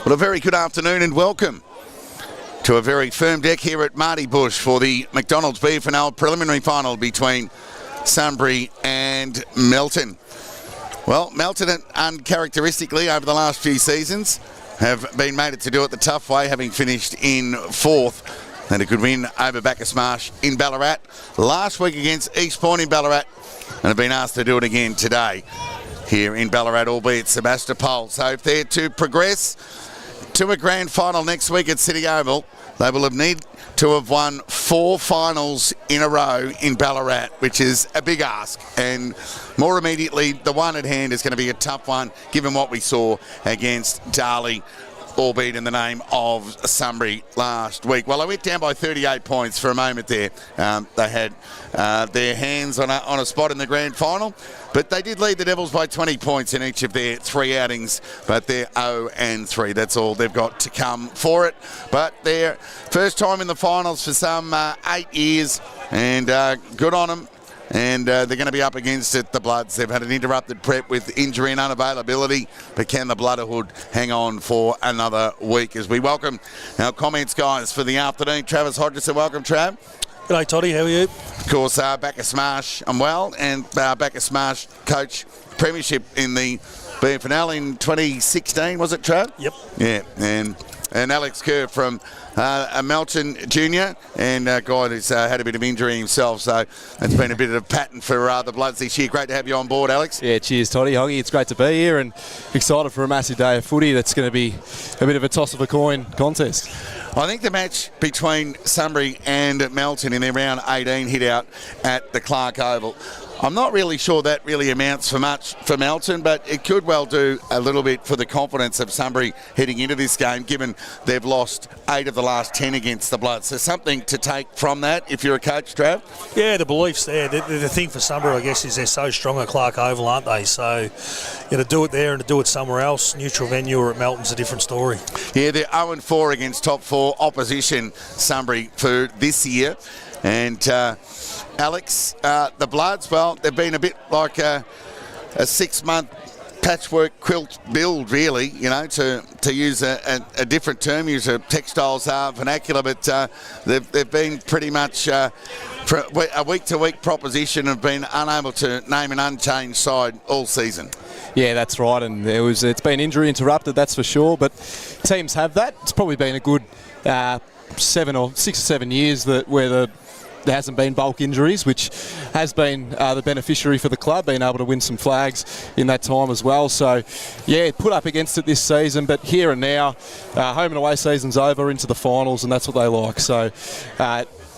Well, a very good afternoon and welcome to a very firm deck here at Marty Bush for the McDonald's FNL preliminary final between Sunbury and Melton. Well, Melton, uncharacteristically over the last few seasons, have been made it to do it the tough way, having finished in fourth. And a good win over Bacchus Marsh in Ballarat last week against East Point in Ballarat, and have been asked to do it again today here in Ballarat, albeit Sebastopol. So if they're to progress to a grand final next week at City Oval, they will need to have won 4 finals in a row in Ballarat, which is a big ask. And more immediately, the one at hand is going to be a tough one, given what we saw against Darley, albeit in the name of Sunbury last week. Well, I went down by 38 points for a moment there. They had their hands on a spot in the grand final, but they did lead the Devils by 20 points in each of their 3 outings, but they're 0-3. That's all they've got to come for it. But their first time in the finals for some 8 years, and good on them. And they're going to be up against it, the Bloods. They've had an interrupted prep with injury and unavailability, but can the Blooderhood hang on for another week? As we welcome our comments guys for the afternoon. Travis Hodgson, welcome, Trav. G'day, Toddy. How are you? Of course, Bacchus Marsh, I'm well, and Bacchus Marsh coach premiership in the FNL in 2016, was it, Trav? Yep. Yeah, and Alex Kerr from Melton Junior, and a guy who's had a bit of injury himself, so it's been a bit of a pattern for the Bloods this year. Great to have you on board, Alex. Yeah, cheers, Toddy. Hoggy, it's great to be here and excited for a massive day of footy. That's going to be a bit of a toss of a coin contest. I think the match between Sunbury and Melton in their round 18 hit out at the Clark Oval. I'm not really sure that really amounts for much for Melton, but it could well do a little bit for the confidence of Sunbury heading into this game, given they've lost 8 of the last 10 against the Bloods. So something to take from that if you're a coach, Trav? Yeah, the belief's there. The thing for Sunbury, I guess, is they're so strong at Clark Oval, aren't they? So to do it there and to do it somewhere else, neutral venue or at Melton's a different story. Yeah, they're 0-4 against top 4 opposition, Sunbury, for this year. And Alex, the Bloods, well, they've been a bit like a 6-month patchwork quilt build, really, to use a different term, use a textiles vernacular, but they've been pretty much for a week-to-week proposition, have been unable to name an unchanged side all season. Yeah, that's right, and it's been injury interrupted, that's for sure, but teams have that. It's probably been a good 6 or 7 years where there hasn't been bulk injuries, which has been the beneficiary for the club, being able to win some flags in that time as well. So, yeah, put up against it this season, but here and now, home and away season's over, into the finals, and that's what they like. So,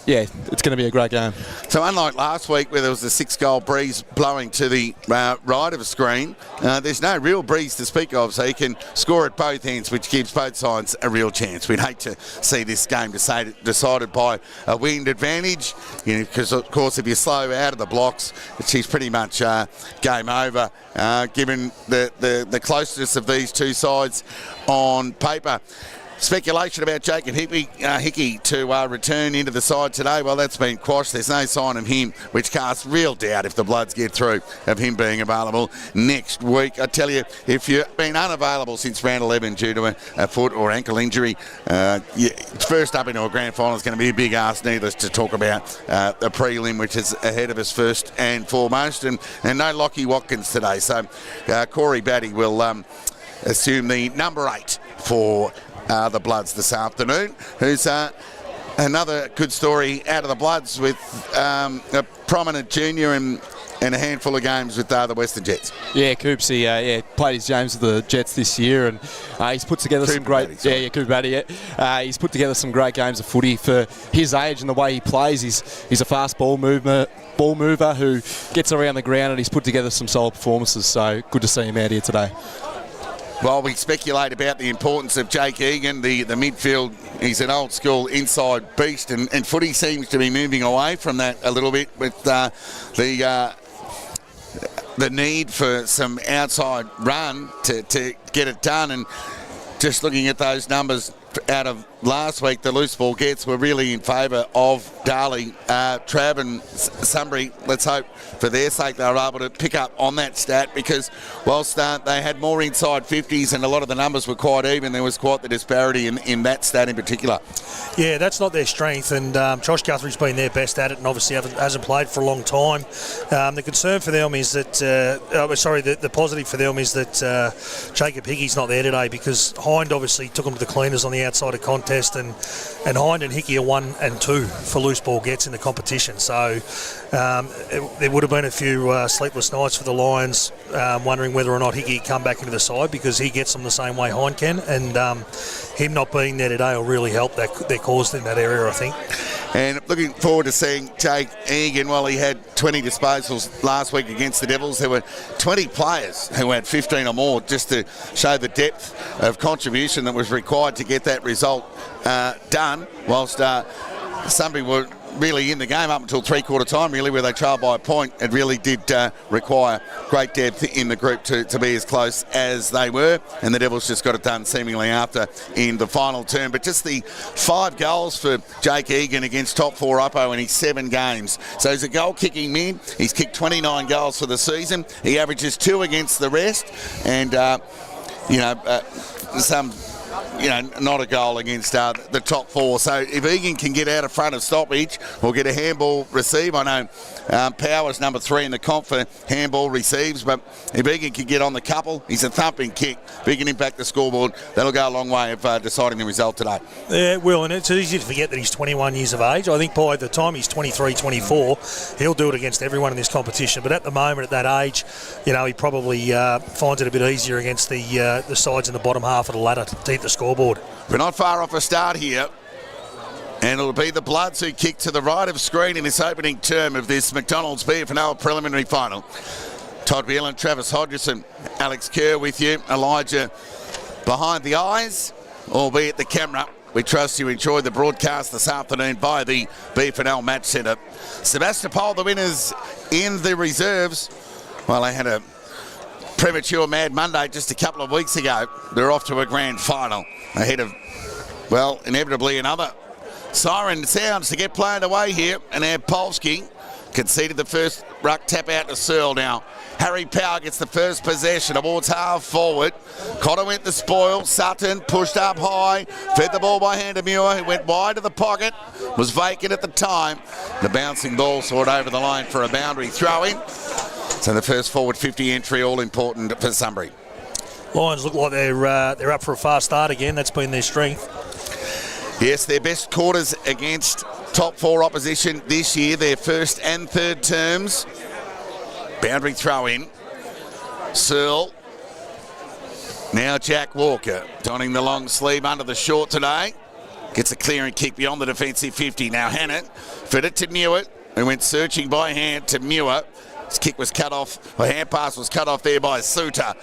yeah, it's going to be a great game. So unlike last week where there was a 6-goal breeze blowing to the right of a screen, there's no real breeze to speak of, so you can score at both ends, which gives both sides a real chance. We'd hate to see this game decided by a wind advantage, because of course if you're slow out of the blocks, it's pretty much game over, given the closeness of these two sides on paper. Speculation about Jacob Hickey to return into the side today, well, that's been quashed. There's no sign of him, which casts real doubt, if the Bloods get through, of him being available next week. I tell you, if you've been unavailable since round 11 due to a foot or ankle injury, first up into a grand final is going to be a big ask, needless to talk about the prelim, which is ahead of us first and foremost, and no Lockie Watkins today. So Corey Batty will assume the number 8 for the Bloods this afternoon, who's another good story out of the Bloods, with a prominent junior and a handful of games with the Western Jets. Yeah, Coops, he played his games with the Jets this year, and he's put together some great... Cooper Batty, he's put together some great games of footy for his age and the way he plays. He's a fast ball mover who gets around the ground, and he's put together some solid performances, so good to see him out here today. Well, we speculate about the importance of Jake Egan, the midfield. He's an old school inside beast, and footy seems to be moving away from that a little bit, with the need for some outside run to get it done. And just looking at those numbers out of last week the loose ball gets were really in favour of Darley, Trav and Sunbury. Let's hope for their sake they were able to pick up on that stat, because whilst they had more inside 50s and a lot of the numbers were quite even, there was quite the disparity in that stat in particular. Yeah, that's not their strength, and Josh Guthrie's been their best at it and obviously hasn't played for a long time. The concern for them is that, the positive for them is that Jacob Hickey's not there today, because Hind obviously took him to the cleaners on the outside of contest, and Hind and Hickey are 1 and 2 for loose ball gets in the competition. So there would have been a few sleepless nights for the Lions, wondering whether or not Hickey would come back into the side, because he gets them the same way Hind can, and him not being there today will really help their cause in that area, I think. And looking forward to seeing Jake Egan. Well, he had 20 disposals last week against the Devils. There were 20 players who had 15 or more, just to show the depth of contribution that was required to get that result done, whilst Sunbury were really in the game up until three-quarter time, really, where they trailed by a point. It really did require great depth in the group to be as close as they were, and the Devils just got it done seemingly after in the final term. But just the 5 goals for Jake Egan against top 4 Oppo in his 7 games. So he's a goal-kicking mid. He's kicked 29 goals for the season. He averages 2 against the rest, and not a goal against the top 4. So if Egan can get out of front of stoppage or get a handball receive, I know Power's number 3 in the comp for handball receives, but if Egan can get on the couple, he's a thumping kick. If he can impact the scoreboard, that'll go a long way of deciding the result today. Yeah, it will, and it's easy to forget that he's 21 years of age. I think by the time he's 23, 24, he'll do it against everyone in this competition. But at the moment, at that age, he probably finds it a bit easier against the sides in the bottom half of the ladder to hit the scoreboard. We're not far off a start here, and it'll be the Bloods who kick to the right of screen in this opening term of this McDonald's BFNL preliminary final. Todd Whelan, Travis Hodgson, Alex Kerr with you, Elijah behind the eyes, albeit the camera. We trust you enjoyed the broadcast this afternoon by the BFNL Match Centre. Sebastopol, the winners in the reserves. Well, they had a premature Mad Monday just a couple of weeks ago. They're off to a grand final ahead of, well, inevitably another siren sounds to get played away here. And Polsky conceded the first ruck tap out to Searle. Now Harry Power gets the first possession towards half forward. Cotter went the spoil. Sutton pushed up high, fed the ball by hand to Muir, who went wide of the pocket, was vacant at the time. The bouncing ball saw it over the line for a boundary throw in. So the first forward 50 entry, all important for Sunbury. Lions look like they're up for a fast start again. That's been their strength. Yes, their best quarters against top 4 opposition this year, their first and third terms. Boundary throw in. Searle. Now Jack Walker donning the long sleeve under the short today. Gets a clearing kick beyond the defensive 50. Now Hannett fed it to Newitt, who went searching by hand to Muir. His kick was cut off, or hand pass was cut off there by Suter.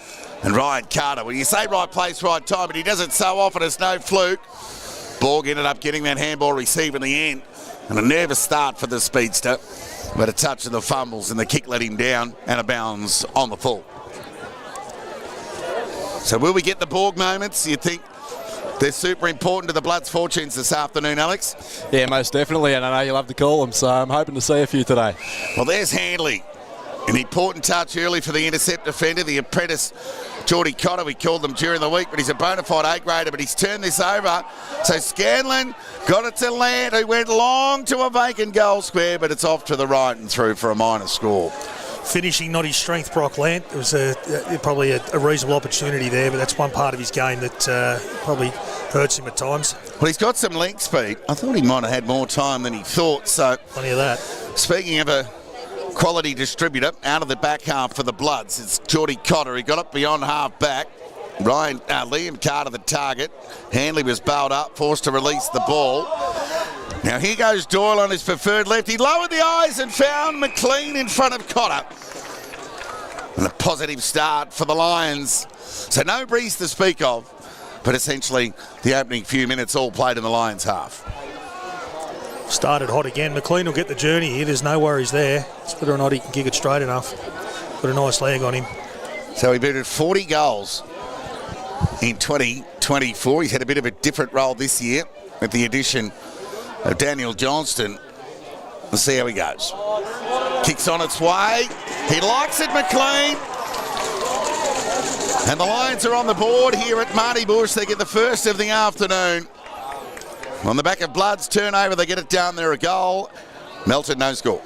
And Ryan Carter, when you say right place, right time, but he does it so often, it's no fluke. Borg ended up getting that handball receive in the end. And a nervous start for the speedster. But a touch of the fumbles and the kick let him down and a bounce on the full. So will we get the Borg moments? You think they're super important to the Bloods' fortunes this afternoon, Alex? Yeah, most definitely, and I know you love to call them, so I'm hoping to see a few today. Well, there's Handley. An important touch early for the intercept defender, the apprentice Geordie Cotter. We called them during the week, but he's a bona fide A-grader, but he's turned this over. So Scanlon got it to Land, who went long to a vacant goal square, but it's off to the right and through for a minor score. Finishing not his strength, Brock Lant. It was probably a reasonable opportunity there, but that's one part of his game that probably hurts him at times. Well, he's got some link speed. I thought he might have had more time than he thought. So plenty of that. Speaking of a quality distributor out of the back half for the Bloods, it's Geordie Cotter. He got up beyond half back. Liam Carter the target. Handley was bailed up, forced to release the ball. Now here goes Doyle on his preferred left. He lowered the eyes and found McLean in front of Cotter. And a positive start for the Lions. So no breeze to speak of, but essentially the opening few minutes all played in the Lions half. Started hot again. McLean will get the journey here. There's no worries there. It's whether or not he can kick it straight enough. Put a nice leg on him. So he booted 40 goals in 2024. He's had a bit of a different role this year. with the addition of Daniel Johnston. Let's see how he goes. Kicks on its way. He likes it, McLean. And the Lions are on the board here at Marty Bush. They get the first of the afternoon. On the back of Blood's turnover, they get it down there, a goal. Melton, no score.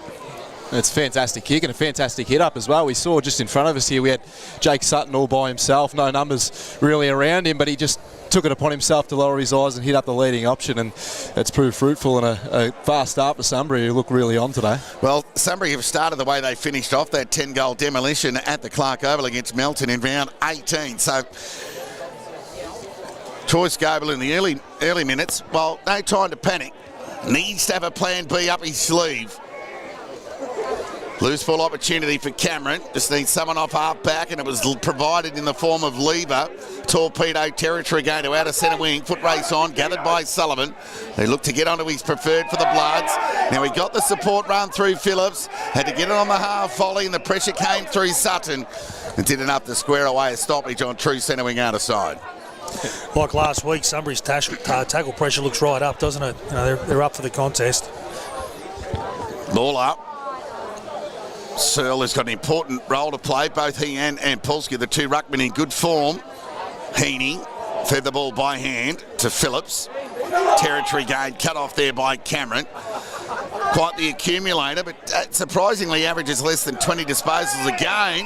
It's a fantastic kick and a fantastic hit up as well. We saw just in front of us here, we had Jake Sutton all by himself, no numbers really around him, but he just took it upon himself to lower his eyes and hit up the leading option, and it's proved fruitful and a fast start for Sunbury, who look really on today. Well, Sunbury have started the way they finished off that 10-goal demolition at the Clark Oval against Melton in round 18. So Troy Scoble in the early minutes, well, no time to panic. Needs to have a plan B up his sleeve. Loose ball opportunity for Cameron. Just needs someone off half back, and it was provided in the form of Lever. Torpedo territory going to outer centre wing. Foot race on, gathered by Sullivan. They look to get onto his preferred for the Bloods. Now he got the support run through Phillips. Had to get it on the half volley, and the pressure came through Sutton. And did enough to square away a stoppage on true centre wing outer side. Like last week, Sunbury's tackle pressure looks right up, doesn't it? You know, they're up for the contest. Ball up. Searle has got an important role to play. Both he and Polsky, the two ruckmen, in good form. Heaney fed the ball by hand to Phillips. Territory gain cut off there by Cameron. Quite the accumulator, but surprisingly averages less than 20 disposals a game.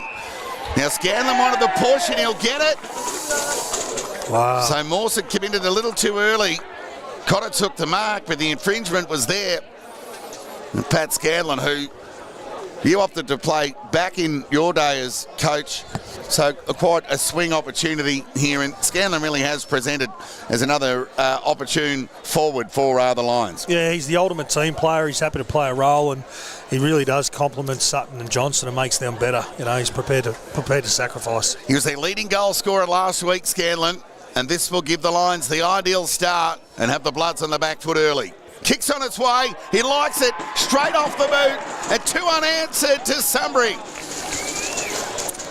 Now Scanlon wanted the push and he'll get it. Wow. So Mawson committed a little too early. Cotter took the mark, but the infringement was there. And Pat Scanlon, who you opted to play back in your day as coach, so quite a swing opportunity here, and Scanlon really has presented as another opportune forward for the Lions. Yeah, he's the ultimate team player. He's happy to play a role, and he really does complement Sutton and Johnson and makes them better. You know, he's prepared to sacrifice. He was their leading goal scorer last week, Scanlon, and this will give the Lions the ideal start and have the Bloods on the back foot early. Kicks on its way. He likes it. Straight off the boot. And 2 unanswered to Sunbury.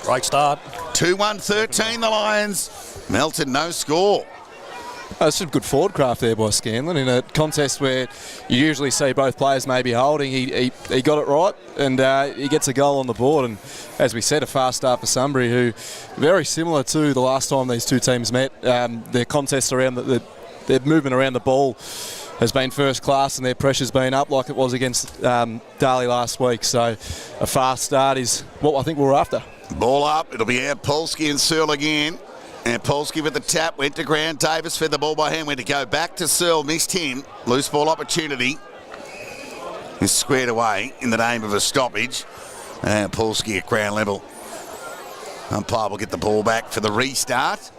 Great start. 2-1-13 the Lions. Melton no score. Some good forward craft there by Scanlon in a contest where you usually see both players maybe holding. He got it right, and he gets a goal on the board. And as we said, a fast start for Sunbury, who very similar to the last time these two teams met. Their contests around their movement around the ball has been first class, and their pressure's been up like it was against Darley last week. So a fast start is what I think we're after. Ball up. It'll be Polsky and Searle again. And Polsky with the tap, went to ground. Davis fed the ball by hand, went to go back to Searle, missed him. Loose ball opportunity is squared away in the name of a stoppage. And Polsky at ground level. Umpire will get the ball back for the restart.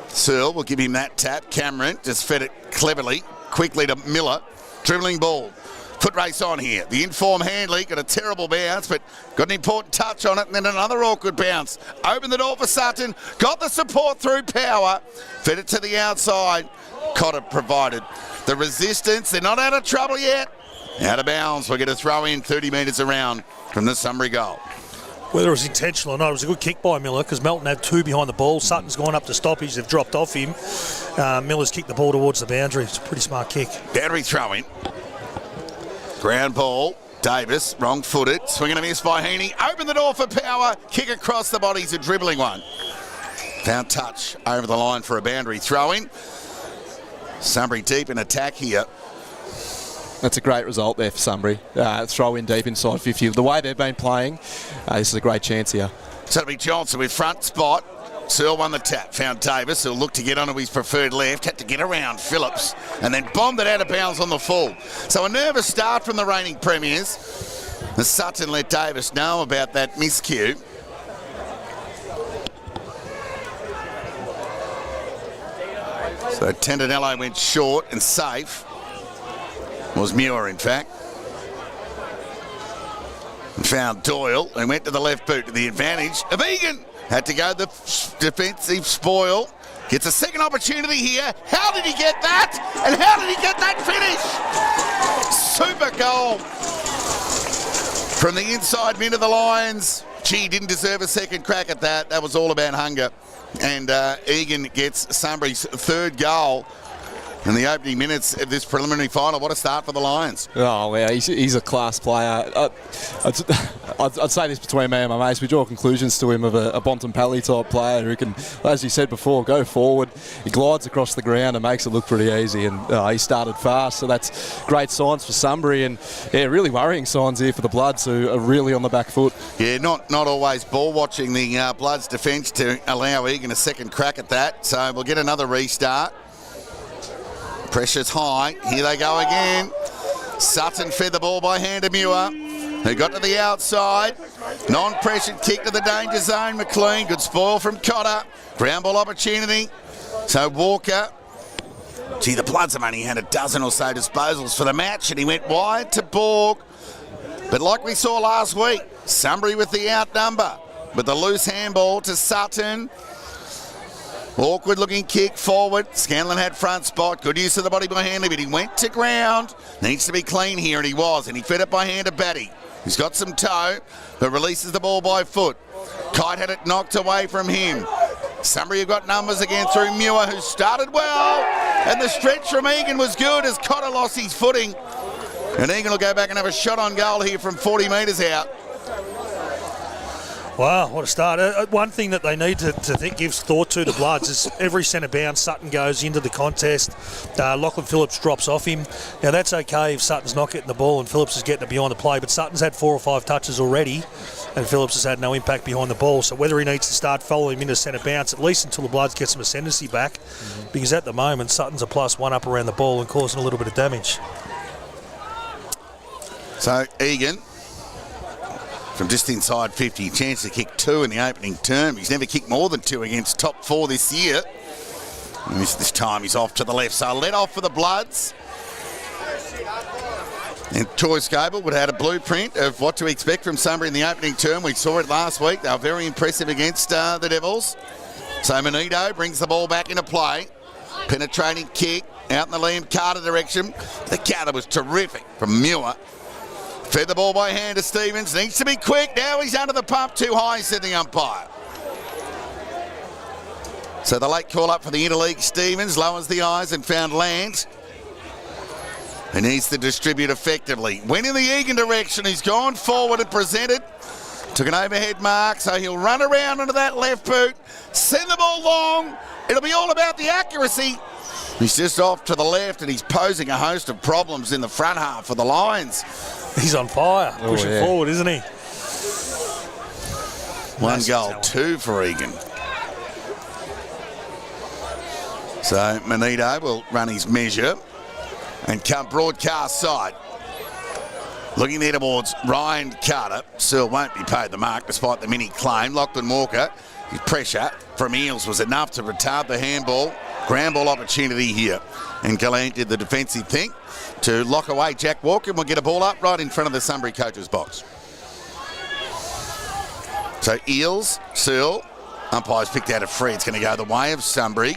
Searle will give him that tap. Cameron just fed it cleverly, quickly to Miller. Dribbling ball. Foot race on here. The inform Handley got a terrible bounce, but got an important touch on it, and then another awkward bounce. Opened the door for Sutton. Got the support through power. Fed it to the outside. Cotter provided the resistance. They're not out of trouble yet. Out of bounds. We'll get a throw in 30 metres around from the Sunbury goal. Whether it was intentional or not, it was a good kick by Miller because Melton had 2 behind the ball. Sutton's gone up to stoppage. They've dropped off him. Miller's kicked the ball towards the boundary. It's a pretty smart kick. Boundary throw in. Ground ball. Davis, wrong-footed. Swing and a miss by Heaney. Open the door for power. Kick across the body's a dribbling one. Found touch over the line for a boundary throw-in. Sunbury deep in attack here. That's a great result there for Sunbury. Throw in deep inside 50. The way they've been playing, this is a great chance here. So it'll be Johnson with front spot. Searle won the tap, found Davis, who'll look to get onto his preferred left, had to get around Phillips, and then bombed it out of bounds on the full. So a nervous start from the reigning premiers. The Sutton let Davis know about that miscue. So Tendinello went short and safe. Was Muir, in fact. And found Doyle, and went to the left boot to the advantage of Egan. Had to go the defensive spoil. Gets a second opportunity here. How did he get that? And how did he get that finish? Super goal from the inside mid of the Lions. Gee, didn't deserve a second crack at that. That was all about hunger. And Egan gets Sunbury's 3rd goal. In the opening minutes of this preliminary final, what a start for the Lions. Oh, yeah, he's a class player. I'd say this between me and my mates. We draw conclusions to him of a Bontempelli type player who can, as you said before, go forward. He glides across the ground and makes it look pretty easy. And he started fast, so that's great signs for Sunbury. And yeah, really worrying signs here for the Bloods, who are really on the back foot. Yeah, not always ball watching the Bloods defence to allow Egan a second crack at that. So we'll get another restart. Pressure's high. Here they go again. Sutton fed the ball by hand to Muir, who got to the outside. Non-pressured kick to the danger zone. McLean, good spoil from Cotter. Ground ball opportunity. So Walker. Gee, the Bloods have only had a dozen or so disposals for the match, and he went wide to Borg. But like we saw last week, Sunbury with the outnumber. With the loose handball to Sutton. Awkward looking kick forward. Scanlon had front spot. Good use of the body by Hanley, but he went to ground. Needs to be clean here, and he was. And he fed it by hand to Batty. He's got some toe, but releases the ball by foot. Kite had it knocked away from him. Sunbury have got numbers again through Muir, who started well. And the stretch from Egan was good as Cotter lost his footing. And Egan will go back and have a shot on goal here from 40 metres out. Wow, what a start. One thing that they need to think, gives thought to the Bloods, is every centre bounce Sutton goes into the contest. Lachlan Phillips drops off him. Now, that's okay if Sutton's not getting the ball and Phillips is getting it behind the play, but Sutton's had 4 or 5 touches already and Phillips has had no impact behind the ball. So whether he needs to start following him into centre bounce, at least until the Bloods get some ascendancy back, because at the moment, Sutton's a +1 up around the ball and causing a little bit of damage. So, Egan, from just inside 50, chance to kick 2 in the opening term. He's never kicked more than 2 against top 4 this year. And this time he's off to the left. So let off for the Bloods. And Troy Scoble would have had a blueprint of what to expect from Sunbury in the opening term. We saw it last week. They were very impressive against the Devils. So Manito brings the ball back into play. Penetrating kick out in the Liam Carter direction. The gather was terrific from Muir. Fed the ball by hand to Stevens. Needs to be quick. Now he's under the pump. Too high, said the umpire. So the late call up for the interleague. Stevens lowers the eyes and found Lance. He needs to distribute effectively. Went in the Egan direction. He's gone forward and presented. Took an overhead mark, so he'll run around into that left boot. Send the ball long. It'll be all about the accuracy. He's just off to the left and he's posing a host of problems in the front half for the Lions. He's on fire, pushing forward, isn't he? 1 goal, 2 for Egan. So Manito will run his measure and come broadcast side. Looking there towards Ryan Carter. Searle won't be paid the mark despite the mini claim. Lachlan Walker, his pressure from Eels was enough to retard the handball. Ground ball opportunity here. And Gallant did the defensive thing to lock away Jack Walker, and we'll get a ball up right in front of the Sunbury coach's box. So Eels, Searle, umpires picked out a free. It's going to go the way of Sunbury.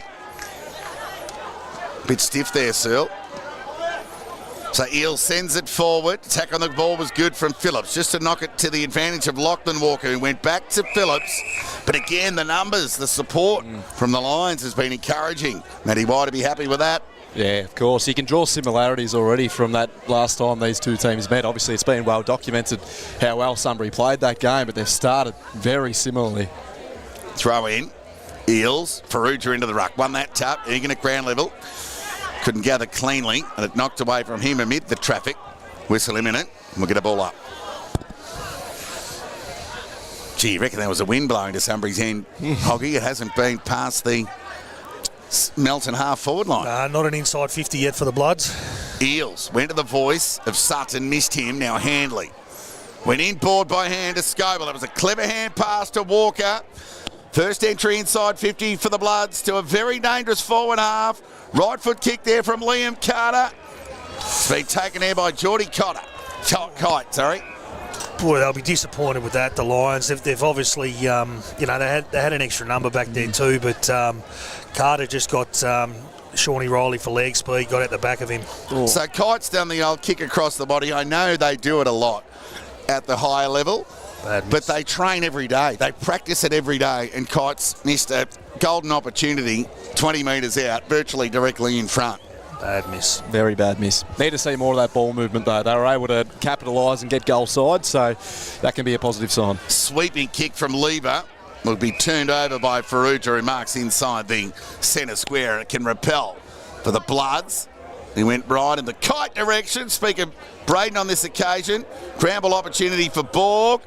Bit stiff there, Searle. So Eels sends it forward. Attack on the ball was good from Phillips, just to knock it to the advantage of Lachlan Walker, who went back to Phillips. But again, the numbers, the support from the Lions has been encouraging. Matty White to be happy with that. Yeah, of course. You can draw similarities already from that last time these two teams met. Obviously, it's been well documented how well Sunbury played that game, but they've started very similarly. Throw in. Eels, Farrugia into the ruck. Won that tap. Egan at ground level. Couldn't gather cleanly, and it knocked away from him amid the traffic. Whistle imminent, and we'll get a ball up. Gee, you reckon there was a wind blowing to Sunbury's end, Hoggy? It hasn't been past the Melton half-forward line. Not an inside 50 yet for the Bloods. Eels went to the voice of Sutton, missed him, now Handley. Went inboard by hand to Scoble. That was a clever hand pass to Walker. First entry inside 50 for the Bloods to a very dangerous forward half. Right foot kick there from Liam Carter. It's been taken there by Geordie Cotter. Kite, sorry. Boy, they'll be disappointed with that, the Lions. They've obviously, they had an extra number back there too, but Carter just got Shawnee Riley for leg speed, got at the back of him. Ooh. So Kite's done the old kick across the body. I know they do it a lot at the higher level, but they train every day. They practice it every day, and Kite's missed a golden opportunity 20 metres out, virtually directly in front. Bad miss. Very bad miss. Need to see more of that ball movement, though. They were able to capitalise and get goal side, so that can be a positive sign. Sweeping kick from Lever will be turned over by Farrugia, who marks inside the centre square. It can repel for the Bloods. He went right in the kite direction. Speak of Braden on this occasion. Scramble opportunity for Borg.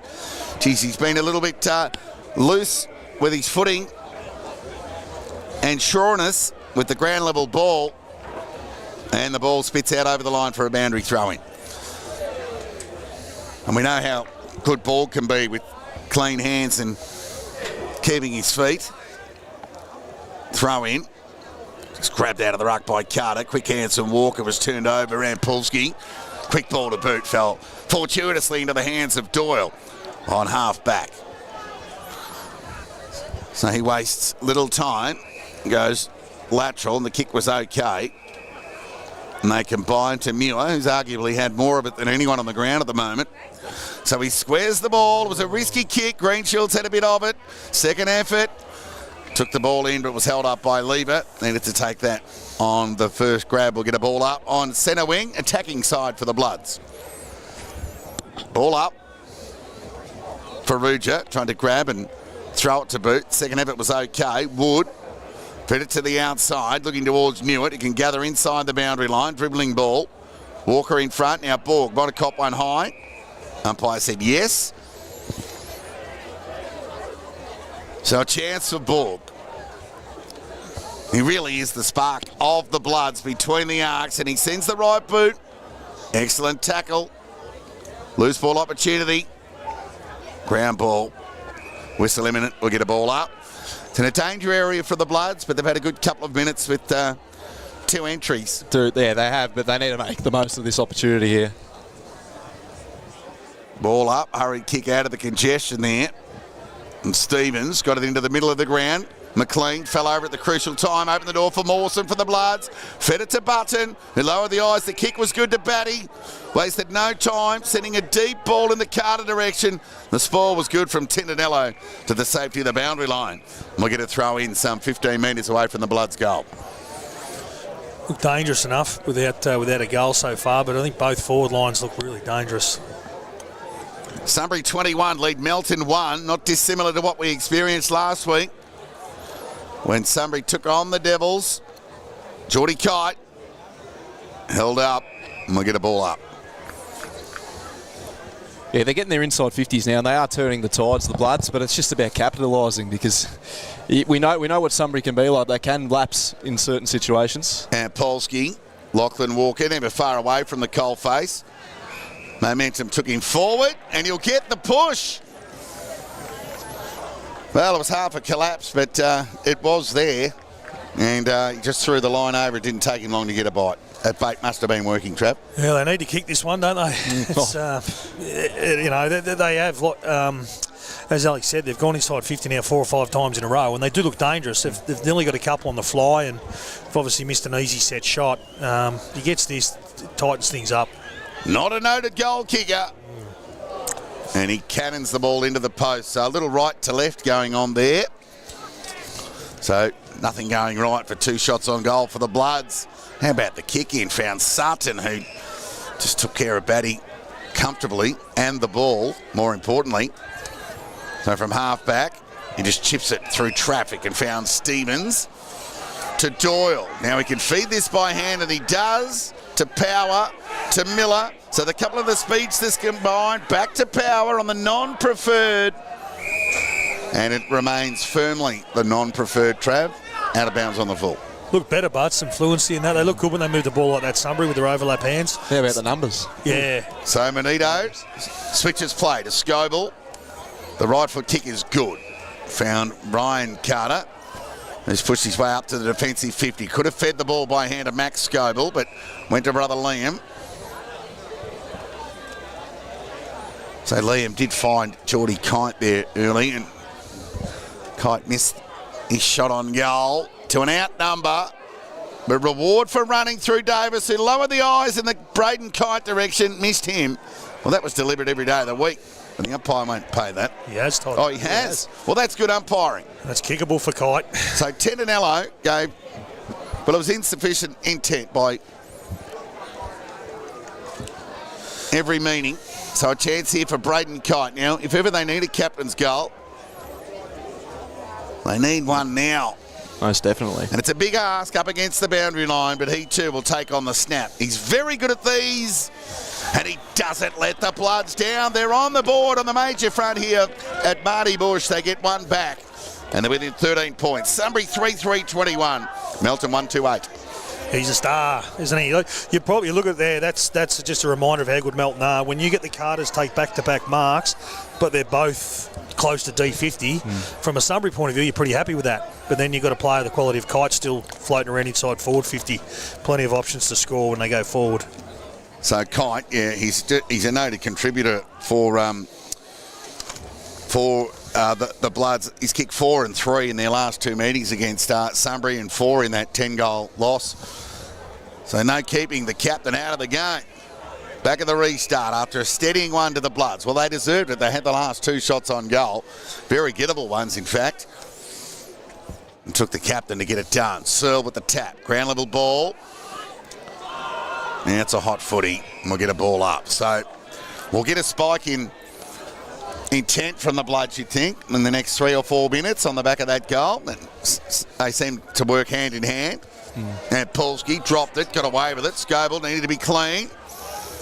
Geez, he's been a little bit loose with his footing and sureness with the ground level ball. And the ball spits out over the line for a boundary throw-in. And we know how good Borg can be with clean hands and keeping his feet. Throw in. Just grabbed out of the ruck by Carter. Quick hands from Walker was turned over. Rampolsky. Quick ball to boot fell fortuitously into the hands of Doyle on half back. So he wastes little time. Goes lateral and the kick was okay. And they combine to Muir, who's arguably had more of it than anyone on the ground at the moment. So he squares the ball. It was a risky kick. Greenshields had a bit of it. Second effort. Took the ball in, but was held up by Lever. Needed to take that on the first grab. We'll get a ball up on centre wing. Attacking side for the Bloods. Ball up. Farrugia trying to grab and throw it to boot. Second effort was okay. Wood. Fed it to the outside, looking towards Newitt. He can gather inside the boundary line. Dribbling ball. Walker in front. Now Borg. Might have caught one high. Umpire said yes. So a chance for Borg. He really is the spark of the Bloods between the arcs, and he sends the right boot. Excellent tackle. Loose ball opportunity. Ground ball. Whistle imminent. We'll get a ball up. It's in a danger area for the Bloods, but they've had a good couple of minutes with two entries. Yeah, they have, but they need to make the most of this opportunity here. Ball up. Hurried kick out of the congestion there. And Stevens got it into the middle of the ground. McLean fell over at the crucial time. Opened the door for Mawson for the Bloods. Fed it to Button, who lowered the eyes. The kick was good to Batty. Wasted no time, sending a deep ball in the Carter direction. The spoil was good from Tintinello to the safety of the boundary line. And we'll get a throw in some 15 metres away from the Bloods' goal. Look dangerous enough without a goal so far, but I think both forward lines look really dangerous. Sunbury 21, lead Melton 1. Not dissimilar to what we experienced last week when Sunbury took on the Devils. Geordie Kite held up, and we'll get a ball up. Yeah, they're getting their inside 50s now, and they are turning the tides, the Bloods, but it's just about capitalising because we know what Sunbury can be like. They can lapse in certain situations. And Polsky, Lachlan Walker, never far away from the coal face. Momentum took him forward, and he'll get the push. Well, it was half a collapse, but it was there. And he just threw the line over. It didn't take him long to get a bite. That bait must have been working, Trav. Yeah, they need to kick this one, don't they? It's, they have, as Alex said, they've gone inside 50 now 4 or 5 times in a row, and they do look dangerous. They've nearly got a couple on the fly, and they've obviously missed an easy set shot. He gets this, tightens things up. Not a noted goal kicker. And he cannons the ball into the post. So a little right to left going on there. So nothing going right for 2 shots on goal for the Bloods. How about the kick in? Found Sutton, who just took care of Batty comfortably and the ball, more importantly. So from half back, he just chips it through traffic and found Stevens to Doyle. Now he can feed this by hand, and he does, to Power, to Miller. So the couple of the speedsters combined, back to Power on the non-preferred. And it remains firmly the non-preferred, Trav, out of bounds on the full. Look better, Bud, some fluency in that. They look good when they move the ball like that, Sunbury, with their overlap hands. How about the numbers? Yeah. So Manito switches play to Scoble. The right foot kick is good. Found Ryan Carter, who's pushed his way up to the defensive 50. Could have fed the ball by hand to Max Scoble, but went to brother Liam. So Liam did find Geordie Kite there early, and Kite missed his shot on goal to an out number. But reward for running through Davis, who lowered the eyes in the Braden Kite direction, missed him. Well, that was deliberate every day of the week. And the umpire won't pay that. He has, Todd. Oh, he has? Well, that's good umpiring. That's kickable for Kite. So Tintinello gave Well, it was insufficient intent by every meaning. So a chance here for Braden Kite. Now, if ever they need a captain's goal, they need one now. Most definitely. And it's a big ask up against the boundary line, but he too will take on the snap. He's very good at these, and he doesn't let the Bloods down. They're on the board on the major front here at Marty Bush. They get one back, and they're within 13 points. Sunbury 3-3-21. Melton 1-2-8. He's a star, isn't he? You probably look at there. That's just a reminder of how good Melton are. When you get the Carters take back-to-back marks, but they're both close to D50. From a Sunbury point of view, you're pretty happy with that. But then you've got a player the quality of Kite still floating around inside forward 50. Plenty of options to score when they go forward. So Kite, yeah, he's a noted contributor for the Bloods. He's kicked 4 and 3 in their last 2 meetings against Sunbury and 4 in that 10-goal loss. So no keeping the captain out of the game. Back at the restart after a steadying one to the Bloods. Well, they deserved it. They had the last 2 shots on goal. Very gettable ones, in fact. And took the captain to get it done. Searle with the tap. Ground level ball. Now it's a hot footy. And we'll get a ball up. So we'll get a spike in intent from the Bloods, you'd think, in the next 3 or 4 minutes on the back of that goal. And they seem to work hand in hand. And Polsky dropped it, got away with it. Scoble needed to be clean.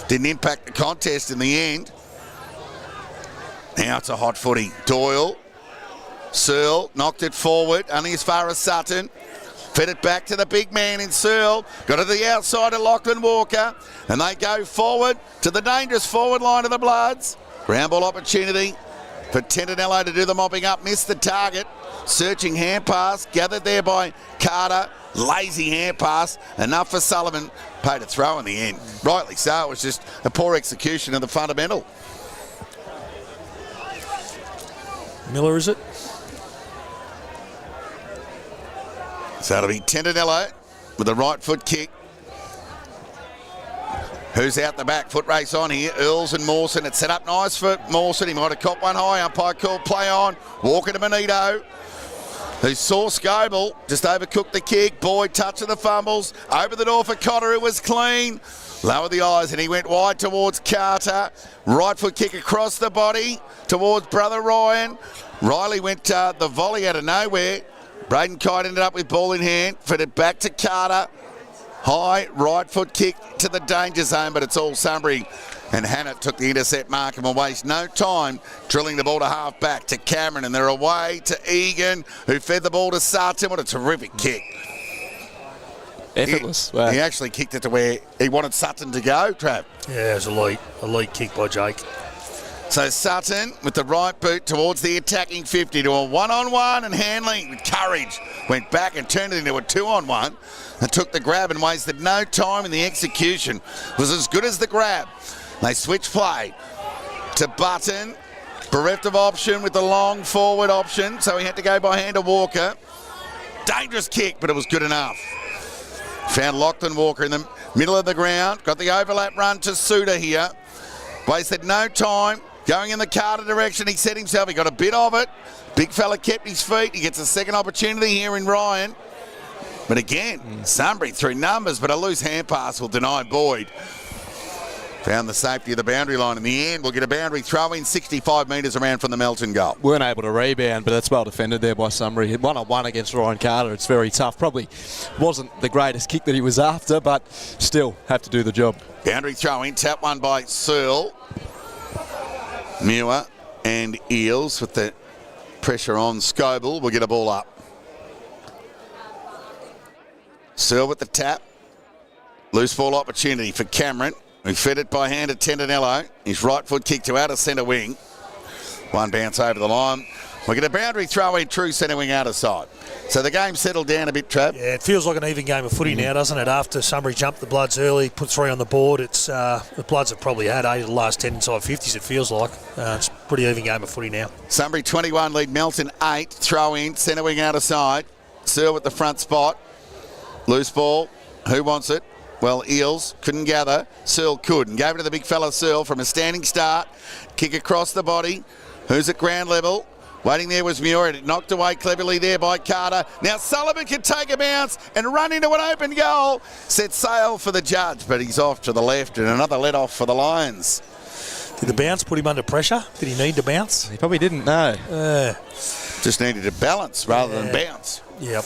Didn't impact the contest in the end. Now it's a hot footy. Doyle. Searle knocked it forward, only as far as Sutton. Fed it back to the big man in Searle. Got to the outside of Lachlan Walker. And they go forward to the dangerous forward line of the Bloods. Ground ball opportunity for Tendanello to do the mopping up. Missed the target. Searching hand pass. Gathered there by Carter. Lazy hand pass. Enough for Sullivan. Paid a throw in the end. Rightly so. It was just a poor execution of the fundamental. Miller, is it? So it'll be Tendanello with a right foot kick. Who's out the back? Foot race on here. Earls and Mawson. It's set up nice for Mawson. He might have caught one high. Umpire called play on. Walker to Benito, who saw Scoble just overcooked the kick. Boyd touching the fumbles. Over the door for Cotter, who was clean. Lowered the eyes and he went wide towards Carter. Right foot kick across the body towards brother Ryan. Riley went the volley out of nowhere. Braden Kite ended up with ball in hand. Fed it back to Carter. High right foot kick to the danger zone, but it's all Sunbury. And Hannett took the intercept mark and will waste no time drilling the ball to half back to Cameron. And they're away to Egan, who fed the ball to Sutton. What a terrific kick. Effortless. He actually kicked it to where he wanted Sutton to go, Trav. Yeah, it was a elite kick by Jake. So Sutton with the right boot towards the attacking 50 to a one-on-one, and Hanley with courage went back and turned it into a 2-on-1 and took the grab and wasted no time in the execution. It was as good as the grab. They switched play to Button, bereft of option with the long forward option, so he had to go by hand to Walker. Dangerous kick, but it was good enough. Found Lachlan Walker in the middle of the ground. Got the overlap run to Suter here. Wasted no time. Going in the Carter direction, he set himself. He got a bit of it. Big fella kept his feet. He gets a second opportunity here in Ryan. But again, Sunbury through numbers, but a loose hand pass will deny Boyd. Found the safety of the boundary line in the end. We'll get a boundary throw in 65 metres around from the Melton goal. Weren't able to rebound, but that's well defended there by Sunbury. One-on-one against Ryan Carter. It's very tough. Probably wasn't the greatest kick that he was after, but still have to do the job. Boundary throw in, tap one by Searle. Muir and Eels with the pressure on Scoble. We'll get a ball up. Searle with the tap. Loose ball opportunity for Cameron. We fed it by hand to Tendanello. His right foot kick to outer centre wing. One bounce over the line. We get a boundary throw in, true centre wing outer side. So the game settled down a bit, Trav. Yeah, it feels like an even game of footy now, doesn't it? After Sunbury jumped the Bloods early, put 3 on the board, it's the Bloods have probably had 8 of the last 10 inside 50s, it feels like. It's a pretty even game of footy now. Sunbury 21 lead Melton 8. Throw in, centre wing outer side. Searle at the front spot. Loose ball. Who wants it? Well, Eels couldn't gather. Searle could and gave it to the big fella Searle from a standing start. Kick across the body. Who's at ground level? Waiting there was Muir. It knocked away cleverly there by Carter. Now Sullivan can take a bounce and run into an open goal. Set sail for the judge, but he's off to the left and another let off for the Lions. Did the bounce put him under pressure? Did he need to bounce? He probably didn't know. Just needed to balance rather than bounce. Yep.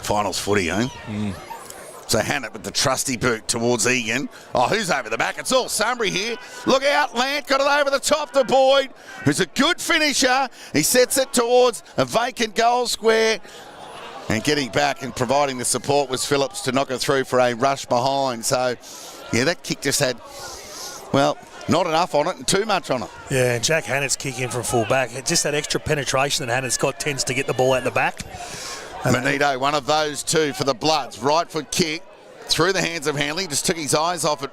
Finals footy, eh? So Hannett with the trusty boot towards Egan. Oh, who's over the back? It's all Sunbury here. Look out, Lant got it over the top to Boyd, who's a good finisher. He sets it towards a vacant goal square. And getting back and providing the support was Phillips to knock it through for a rush behind. So, yeah, that kick just had, well, not enough on it and too much on it. Yeah, and Jack Hannett's kick in from full back. Just that extra penetration that Hannett's got tends to get the ball out the back. Manito, one of those two for the Bloods. Right foot kick through the hands of Hanley. Just took his eyes off it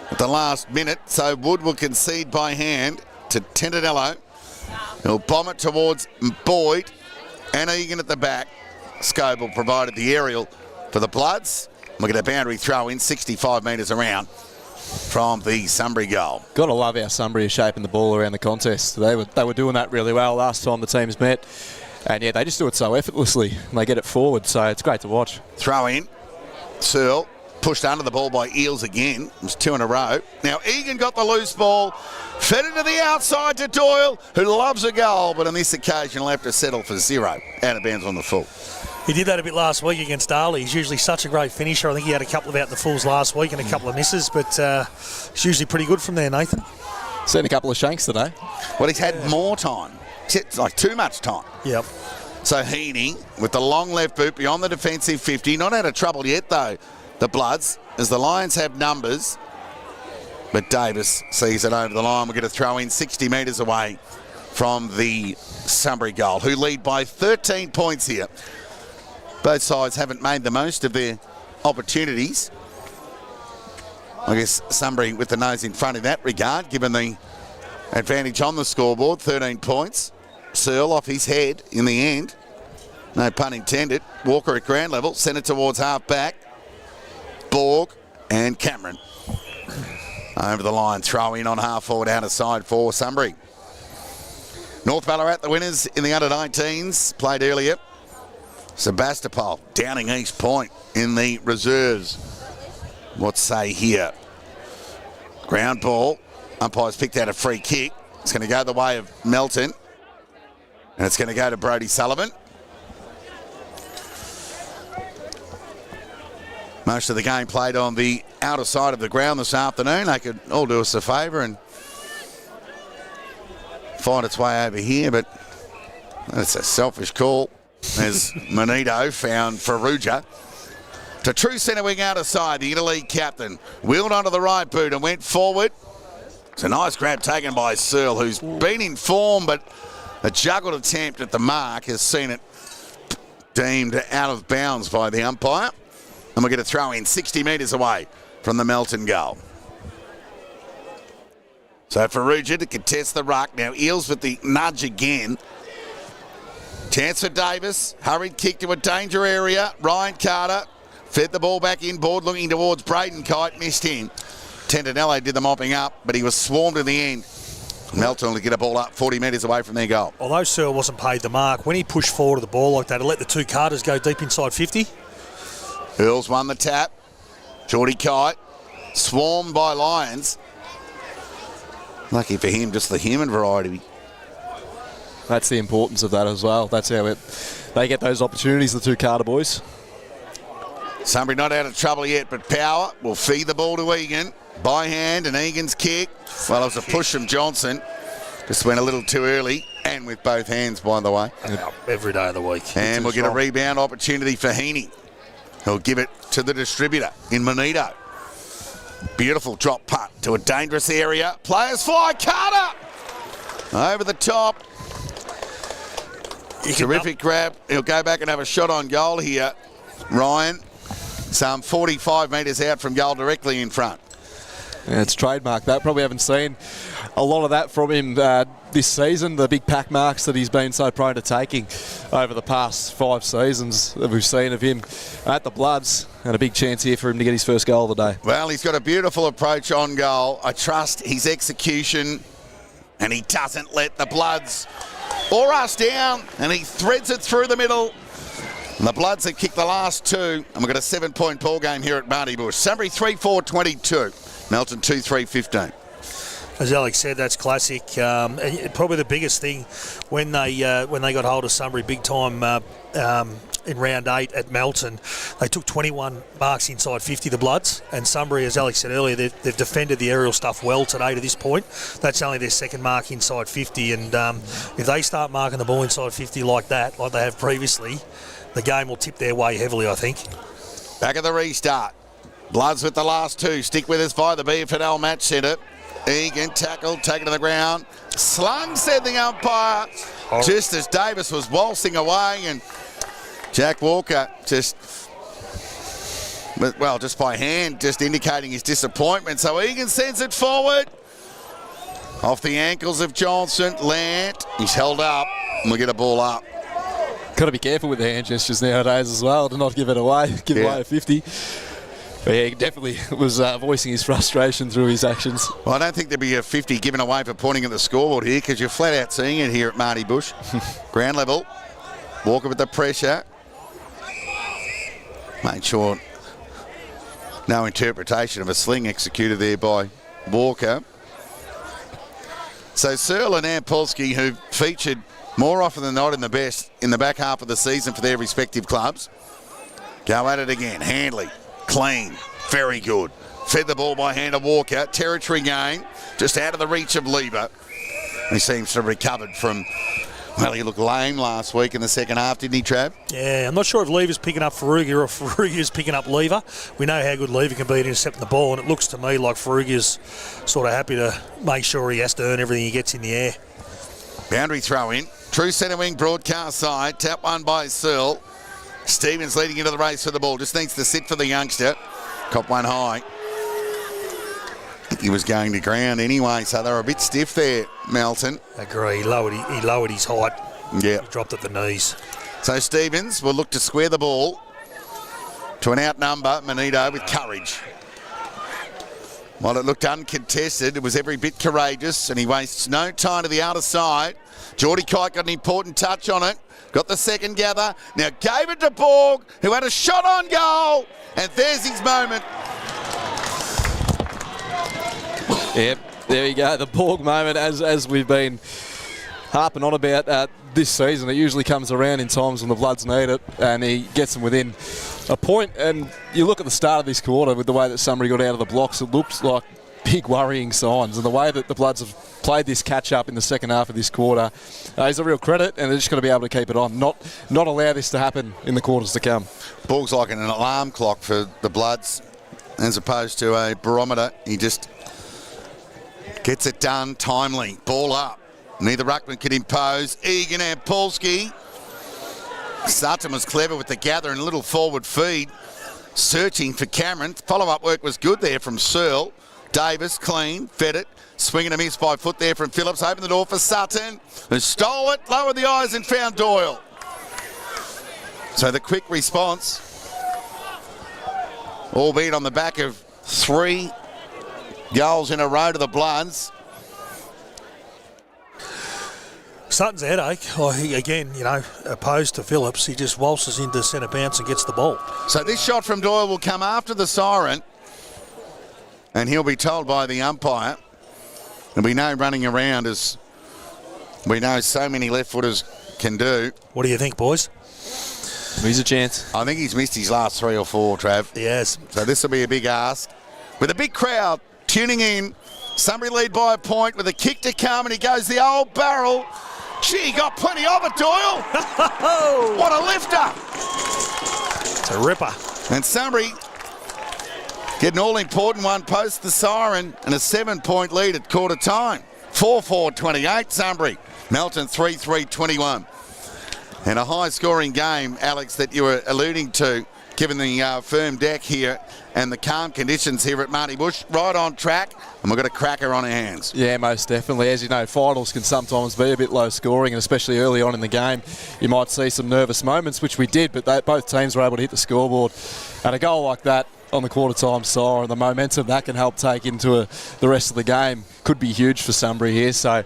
at the last minute. So Wood will concede by hand to Tendanello. He'll bomb it towards Boyd and Egan at the back. Scoble provided the aerial for the Bloods. Look at a boundary throw in, 65 metres around from the Sunbury goal. Got to love how Sunbury is shaping the ball around the contest. They were doing that really well last time the teams met. And yeah, they just do it so effortlessly and they get it forward, so it's great to watch. Throw in. Searle pushed under the ball by Eels again. It was 2 in a row. Now Egan got the loose ball, fed it to the outside to Doyle, who loves a goal, but on this occasion will have to settle for 0. Out of bounds on the full. He did that a bit last week against Darley. He's usually such a great finisher. I think he had a couple of out the fulls last week and a couple of misses, but it's usually pretty good from there, Nathan. Seen a couple of shanks today. Well, he's had more time. It's like too much time. Yep. So Heaney with the long left boot beyond the defensive 50. Not out of trouble yet, though, the Bloods, as the Lions have numbers. But Davis sees it over the line. We're going to throw in 60 metres away from the Sunbury goal, who lead by 13 points here. Both sides haven't made the most of their opportunities. I guess Sunbury with the nose in front in that regard, given the advantage on the scoreboard, 13 points. Searle off his head in the end. No pun intended. Walker at ground level. Sent it towards half back. Borg and Cameron. Over the line. Throw in on half forward out of side for Sunbury. North Ballarat, the winners in the under-19s. Played earlier. Sebastopol downing East Point in the reserves. What say here? Ground ball. Umpires picked out a free kick. It's going to go the way of Melton. And it's going to go to Brodie Sullivan. Most of the game played on the outer side of the ground this afternoon. They could all do us a favour and find its way over here, but that's a selfish call as Manito found Farrugia. To true centre wing out of side, the interleague captain wheeled onto the right boot and went forward. It's a nice grab taken by Searle, who's been in form, but a juggled attempt at the mark has seen it deemed out of bounds by the umpire. And we're going to throw in 60 metres away from the Melton goal. So Farrugia to contest the ruck. Now Eels with the nudge again. Chance for Davis. Hurried kick to a danger area. Ryan Carter fed the ball back inboard, looking towards Braden Kite. Missed him. Tendanello did the mopping up, but he was swarmed in the end. Melton will get a ball up 40 metres away from their goal. Although Searle wasn't paid the mark, when he pushed forward to the ball like that, he let the two Carters go deep inside 50. Earls won the tap. Geordie Kite swarmed by Lions. Lucky for him, just the human variety. That's the importance of that as well. That's how they get those opportunities, the two Carter boys. Sunbury not out of trouble yet, but Power will feed the ball to Egan. By hand, and Egan's kick. Well, it was a push from Johnson. Just went a little too early, and with both hands, by the way. Every day of the week. And we'll get a rebound opportunity for Heaney. He'll give it to the distributor in Manito. Beautiful drop punt to a dangerous area. Players fly. Carter! Over the top. Terrific grab. He'll go back and have a shot on goal here. Ryan, some 45 metres out from goal, directly in front. Yeah, it's trademark that. Probably haven't seen a lot of that from him this season, the big pack marks that he's been so prone to taking over the past 5 seasons that we've seen of him at the Bloods. And a big chance here for him to get his first goal of the day. Well, he's got a beautiful approach on goal. I trust his execution and he doesn't let the Bloods or us down, and he threads it through the middle. And the Bloods have kicked the last two, and we've got a 7-point ball game here at Marty Bush. Sunbury 3-4-22, Melton 2-3-15. As Alex said, that's classic. Probably the biggest thing when they got hold of Sunbury big time in round 8 at Melton, they took 21 marks inside 50, the Bloods, and Sunbury, as Alex said earlier, they've defended the aerial stuff well today to this point. That's only their second mark inside 50, and if they start marking the ball inside 50 like that, like they have previously, the game will tip their way heavily, I think. Back at the restart. Bloods with the last two. Stick with us by the FNL match centre. Egan tackled, taken to the ground. Slung, said the umpire, just as Davis was waltzing away, and Jack Walker just by hand, just indicating his disappointment. So Egan sends it forward. Off the ankles of Johnson. Lant, he's held up, and we'll get a ball up. Got to be careful with the hand gestures nowadays as well to not give it away, away a 50. But yeah, he definitely was voicing his frustration through his actions. Well, I don't think there'd be a 50 given away for pointing at the scoreboard here, because you're flat out seeing it here at Marty Bush. Ground level. Walker with the pressure. Made sure no interpretation of a sling executed there by Walker. So Searle and Ampolsky, who featured more often than not in the best in the back half of the season for their respective clubs, go at it again. Handley, clean, very good. Fed the ball by hand to Walker. Territory gain, just out of the reach of Lever. He seems to have recovered from, well, he looked lame last week in the second half, didn't he, Trav? Yeah, I'm not sure if Lever's picking up Ferrugia or Ferrugia's picking up Lever. We know how good Lever can be at intercepting the ball, and it looks to me like Ferrugia's sort of happy to make sure he has to earn everything he gets in the air. Boundary throw in. True centre wing broadcast side. Tap one by Searle. Stevens leading into the race for the ball. Just needs to sit for the youngster. Cop one high. He was going to ground anyway, so they were a bit stiff there, Melton. Agree. He lowered his height. Yeah. He dropped at the knees. So Stevens will look to square the ball to an outnumber Manito with courage. While it looked uncontested, it was every bit courageous, and he wastes no time to the outer side. Geordie Kite got an important touch on it. Got the second gather. Now gave it to Borg, who had a shot on goal. And there's his moment. Yep, there you go. The Borg moment, as we've been harping on about this season. It usually comes around in times when the Bloods need it, and he gets them within a point. And you look at the start of this quarter with the way that Sunbury got out of the blocks, it looked like big worrying signs. And the way that the Bloods have played this catch-up in the second half of this quarter is a real credit, and they're just going to be able to keep it on, not allow this to happen in the quarters to come. Borg's like an alarm clock for the Bloods as opposed to a barometer. He just gets it done timely. Ball up. Neither ruckman could impose. Egan and Polsky. Sutton was clever with the gather and a little forward feed. Searching for Cameron. Follow-up work was good there from Searle. Davis, clean, fed it. Swing and a miss by foot there from Phillips. Opened the door for Sutton, who stole it, lowered the eyes and found Doyle. So the quick response, albeit on the back of 3 goals in a row to the Bloods. Sutton's a headache. He, again, opposed to Phillips, he just waltzes into centre bounce and gets the ball. So this shot from Doyle will come after the siren, and he'll be told by the umpire. There'll be no running around, as we know so many left-footers can do. What do you think, boys? He's a chance. I think he's missed his last 3 or 4, Trav. Yes. So this will be a big ask. With a big crowd tuning in, Sunbury lead by a point with a kick to come, and he goes the old barrel. Gee, got plenty of it, Doyle. What a lifter. It's a ripper. And Sunbury get an all-important one post the siren, and a 7-point lead at quarter time. 4-4-28 Sunbury. Melton 3-3-21. And a high-scoring game, Alex, that you were alluding to, given the firm deck here and the calm conditions here at Marty Bush. Right on track, and we've got a cracker on our hands. Yeah, most definitely. As you know, finals can sometimes be a bit low scoring, and especially early on in the game, you might see some nervous moments, which we did, but both teams were able to hit the scoreboard. And a goal like that on the quarter time siren, the momentum that can help take into the rest of the game could be huge for Sunbury here. So,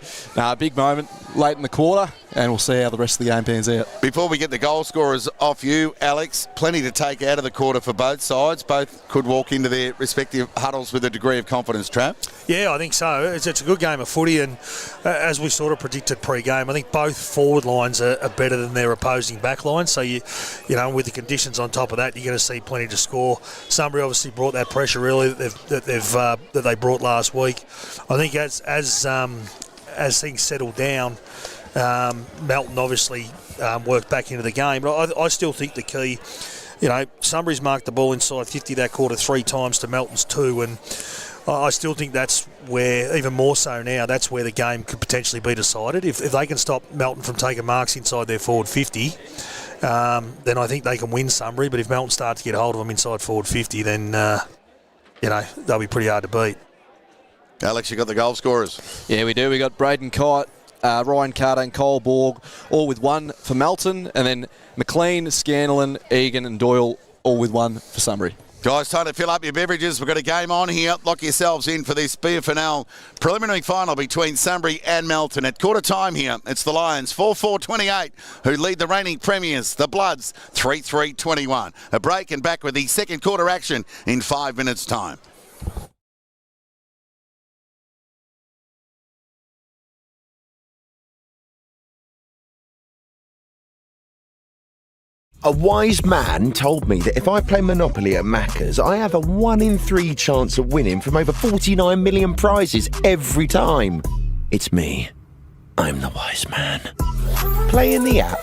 big moment late in the quarter, and we'll see how the rest of the game pans out. Before we get the goal scorers off you, Alex, plenty to take out of the quarter for both sides. Both could walk into their respective huddles with a degree of confidence, Trav. Yeah, I think so. It's a good game of footy, and as we sort of predicted pre-game, I think both forward lines are better than their opposing back line. So you know, with the conditions on top of that, you're going to see plenty to score. Sunbury obviously brought that pressure early that they brought last week. I think as things settle down, Melton obviously worked back into the game, but I still think the key. You know, Sunbury's marked the ball inside 50 that quarter 3 times to Melton's 2, and I still think that's where, even more so now, that's where the game could potentially be decided. If they can stop Melton from taking marks inside their forward 50, then I think they can win Sunbury. But if Melton start to get hold of them inside forward 50, then, they'll be pretty hard to beat. Alex, you got the goal scorers. Yeah, we do. We got Braden Kite, Ryan Carter and Cole Borg, all with 1 for Melton, and then McLean, Scanlon, Egan and Doyle, all with 1 for Sunbury. Guys, time to fill up your beverages. We've got a game on here. Lock yourselves in for this FNL preliminary final between Sunbury and Melton. At quarter time here, it's the Lions 4-4-28 who lead the reigning premiers, the Bloods 3-3-21. A break and back with the second quarter action in 5 minutes' time. A wise man told me that if I play Monopoly at Macca's, I have a 1 in 3 chance of winning from over 49 million prizes every time. It's me. I'm the wise man. Play in the app.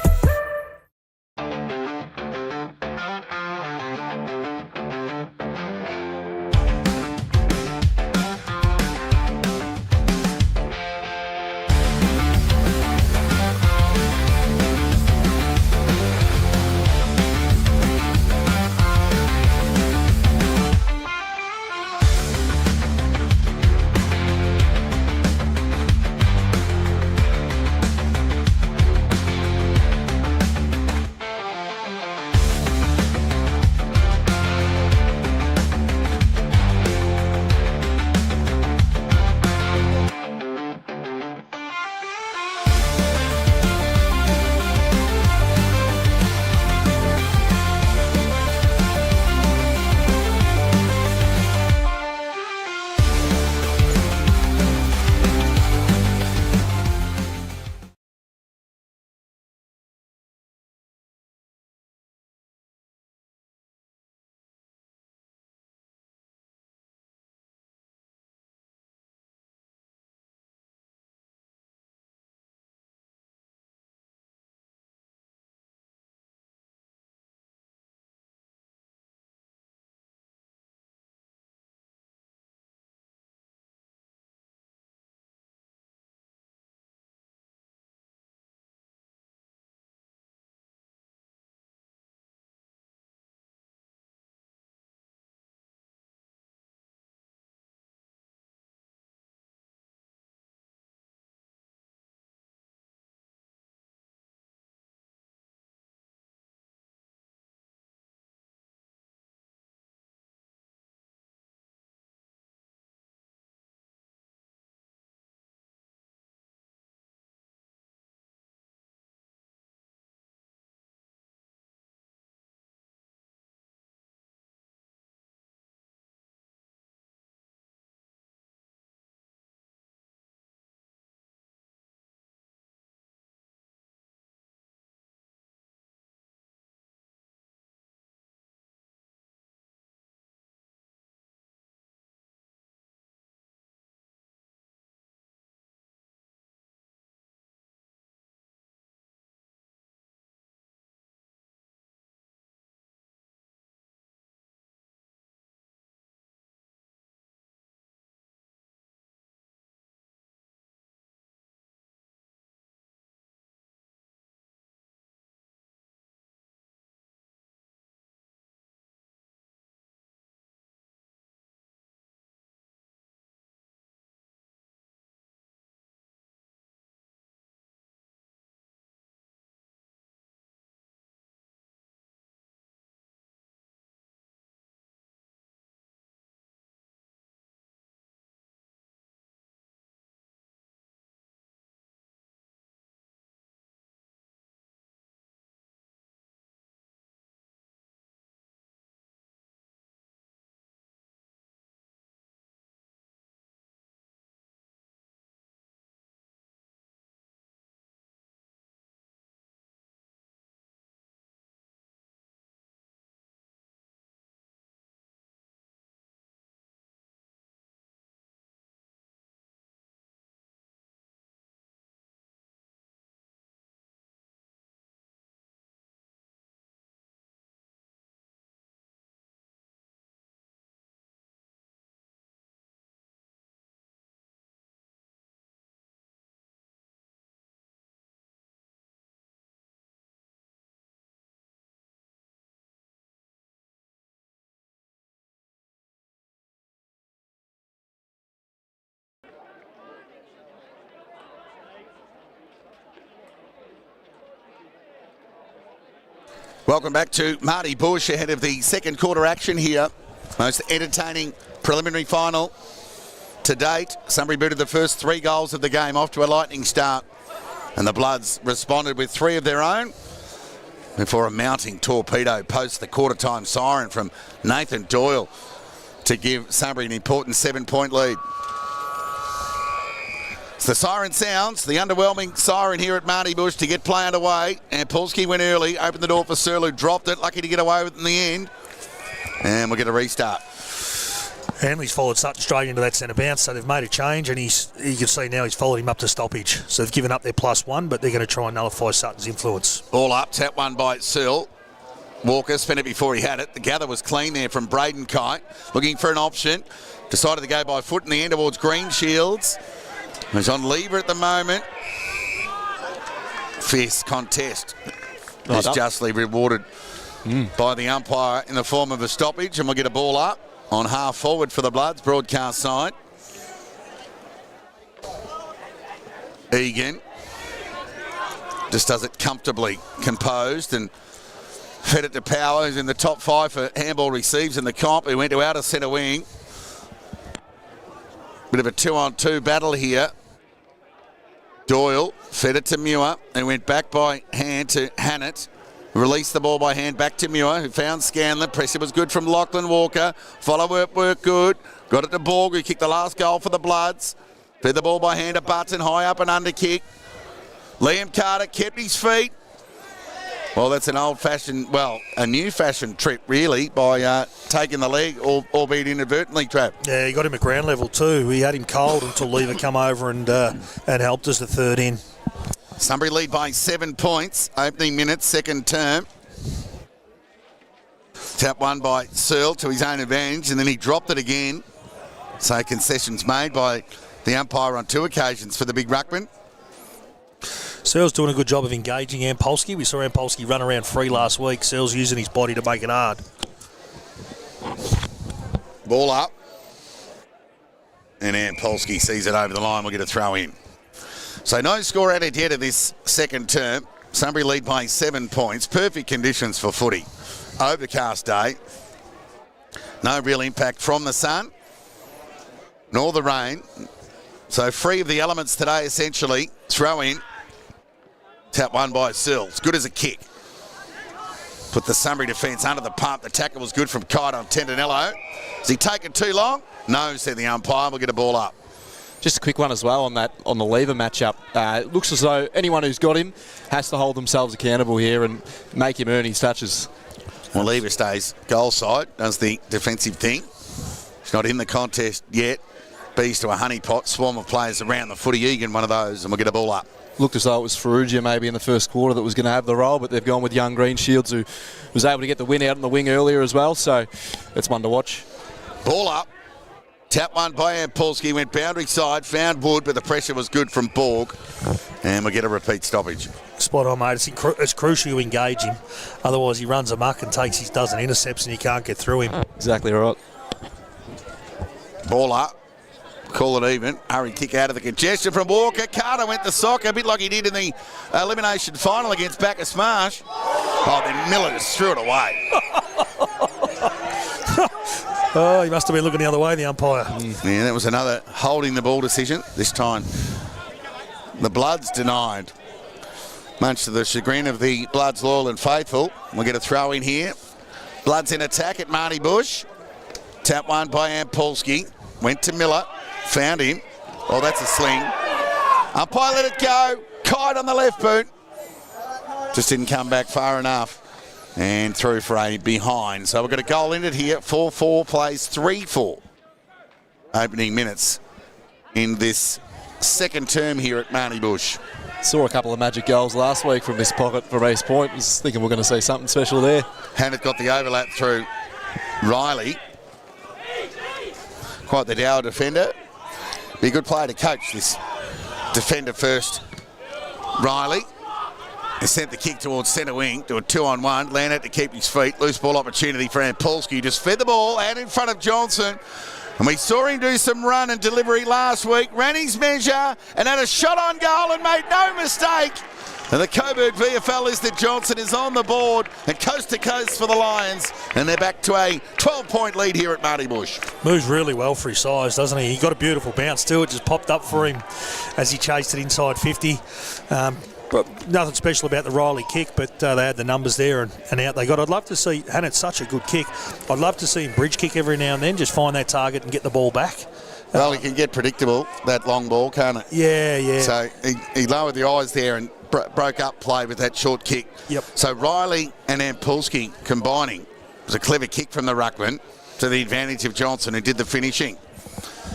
Welcome back to Marty Bush ahead of the second quarter action here. Most entertaining preliminary final to date. Sunbury booted the first 3 goals of the game off to a lightning start. And the Bloods responded with 3 of their own before a mounting torpedo post the quarter time siren from Nathan Doyle to give Sunbury an important 7-point lead. As the siren sounds, the underwhelming siren here at Marty Bush to get play underway. And Polsky went early, opened the door for Searle, who dropped it, lucky to get away with it in the end. And we'll get a restart. Hanley's followed Sutton straight into that centre bounce, so they've made a change, and you can see now he's followed him up to stoppage. So they've given up their +1, but they're going to try and nullify Sutton's influence. Ball up, tap one by Searle. Walker spent it before he had it. The gather was clean there from Braden Kite. Looking for an option. Decided to go by foot in the end towards Greenshields. He's on lever at the moment. Fierce contest is justly rewarded by the umpire in the form of a stoppage, and we'll get a ball up on half forward for the Bloods, broadcast side. Egan just does it comfortably, composed, and fed it to Power, who's in the top 5 for handball receives in the comp. He went to outer centre wing. Bit of a 2-on-2 battle here. Doyle fed it to Muir and went back by hand to Hannett. Released the ball by hand back to Muir, who found Scanlon. Pressure was good from Lachlan Walker. Follow-up work good. Got it to Borg, who kicked the last goal for the Bloods. Fed the ball by hand to Button, high up and under kick. Liam Carter kept his feet. Well, that's an old-fashioned, well, a new-fashioned trip, really, by taking the leg, albeit inadvertently, Trav. Yeah, he got him at ground level too. He had him cold until Lever come over and helped us the third in. Sunbury lead by 7 points. Opening minutes, second term. Tap one by Searle to his own advantage, and then he dropped it again. So concessions made by the umpire on 2 occasions for the big ruckman. Searle's doing a good job of engaging Ampolsky. We saw Ampolsky run around free last week. Searle's using his body to make it hard. Ball up. And Ampolsky sees it over the line. We'll get a throw in. So no score added yet of this second term. Sunbury lead by 7 points. Perfect conditions for footy. Overcast day. No real impact from the sun, nor the rain. So free of the elements today, essentially. Throw in. Tap one by Searle. It's good as a kick. Put the Sunbury defence under the pump. The tackle was good from Kite on Tendinello. Has he taken too long? No, said the umpire. We'll get a ball up. Just a quick one as well on the Lever matchup. It looks as though anyone who's got him has to hold themselves accountable here and make him earn his touches. Well, Lever stays goal side, does the defensive thing. He's not in the contest yet. Bees to a honeypot, swarm of players around the footy. Egan, one of those, and we'll get a ball up. Looked as though it was Ferrugia maybe in the first quarter that was going to have the role, but they've gone with young Greenshields, who was able to get the win out on the wing earlier as well, so it's one to watch. Ball up. Tap one by Ampolsky, went boundary side, found Wood, but the pressure was good from Borg, and we'll get a repeat stoppage. Spot on, mate. It's crucial you engage him. Otherwise, he runs amok and takes his dozen intercepts and you can't get through him. Exactly right. Ball up. Call it even. Hurry kick out of the congestion from Walker. Carter went the sock, a bit like he did in the elimination final against Bacchus Marsh. Oh, then Miller just threw it away. Oh, he must have been looking the other way, the umpire. Yeah, that was another holding the ball decision. This time, the Bloods denied. Much to the chagrin of the Bloods loyal and faithful. We'll get a throw in here. Bloods in attack at Marty Bush. Tap one by Ampolsky. Went to Miller. Found him. Oh, that's a sling. Umpire let it go. Kite on the left boot. Just didn't come back far enough. And through for a behind. So we've got a goal in it here. 4-4 plays 3-4. Opening minutes in this second term here at Marty Bush. Saw a couple of magic goals last week from this pocket from East Point. Was thinking we're going to see something special there. Hannett got the overlap through Riley. Quite the dour defender. Be a good player to coach, this defender first. Riley has sent the kick towards centre wing to a 2-on-1. Leonard to keep his feet. Loose ball opportunity for Ampolsky. Just fed the ball out in front of Johnson. And we saw him do some run and delivery last week. Ran his measure and had a shot on goal and made no mistake. And the Coburg VFL listed Johnson is on the board and coast to coast for the Lions. And they're back to a 12-point lead here at Marty Bush. Moves really well for his size, doesn't he? He got a beautiful bounce too. It just popped up for him as he chased it inside 50. But nothing special about the Riley kick, but they had the numbers there and out they got. I'd love to see, and it's such a good kick, I'd love to see him bridge kick every now and then, just find that target and get the ball back. Well, he can get predictable, that long ball, can't it? Yeah. So he lowered the eyes there and broke up play with that short kick. Yep. So Riley and Ampulski combining was a clever kick from the ruckman to the advantage of Johnson, who did the finishing.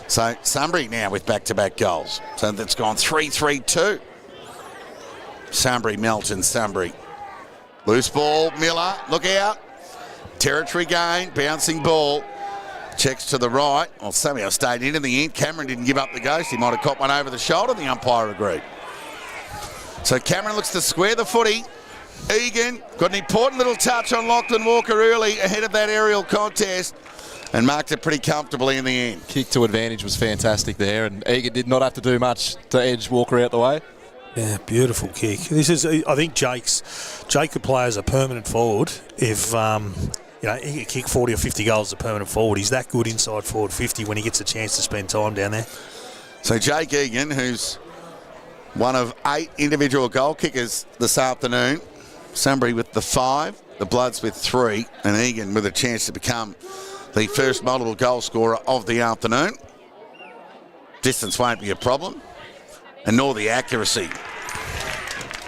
So Sunbury now with back-to-back goals. So that's gone 3-3-2. Sunbury, Melton, Sunbury. Loose ball, Miller, look out. Territory gain, bouncing ball. Checks to the right. Well, somehow stayed in the end. Cameron didn't give up the ghost. He might have caught one over the shoulder. The umpire agreed. So Cameron looks to square the footy. Egan got an important little touch on Lachlan Walker early ahead of that aerial contest and marked it pretty comfortably in the end. Kick to advantage was fantastic there, and Egan did not have to do much to edge Walker out the way. Yeah, beautiful kick. This is, I think Jake could play as a permanent forward if, he could kick 40 or 50 goals as a permanent forward. He's that good inside forward 50 when he gets a chance to spend time down there. So Jake Egan, who's one of 8 individual goal kickers this afternoon. Sunbury with the 5, the Bloods with 3, and Egan with a chance to become the first multiple goal scorer of the afternoon. Distance won't be a problem, and nor the accuracy.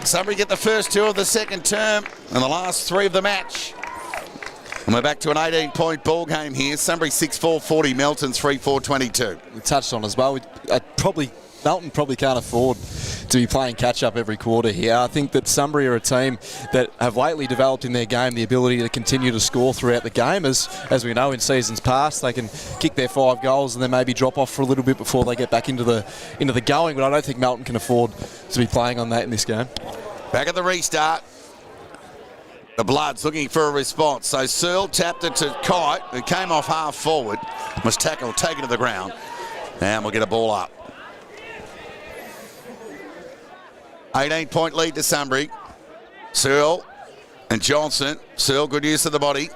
Sunbury get the first 2 of the second term and the last 3 of the match. And we're back to an 18-point ball game here. Sunbury 6-4-40, Melton 3-4-22. We touched on as well. Melton probably can't afford to be playing catch-up every quarter here. I think that Sunbury are a team that have lately developed in their game the ability to continue to score throughout the game. As we know in seasons past, they can kick their 5 goals and then maybe drop off for a little bit before they get back into the going. But I don't think Melton can afford to be playing on that in this game. Back at the restart. The Bloods looking for a response. So Searle tapped it to Kite, who came off half forward, was tackled, taken to the ground, and we'll get a ball up. 18-point lead to Sunbury. Searle and Johnson. Searle, good use of the body.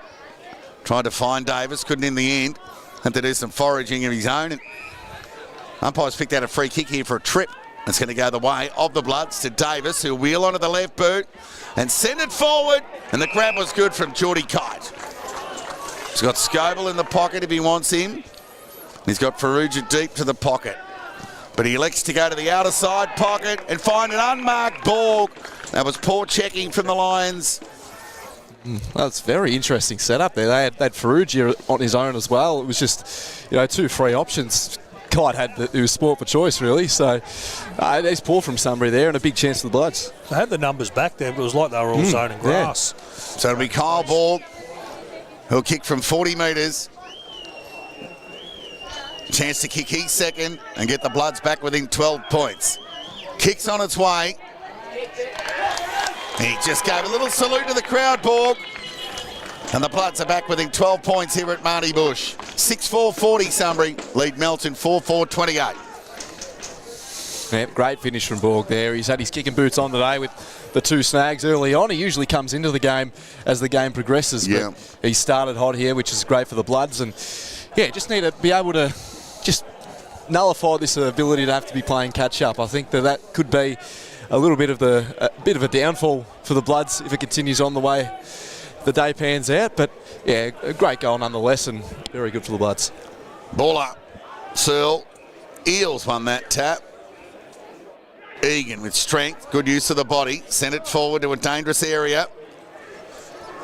Tried to find Davis, couldn't in the end. Had to do some foraging of his own. And umpires picked out a free kick here for a trip. It's going to go the way of the Bloods to Davis, who'll wheel onto the left boot and send it forward. And the grab was good from Geordie Kite. He's got Scoble in the pocket if he wants him. He's got Farrugia deep to the pocket. But he elects to go to the outer side pocket and find an unmarked ball. That was poor checking from the Lions. That's a very interesting setup there. They had Farrugia on his own as well. It was just, 2 free options. Kite it was sport for choice, really. So there's poor from Sunbury there and a big chance for the Bloods. They had the numbers back there, but it was like they were all zoning grass. Yeah. So it'll be Kyle Ball, who'll kick from 40 metres. Chance to kick his second and get the Bloods back within 12 points. Kicks on its way. He just gave a little salute to the crowd, Borg. And the Bloods are back within 12 points here at Marty Bush. 6-4-40 Sunbury, lead Melton 4-4-28. Yeah, great finish from Borg there. He's had his kicking boots on today with the 2 snags early on. He usually comes into the game as the game progresses. Yeah. But he started hot here, which is great for the Bloods. And just need to be able to just nullify this ability to have to be playing catch-up. I think that could be a little bit of a downfall for the Bloods if it continues on the way the day pans out. But a great goal nonetheless, and very good for the Bloods. Ball up. Searle. Eels won that tap. Egan with strength, good use of the body, sent it forward to a dangerous area.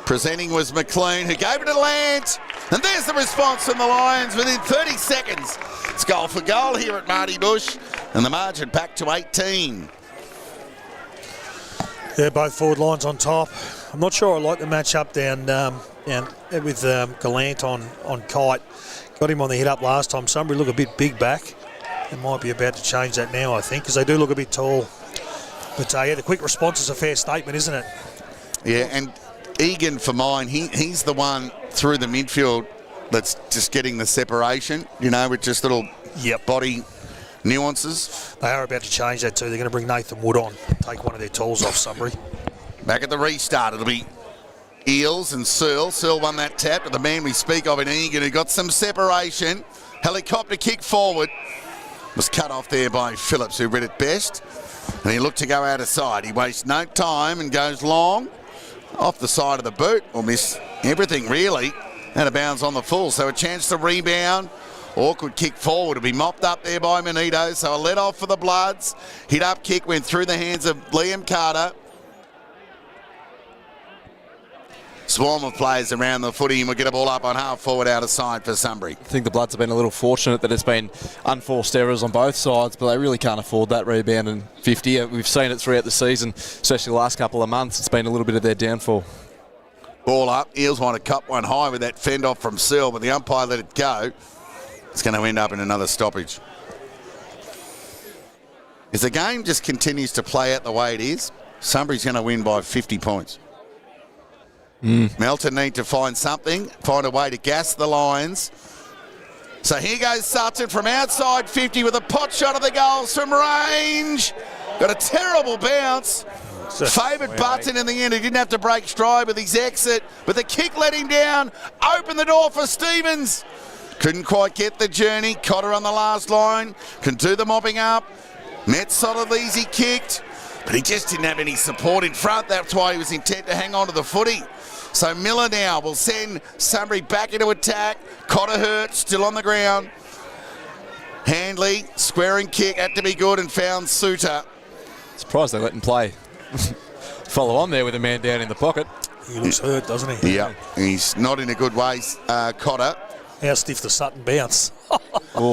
Presenting was McLean, who gave it a Lant. And there's the response from the Lions within 30 seconds. It's goal for goal here at Marty Bush, and the margin back to 18. Yeah, both forward lines on top. I'm not sure I like the match up down with Gallant on Kite. Got him on the hit up last time. Sunbury look a bit big back. They might be about to change that now, I think, because they do look a bit tall. But the quick response is a fair statement, isn't it? Yeah, and Egan for mine, he's the one through the midfield that's just getting the separation, with just little body nuances. They are about to change that too. They're going to bring Nathan Wood on, take one of their tools off Sunbury. Back at the restart, it'll be Eels and Searle. Searle won that tap, but the man we speak of in Egan, who got some separation. Helicopter kick forward. Was cut off there by Phillips, who read it best. And he looked to go out of side. He wastes no time and goes long. Off the side of the boot, or miss everything really. Out of bounds on the full, so a chance to rebound. Awkward kick forward to be mopped up there by Manito. So a let off for the Bloods. Hit up kick went through the hands of Liam Carter. Swarm of players around the footy, and we'll get a ball up on half forward out of side for Sunbury. I think the Bloods have been a little fortunate that it's been unforced errors on both sides, but they really can't afford that rebound in 50. We've seen it throughout the season, especially the last couple of months. It's been a little bit of their downfall. Ball up. Eels want to cut one high with that fend off from Searle, but the umpire let it go. It's going to end up in another stoppage. If the game just continues to play out the way it is, Sunbury's going to win by 50 points. Melton need to find something, find a way to gas the Lions. So here goes Sutton from outside 50 with a pot shot of the goals from range. Got a terrible bounce. Favoured Button in the end. He didn't have to break stride with his exit, but the kick let him down. Open the door for Stevens. Couldn't quite get the journey. Cotter on the last line. Can do the mopping up. Met solidly as he kicked, but he just didn't have any support in front. That's why he was intent to hang on to the footy. So Miller now will send Sunbury back into attack. Cotter hurt, still on the ground. Handley, squaring kick, had to be good and found Suter. Surprised they let him play. Follow on there with a man down in the pocket. He looks hurt, doesn't he? Yeah, he's not in a good way, Cotter. How stiff the Sutton bounce.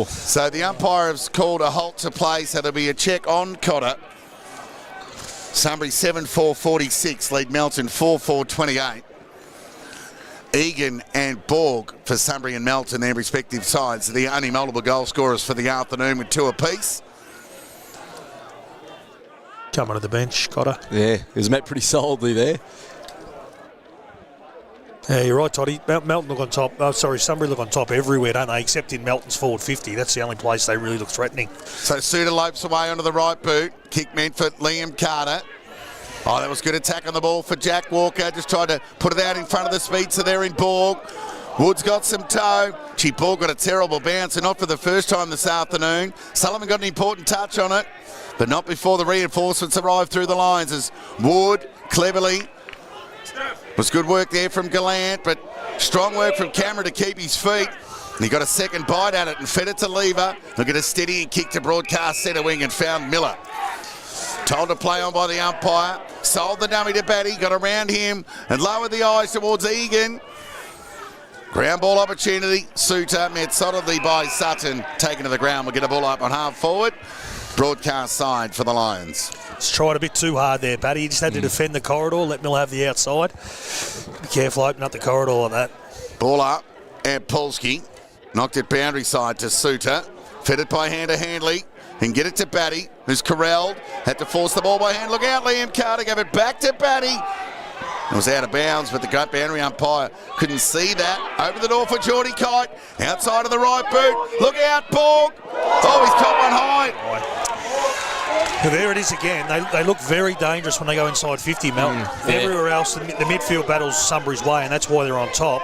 So the umpire has called a halt to play, so there'll be a check on Cotter. Sunbury 7-4-46, lead Melton 4-4-28. Egan and Borg for Sunbury and Melton, their respective sides. The only multiple goal scorers for the afternoon with 2 apiece. Coming to the bench, Cotter. Yeah, he was met pretty solidly there. Yeah, you're right, Toddy. Melton look on top. Oh, sorry, Sunbury look on top everywhere, don't they? Except in Melton's forward 50. That's the only place they really look threatening. So Suter lopes away onto the right boot. Kick meant for Liam Carter. Oh, that was good attack on the ball for Jack Walker. Just tried to put it out in front of the speed, so they're in Borg. Wood's got some toe. Borg got a terrible bounce, and not for the first time this afternoon. Sullivan got an important touch on it, but not before the reinforcements arrived through the lines as Wood cleverly. Was good work there from Gallant, but strong work from Cameron to keep his feet. And he got a second bite at it and fed it to Lever. Look at a steady kick to broadcast centre wing and found Miller. Told to play on by the umpire. Sold the dummy to Batty. Got around him and lowered the eyes towards Egan. Ground ball opportunity. Suter met solidly by Sutton. Taken to the ground. We'll get a ball up on half forward. Broadcast side for the Lions. Just tried a bit too hard there, Batty. He just had to defend the corridor. Let Miller have the outside. Be careful opening up the corridor like that. Ball up. And Polsky knocked it boundary side to Suter. Fed it by hand to Handley. And get it to Batty, who's corralled. Had to force the ball by hand. Look out, Liam Carter gave it back to Batty. It was out of bounds, but the gut boundary umpire couldn't see that. Open the door for Geordie Kite. Outside of the right boot. Look out, Borg. Oh, he's caught one high. Well, there it is again. They look very dangerous when they go inside 50, Melton. Everywhere else, the midfield battles Sunbury's way, and that's why they're on top.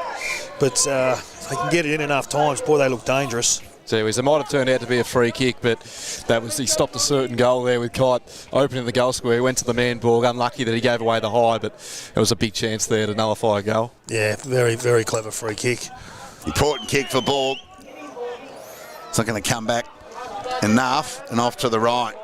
But if they can get it in enough times, boy, they look dangerous. So it might have turned out to be a free kick, but he stopped a certain goal there with Kite opening the goal square. He went to the man, Borg. Unlucky that he gave away the high, but it was a big chance there to nullify a goal. Yeah, very, very clever free kick. Important kick for Borg. It's not going to come back enough, and off to the right.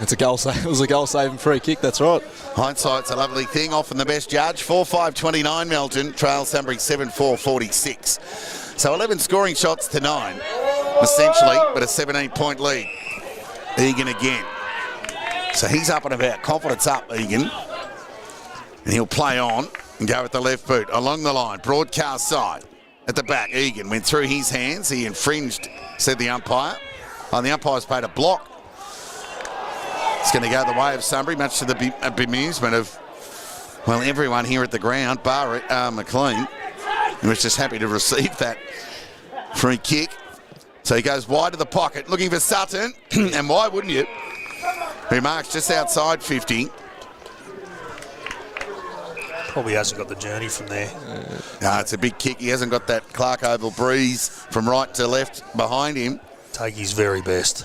It's a goal save. It was a goal-saving free kick, that's right. Hindsight's a lovely thing. Often the best judge. 4-5-29 Melton. Trail Sunbury 7-4-46. So 11 scoring shots to 9, essentially, but a 17-point lead. Egan again. So he's up and about. Confidence up, Egan. And he'll play on and go with the left boot along the line. Broadcast side. At the back, Egan went through his hands. He infringed, said the umpire. And the umpire's paid a block. It's going to go the way of Sunbury, much to the bemusement of, well, everyone here at the ground, bar McLean. He was just happy to receive that free kick. So So he goes wide of the pocket, looking for Sutton, and why wouldn't you? Who marks just outside 50. Probably hasn't got the journey from there. No, it's a big kick. He hasn't got that Clark Oval breeze from right to left behind him. Take his very best.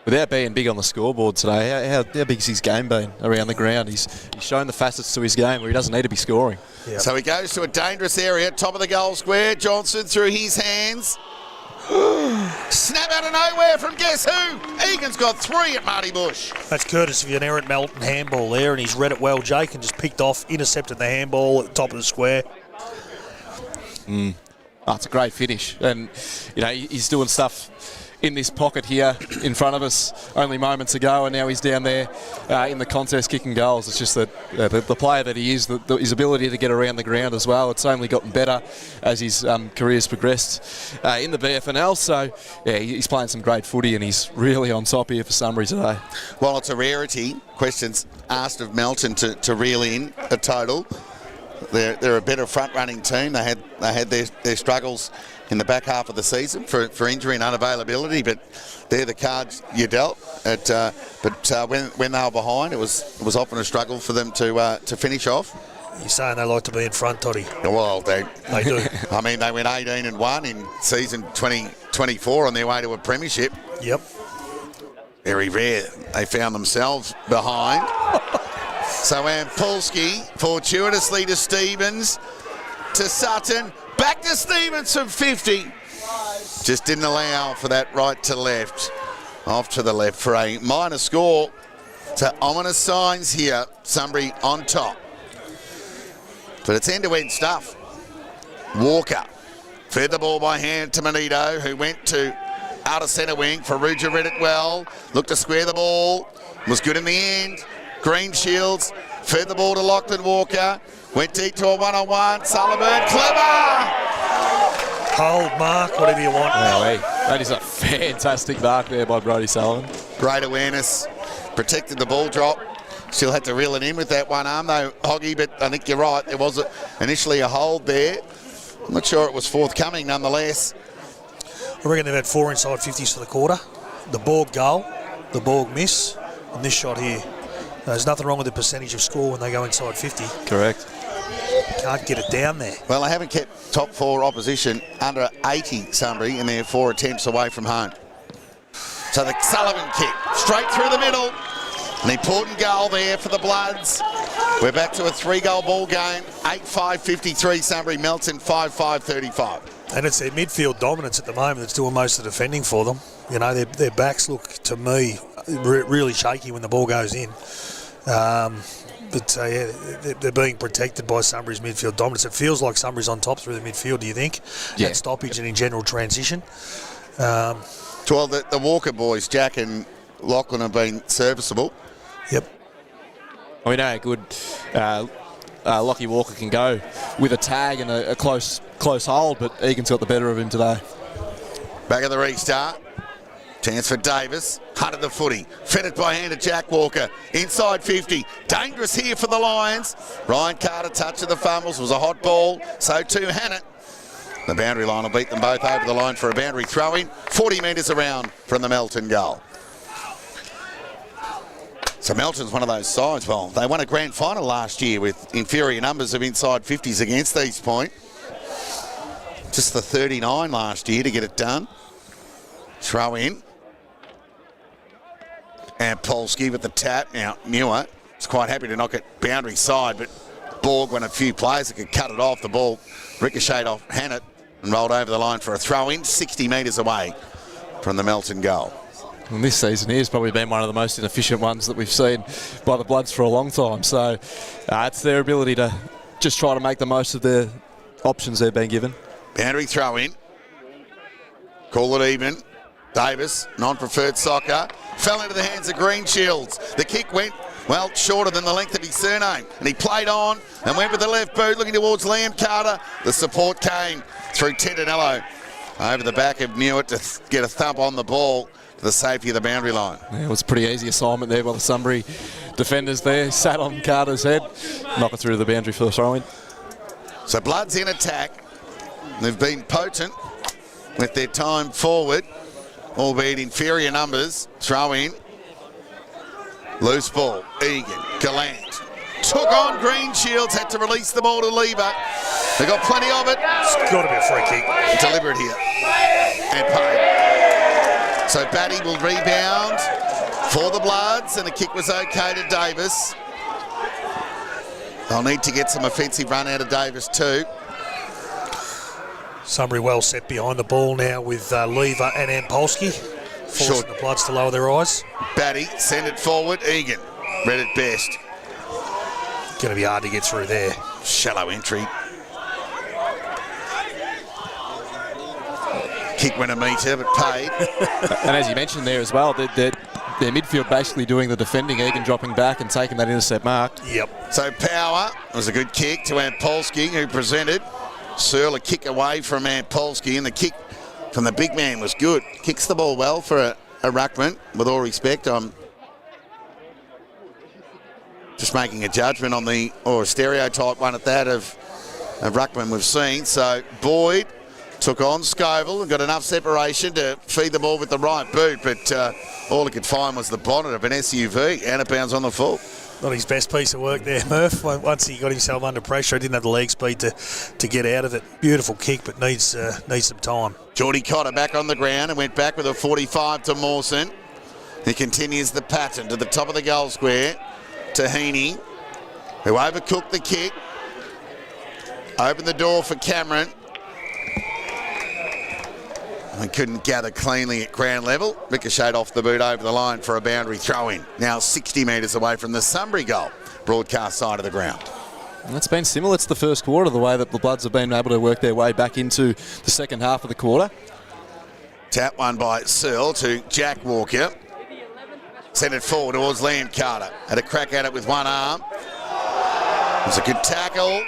Without being big on the scoreboard today, how big's his game been around the ground? He's shown the facets to his game where he doesn't need to be scoring. Yep. So he goes to a dangerous area, top of the goal square. Johnson through his hands. Snap out of nowhere from guess who? Egan's got 3 at Marty Bush. That's courtesy of an errant Melton handball there, and he's read it well, Jake, and just picked off, intercepted the handball at the top of the square. Oh, it's a great finish. And, he's doing stuff in this pocket here in front of us only moments ago, and now he's down there in the contest kicking goals. It's just that the player that he is, his ability to get around the ground as well, it's only gotten better as his career's progressed in the BFNL. So, yeah, he's playing some great footy, and he's really on top here for Sunbury today. Well, it's a rarity. Questions asked of Melton to reel in a total. They're a better front-running team. They had their struggles in the back half of the season for injury and unavailability, but they're the cards you dealt. When they were behind, it was often a struggle for them to finish off. You're saying they like to be in front, Toddy? Well, they do. I mean, they went 18-1 in season 2024 on their way to a premiership. Yep. Very rare. They found themselves behind. So Ampulski, fortuitously to Stevens, to Sutton, back to Stevens from 50. Just didn't allow for that right to left. Off to the left for a minor score. So ominous signs here. Sunbury on top. But it's end-to-end stuff. Walker fed the ball by hand to Manito, who went to outer centre wing. Farrugia read it well. Looked to square the ball. Was good in the end. Green Shields fed the ball to Lachlan Walker. Went deep to a one-on-one. Sullivan, clever! Hold, mark, whatever you want. That is a fantastic mark there by Brodie Sullivan. Great awareness. Protected the ball drop. Still had to reel it in with that one arm though, Hoggy, but I think you're right. There was initially a hold there. I'm not sure it was forthcoming nonetheless. I reckon they've had 4 inside 50s for the quarter. The Borg goal, the Borg miss, and this shot here. There's nothing wrong with the percentage of score when they go inside 50. Correct. Can't get it down there. Well, they haven't kept top 4 opposition under 80, Sunbury, in their 4 attempts away from home. So the Sullivan kick, straight through the middle. An important goal there for the Bloods. We're back to a 3-goal ball game. 8-5-53, Sunbury, Melton 5-5-35. And it's their midfield dominance at the moment that's doing most of the defending for them. Their backs look, to me, really shaky when the ball goes in. They're being protected by Sunbury's midfield dominance. It feels like Sunbury's on top through the midfield, do you think? Yeah. At stoppage and in general transition. Well, the Walker boys, Jack and Lachlan, have been serviceable. Yep. We know how good Lockie Walker can go with a tag and a close hold, but Egan's got the better of him today. Back at the restart. Chance for Davis. Hunted the footy. Fed it by hand to Jack Walker. Inside 50. Dangerous here for the Lions. Ryan Carter touch of the fumbles. Was a hot ball. So too Hannett. The boundary line will beat them both over the line for a boundary throw-in. 40 metres around from the Melton goal. So Melton's one of those sides. Well, they won a grand final last year with inferior numbers of inside 50s against East Point. Just the 39 last year to get it done. Throw in. And Polsky with the tap. Now, Muir is quite happy to knock it boundary side, but Borg won a few players that could cut it off. The ball ricocheted off Hannett and rolled over the line for a throw-in, 60 metres away from the Melton goal. And this season here has probably been one of the most inefficient ones that we've seen by the Bloods for a long time. So it's their ability to just try to make the most of the options they've been given. Boundary throw-in. Call it even. Davis, non-preferred soccer, fell into the hands of Green Shields. The kick went, well, shorter than the length of his surname. And he played on and went with the left boot, looking towards Liam Carter. The support came through Tendanello over the back of Newitt to get a thump on the ball for the safety of the boundary line. Yeah, it was a pretty easy assignment there by the Sunbury defenders there. Sat on Carter's head, knock it through the boundary for the throw-in. So Bloods in attack. They've been potent with their time forward, albeit inferior numbers. Throw in. Loose ball. Egan. Gallant. Took on Green Shields. Had to release the ball to Lever. They got plenty of it. It's got to be a free kick. Deliberate here. And paid. So Batty will rebound for the Bloods, and the kick was okay to Davis. They'll need to get some offensive run out of Davis too. Sunbury well set behind the ball now with Lever and Ampolsky, forcing the Bloods to lower their eyes. Batty, send it forward. Egan, read it best. Going to be hard to get through there. Shallow entry. Kick went a metre, but paid. And as you mentioned there as well, their midfield basically doing the defending. Egan dropping back and taking that intercept mark. Yep. So Power was a good kick to Ampolsky, who presented. Searle a kick away from Ampolsky, and the kick from the big man was good. Kicks the ball well for a ruckman, with all respect. I'm just making a judgment on or a stereotype one at that, of a ruckman we've seen. So Boyd took on Scoville and got enough separation to feed the ball with the right boot, but all he could find was the bonnet of an SUV, out of bounds on the full. Not his best piece of work there, Murph. Once he got himself under pressure, he didn't have the leg speed to get out of it. Beautiful kick, but needs some time. Geordie Cotter back on the ground and went back with a 45 to Mawson. He continues the pattern to the top of the goal square to Heaney, who overcooked the kick. Opened the door for Cameron. We couldn't gather cleanly at ground level. Ricocheted off the boot over the line for a boundary throw-in. Now 60 metres away from the Sunbury goal, broadcast side of the ground. It's been similar to the first quarter, the way that the Bloods have been able to work their way back into the second half of the quarter. Tap one by Searle to Jack Walker. Sent it forward towards Liam Carter. Had a crack at it with one arm. It was a good tackle.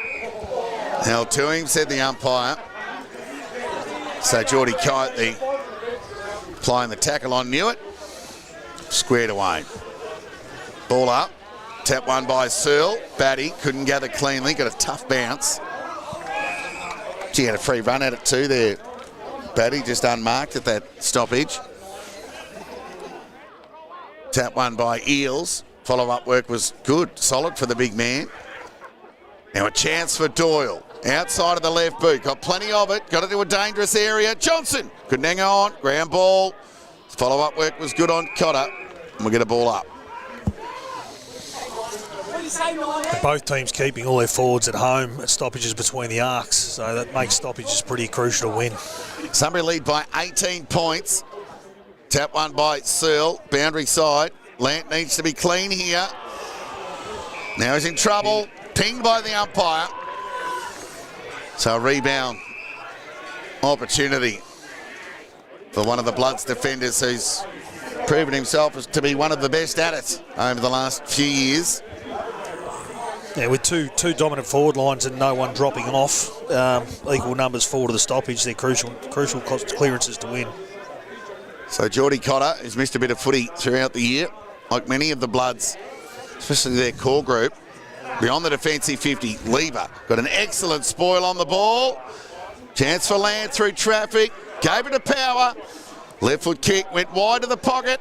Held to him, said the umpire. So Geordie Kite applying the tackle on Newitt. Squared away. Ball up. Tap one by Searle. Batty couldn't gather cleanly. Got a tough bounce. She had a free run at it too there. Batty just unmarked at that stoppage. Tap one by Eels. Follow-up work was good. Solid for the big man. Now a chance for Doyle. Outside of the left boot. Got plenty of it. Got it to a dangerous area. Johnson couldn't hang on. Ground ball. Follow-up work was good on Cotter. And we'll get a ball up. Both teams keeping all their forwards at home at stoppages between the arcs, so that makes stoppages pretty crucial to win. Sunbury lead by 18 points. Tap one by Searle. Boundary side. Lant needs to be clean here. Now he's in trouble. Pinged by the umpire. So a rebound opportunity for one of the Bloods defenders, who's proven himself to be one of the best at it over the last few years. Yeah, with two dominant forward lines and no one dropping off, equal numbers forward to the stoppage, they're crucial clearances to win. So Geordie Cotter has missed a bit of footy throughout the year, like many of the Bloods, especially their core group. Beyond the defensive 50, Lever got an excellent spoil on the ball. Chance for Land through traffic. Gave it to Power. Left foot kick went wide to the pocket.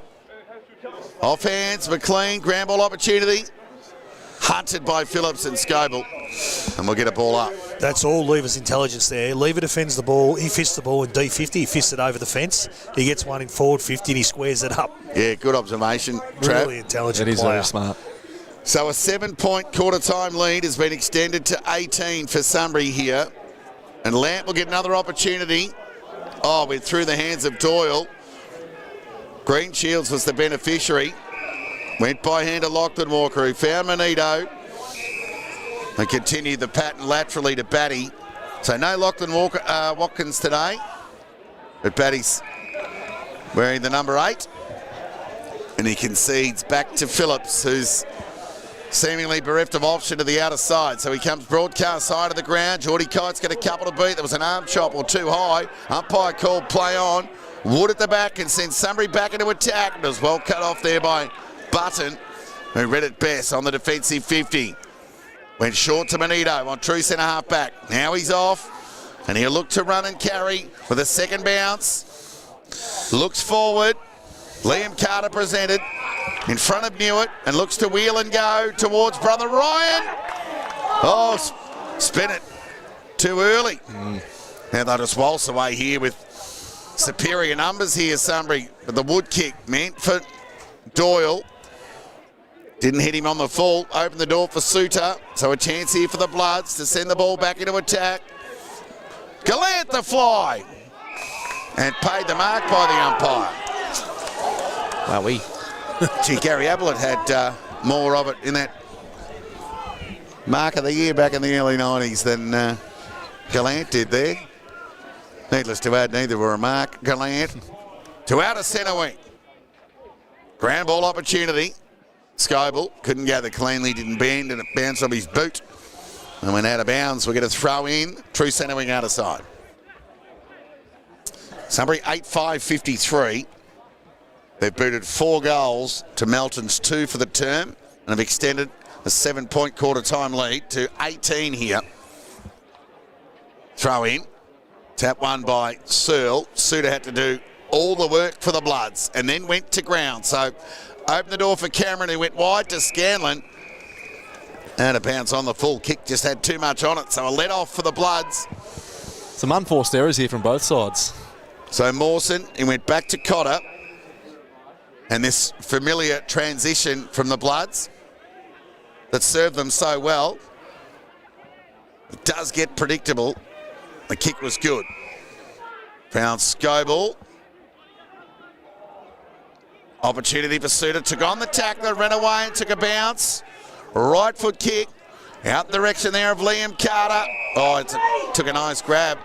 Off hands, McLean, ground ball opportunity. Hunted by Phillips and Scoble. And we'll get a ball up. That's all Lever's intelligence there. Lever defends the ball. He fists the ball in D50. He fists it over the fence. He gets one in forward 50 and he squares it up. Yeah, good observation, Trav. Really intelligent It is player. very smart. So a 7-point quarter-time lead has been extended to 18 for Sunbury here. And Lamp will get another opportunity. Oh, we're through the hands of Doyle. Green Shields was the beneficiary. Went by hand to Lachlan Walker, who found Manito. And continued the pattern laterally to Batty. So no Lachlan Walker, Watkins today. But Batty's wearing the number 8. And he concedes back to Phillips, who's seemingly bereft of option to the outer side. So he comes broadcast side of the ground. Geordie Kite's got a couple to beat. There was an arm chop or too high. Umpire called play on. Wood at the back and sends Sunbury back into attack. It was well cut off there by Button, who read it best on the defensive 50. Went short to Manito on true centre half back. Now he's off. And he'll look to run and carry with a second bounce. Looks forward. Liam Carter presented in front of Newitt and looks to wheel and go towards brother Ryan. Oh, spin it too early. Now they'll just waltz away here with superior numbers here, Sunbury. But the wood kick meant for Doyle. Didn't hit him on the full. Opened the door for Suter. So a chance here for the Bloods to send the ball back into attack. Gallant the fly. And paid the mark by the umpire. Gee, Gary Ablett had more of it in that mark of the year back in the early 90s than Gallant did there. Needless to add, neither were a mark. Gallant to outer centre wing. Ground ball opportunity. Scoble couldn't gather cleanly, didn't bend, and it bounced off his boot and went out of bounds. We'll get a throw in. True centre wing outer side. Sunbury 8-5-53. They've booted 4 goals to Melton's 2 for the term and have extended a 7-point quarter time lead to 18 here. Throw in. Tap one by Searle. Suter had to do all the work for the Bloods and then went to ground. So opened the door for Cameron, who went wide to Scanlon. And a bounce on the full. Kick just had too much on it. So a let off for the Bloods. Some unforced errors here from both sides. So Mawson, he went back to Cotter. And this familiar transition from the Bloods that served them so well. It does get predictable. The kick was good. Found Scoble. Opportunity for Suter. Took on the tackler, ran away and took a bounce. Right foot kick. Out the direction there of Liam Carter. Oh, took a nice grab.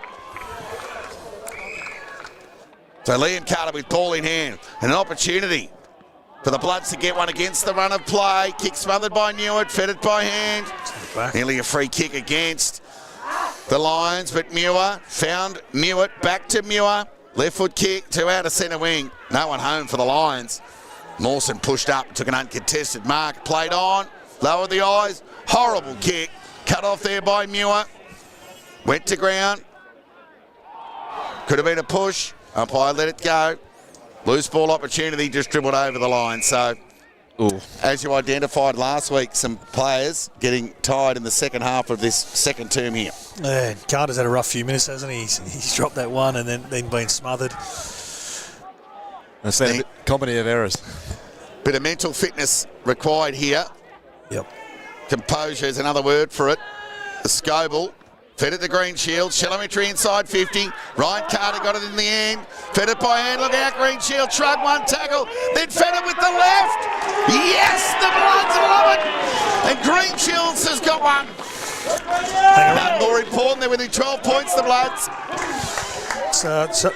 So Liam Carter with ball in hand. And an opportunity for the Bloods to get one against the run of play. Kick smothered by Newitt, fed it by hand. Nearly a free kick against the Lions, but Muir found Newitt, back to Muir. Left foot kick to outer centre wing. No one home for the Lions. Mawson pushed up, took an uncontested mark, played on, lowered the eyes. Horrible kick. Cut off there by Muir. Went to ground. Could have been a push. Umpire let it go. Loose ball opportunity, just dribbled over the line. So, as you identified last week, some players getting tired in the second half of this second term here. Yeah, Carter's had a rough few minutes, hasn't he? He's dropped that one and then been smothered. That's a comedy of errors. Bit of mental fitness required here. Yep. Composure is another word for it. The Scoble. Fed it to Green Shield. Telemetry inside 50. Ryan Carter got it in the end. Fed it by hand. Look out, Green Shield. Shrugged one tackle. Then fed it with the left. Yes, the Bloods love it. And Green Shields has got one. None more important. They're within 12 points, the Bloods.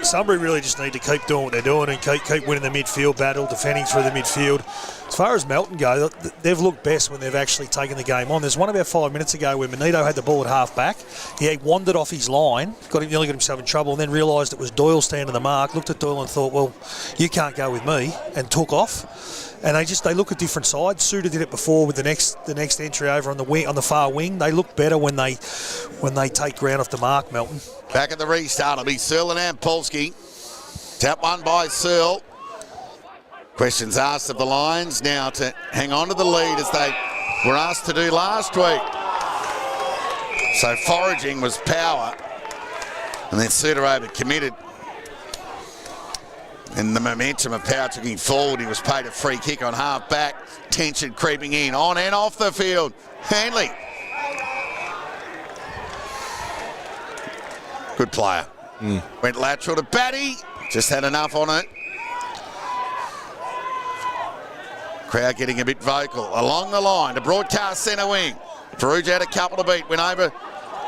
Sunbury really just need to keep doing what they're doing and keep winning the midfield battle, defending through the midfield. As far as Melton go, they've looked best when they've actually taken the game on. There's one about 5 minutes ago where Manito had the ball at half back. He wandered off his line, nearly got himself in trouble, and then realised it was Doyle standing the mark, looked at Doyle and thought, well, you can't go with me, and took off. And they look at different sides. Suter did it before with the next entry over on the wing, on the far wing. They look better when they take ground off the mark, Melton. Back at the restart, it'll be Searle and Ampolsky. Tap one by Searle. Questions asked of the Lions now to hang on to the lead as they were asked to do last week. So foraging was power. And then Suter overcommitted. And the momentum of power took him forward. He was paid a free kick on half back. Tension creeping in, on and off the field. Hanley. Good player. Went lateral to Batty. Just had enough on it. Crowd getting a bit vocal. Along the line to broadcast centre wing. Farouja had a couple to beat. Went over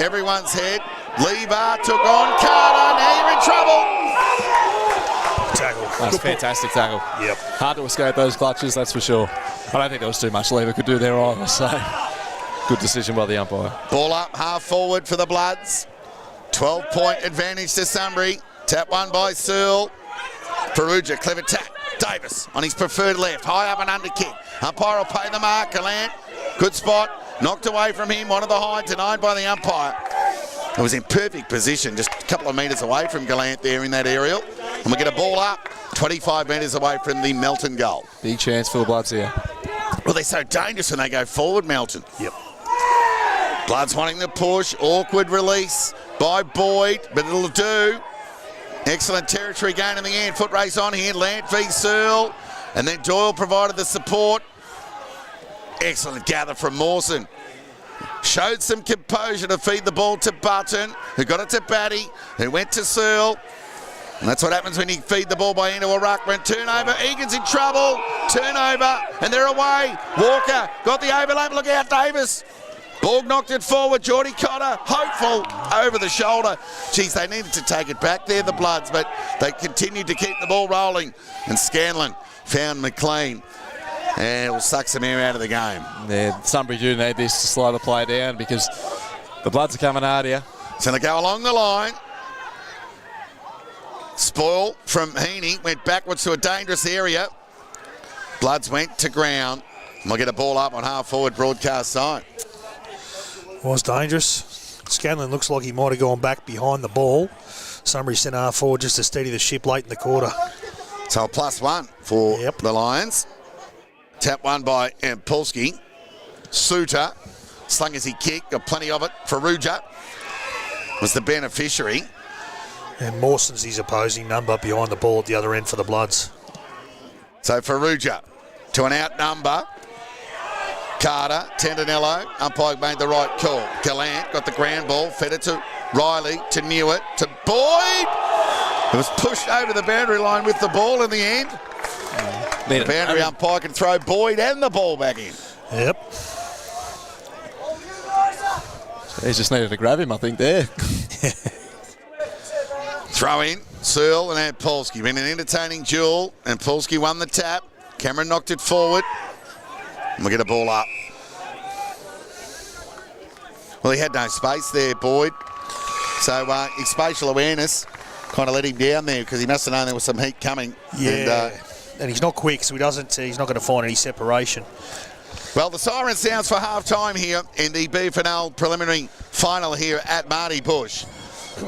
everyone's head. Lever took on Carter. Now you're in trouble. Tackle. That's a fantastic tackle. Yep. Hard to escape those clutches, that's for sure. I don't think there was too much Lever could do there either, so good decision by the umpire. Ball up, half forward for the Bloods. 12-point advantage to Sunbury. Tap one by Searle. Farouja, clever tap. Davis on his preferred left. High up and under kick. Umpire will pay the mark. Gallant, good spot. Knocked away from him. One of the high denied by the umpire. It was in perfect position, just a couple of metres away from Gallant there in that aerial. And we get a ball up, 25 metres away from the Melton goal. Big chance for the Bloods here. Well, they're so dangerous when they go forward, Melton. Yep. Bloods wanting the push, awkward release by Boyd, but it'll do. Excellent territory gain in the end. Foot race on here, Lant v Searle. And then Doyle provided the support. Excellent gather from Mawson. Showed some composure to feed the ball to Button, who got it to Batty, who went to Searle. And that's what happens when you feed the ball by into a ruckman. Turnover, Egan's in trouble. Turnover, and they're away. Walker got the overlap. Look out, Davis. Borg knocked it forward. Geordie Cotter, hopeful, over the shoulder. Geez, they needed to take it back there, the Bloods, but they continued to keep the ball rolling. And Scanlon found McLean. And it will suck some air out of the game. Yeah, Sunbury do need this to slow the play down because the Bloods are coming hard here. So they go along the line. Spoil from Heaney, went backwards to a dangerous area. Bloods went to ground. And we'll get a ball up on half-forward broadcast side. Was dangerous. Scanlon looks like he might have gone back behind the ball. Sunbury sent half forward just to steady the ship late in the quarter. So a +1 for the Lions. Tap one by Pulski. Suter, slung as he kicked, got plenty of it. Faruja was the beneficiary. And Mawson's his opposing number behind the ball at the other end for the Bloods. So Faruja to an outnumber. Carter, Tendinello, umpire made the right call. Gallant got the ground ball, fed it to Riley, to Newitt, to Boyd. It was pushed over the boundary line with the ball in the end. The boundary umpire can throw Boyd and the ball back in. Yep. He's just needed to grab him, I think, there. Throw in, Searle and Pulski. Been an entertaining duel, and Pulski won the tap. Cameron knocked it forward. And we'll get a ball up. Well, he had no space there, Boyd. So his spatial awareness kind of let him down there because he must have known there was some heat coming. Yeah, and he's not quick, so he's not going to find any separation. Well, the siren sounds for half-time here in the BFNL preliminary final here at Marty Bush.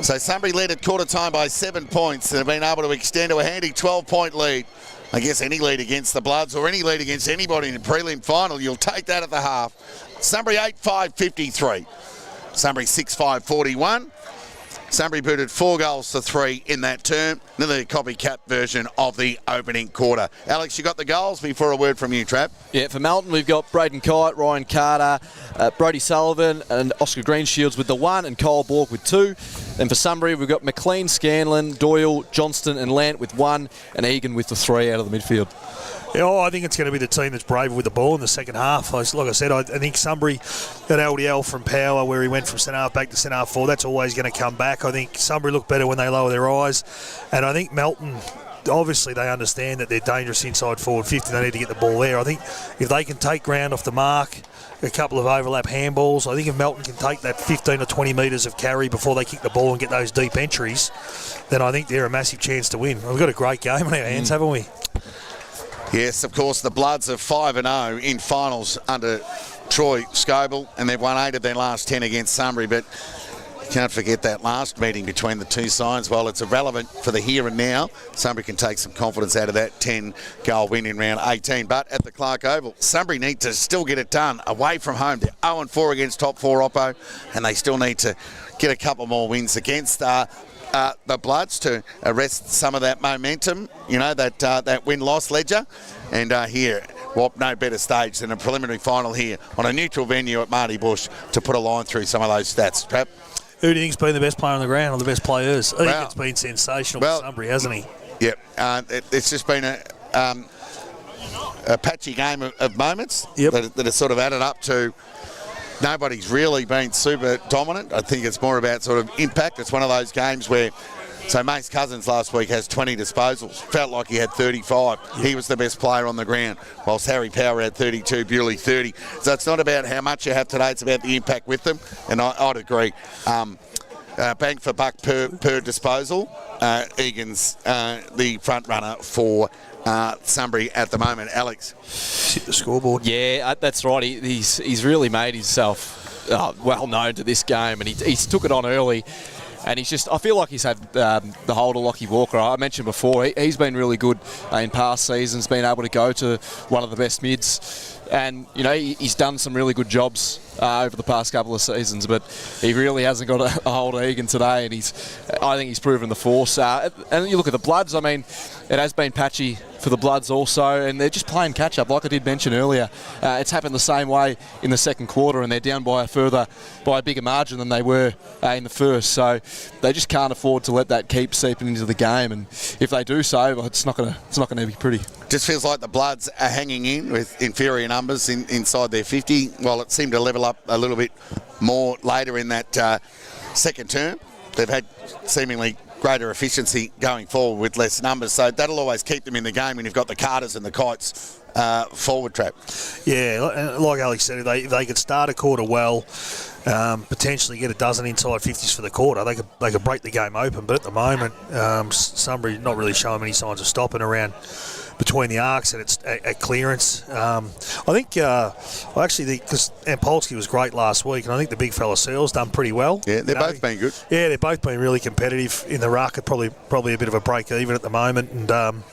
So Sunbury led at quarter time by 7 points and have been able to extend to a handy 12-point lead. I guess any lead against the Bloods or any lead against anybody in the prelim final, you'll take that at the half. Sunbury 8-5-53. Sunbury 6-5-41. Sunbury booted 4 goals to 3 in that term. Nearly a copycat version of the opening quarter. Alex, you got the goals before a word from you, Trap. Yeah, for Melton, we've got Braden Kite, Ryan Carter, Brodie Sullivan and Oscar Greenshields with the 1 and Cole Borg with 2. Then for Sunbury, we've got McLean, Scanlon, Doyle, Johnston and Lant with 1 and Egan with the 3 out of the midfield. Yeah, I think it's going to be the team that's braver with the ball in the second half. Like I said, I think Sunbury, that LDL from power where he went from centre half back to centre half forward, that's always going to come back. I think Sunbury look better when they lower their eyes. And I think Melton, obviously they understand that they're dangerous inside forward 50. They need to get the ball there. I think if they can take ground off the mark, a couple of overlap handballs, I think if Melton can take that 15 or 20 metres of carry before they kick the ball and get those deep entries, then I think they're a massive chance to win. We've got a great game on our hands, haven't we? Yes, of course, the Bloods are 5-0 in finals under Troy Scoble, and they've won 8 of their last 10 against Sunbury, but can't forget that last meeting between the two sides. While it's irrelevant for the here and now, Sunbury can take some confidence out of that 10-goal win in round 18. But at the Clark Oval, Sunbury need to still get it done away from home. They're 0-4 against top 4 Oppo, and they still need to get a couple more wins against the Bloods to arrest some of that momentum, that win-loss ledger. And here, no better stage than a preliminary final here on a neutral venue at Marty Bush to put a line through some of those stats. Trap? Who do you think's been the best player on the ground or the best players? I think it's been sensational for Sunbury, hasn't he? Yeah, it's just been a patchy game of moments that has sort of added up to. Nobody's really been super dominant. I think it's more about sort of impact. It's one of those games where, so Mace Cousins last week has 20 disposals. Felt like he had 35. Yeah. He was the best player on the ground, whilst Harry Power had 32, Bewley 30. So it's not about how much you have today, it's about the impact with them. And I'd agree. Bang for buck per disposal. Egan's the front runner for Sunbury at the moment. Alex? Hit the scoreboard. Yeah, that's right. He's really made himself well known to this game, and he took it on early. And I feel like he's had the hold of Lockie Walker. I mentioned before, he's been really good in past seasons, been able to go to one of the best mids. And, he's done some really good jobs over the past couple of seasons, but he really hasn't got a hold of Egan today, and I think he's proven the force. And you look at the Bloods, it has been patchy for the Bloods also, and they're just playing catch-up. Like I did mention earlier, it's happened the same way in the second quarter, and they're down by a bigger margin than they were in the first. So they just can't afford to let that keep seeping into the game, and if they do so, it's not going to be pretty. Just feels like the Bloods are hanging in with inferior numbers inside their 50, while it seemed to level up a little bit more later in that second term. They've had seemingly greater efficiency going forward with less numbers, so that'll always keep them in the game when you've got the Carters and the Kites forward trap. Yeah, like Alex said, if they could start a quarter well, potentially get a dozen inside 50s for the quarter, they could break the game open. But at the moment, Sunbury not really showing any signs of stopping around between the arcs, and it's a clearance. I think, because Ampolsky was great last week, and I think the big fella Searle's done pretty well. Yeah, they've both been good. Yeah, they've both been really competitive in the ruck. Probably a bit of a break even at the moment, and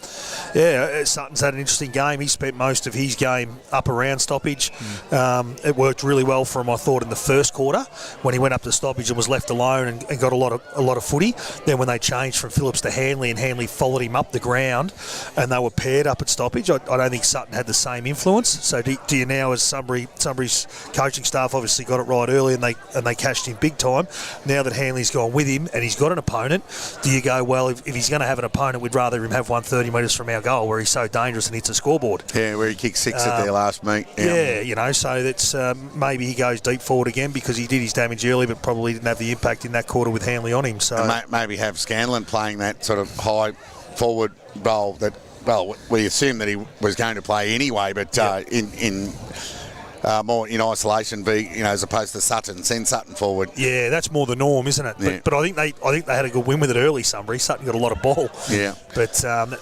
Sutton's had an interesting game. He spent most of his game up around stoppage. It worked really well for him, I thought, in the first quarter when he went up to stoppage and was left alone and got a lot of footy. Then when they changed from Phillips to Hanley, and Hanley followed him up the ground, and they were paired up at stoppage, I don't think Sutton had the same influence. So do you now, as Sunbury's coaching staff obviously got it right early, and they cashed him big time. Now that Hanley's gone with him and he's got an opponent, do you go, well, if he's going to have an opponent, we'd rather him have 130 metres from our goal where he's so dangerous and hits a scoreboard. Yeah, where he kicked 6 at their last meet. Yeah, so that's maybe he goes deep forward again because he did his damage early, but probably didn't have the impact in that quarter with Hanley on him. So and maybe have Scanlon playing that sort of high forward role that, well, we assumed that he was going to play anyway, but in more in isolation, as opposed to Sutton, send Sutton forward. Yeah, that's more the norm, isn't it? Yeah. But I think they had a good win with it early. Sunbury, Sutton got a lot of ball. Yeah, but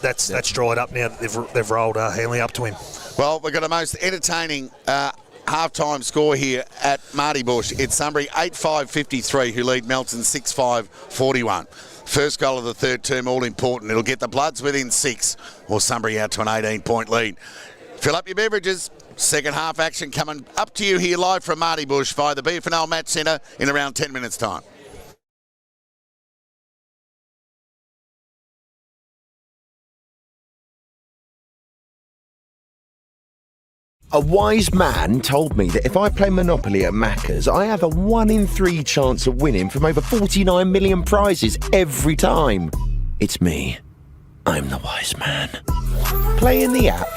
that's dried up now that they've rolled Hanley up to him. Well, we've got a most entertaining half-time score here at Marty Bush. It's Sunbury 8-5-53 who lead Melton 6-5-41. First goal of the third term, all important. It'll get the Bloods within 6 or Sunbury out to an 18-point lead. Fill up your beverages. Second half action coming up to you here live from Marty Bush via the FNL Match Centre in around 10 minutes' time. A wise man told me that if I play Monopoly at Macca's, I have a 1 in 3 chance of winning from over 49 million prizes every time. It's me. I'm the wise man. Play in the app.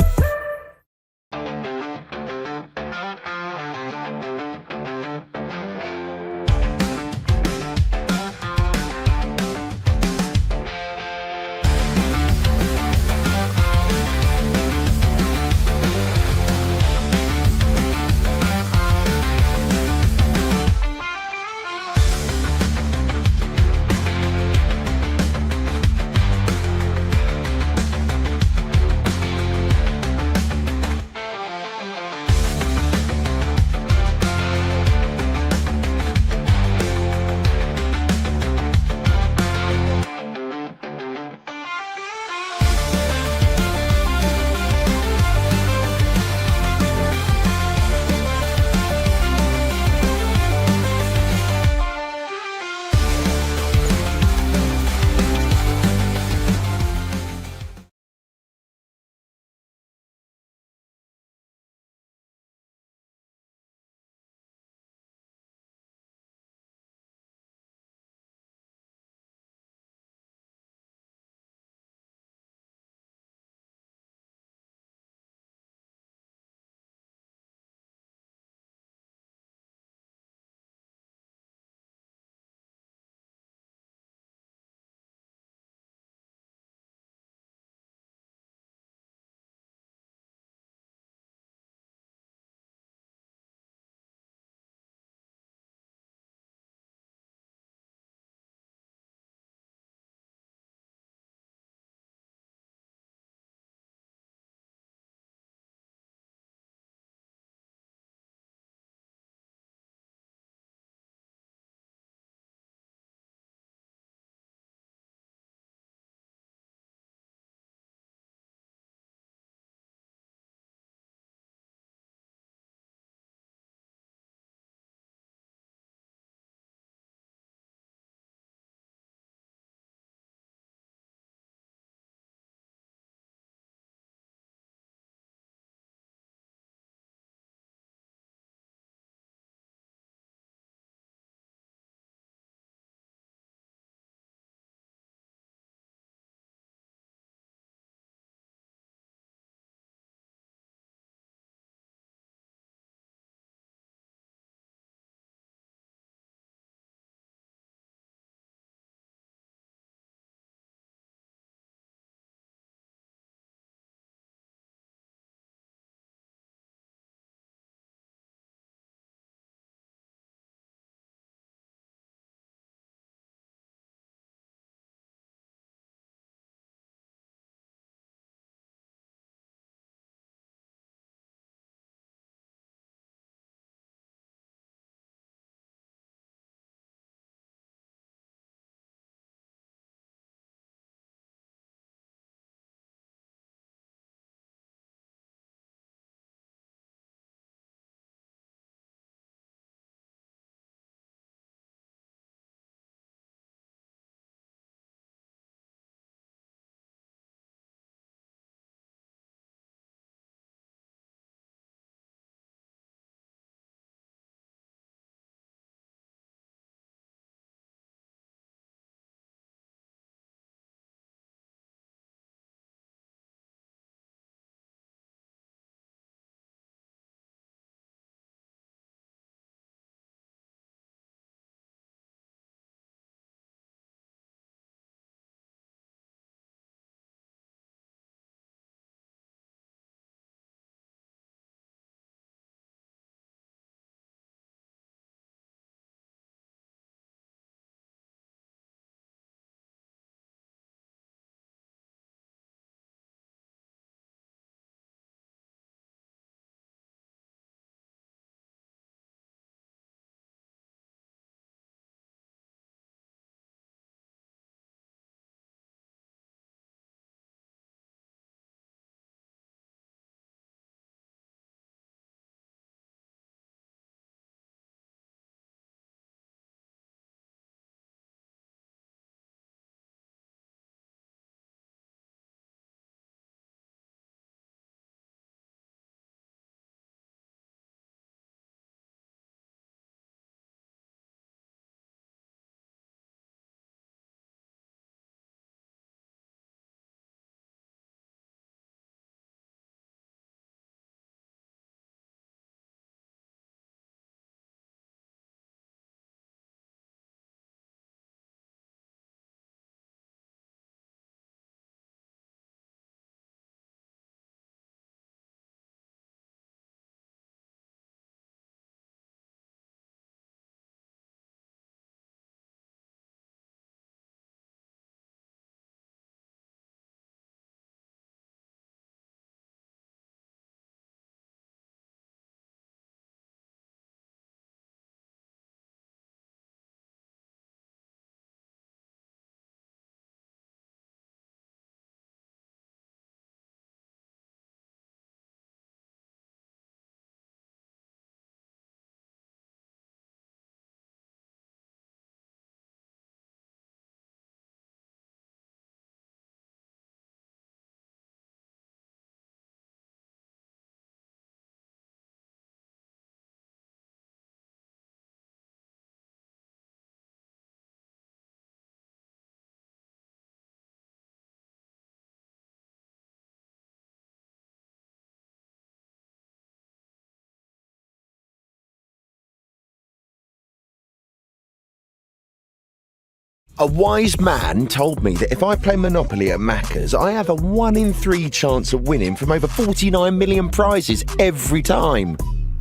A wise man told me that if I play Monopoly at Macca's, I have a 1 in 3 chance of winning from over 49 million prizes every time.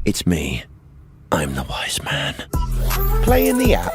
It's me. I'm the wise man. Play in the app.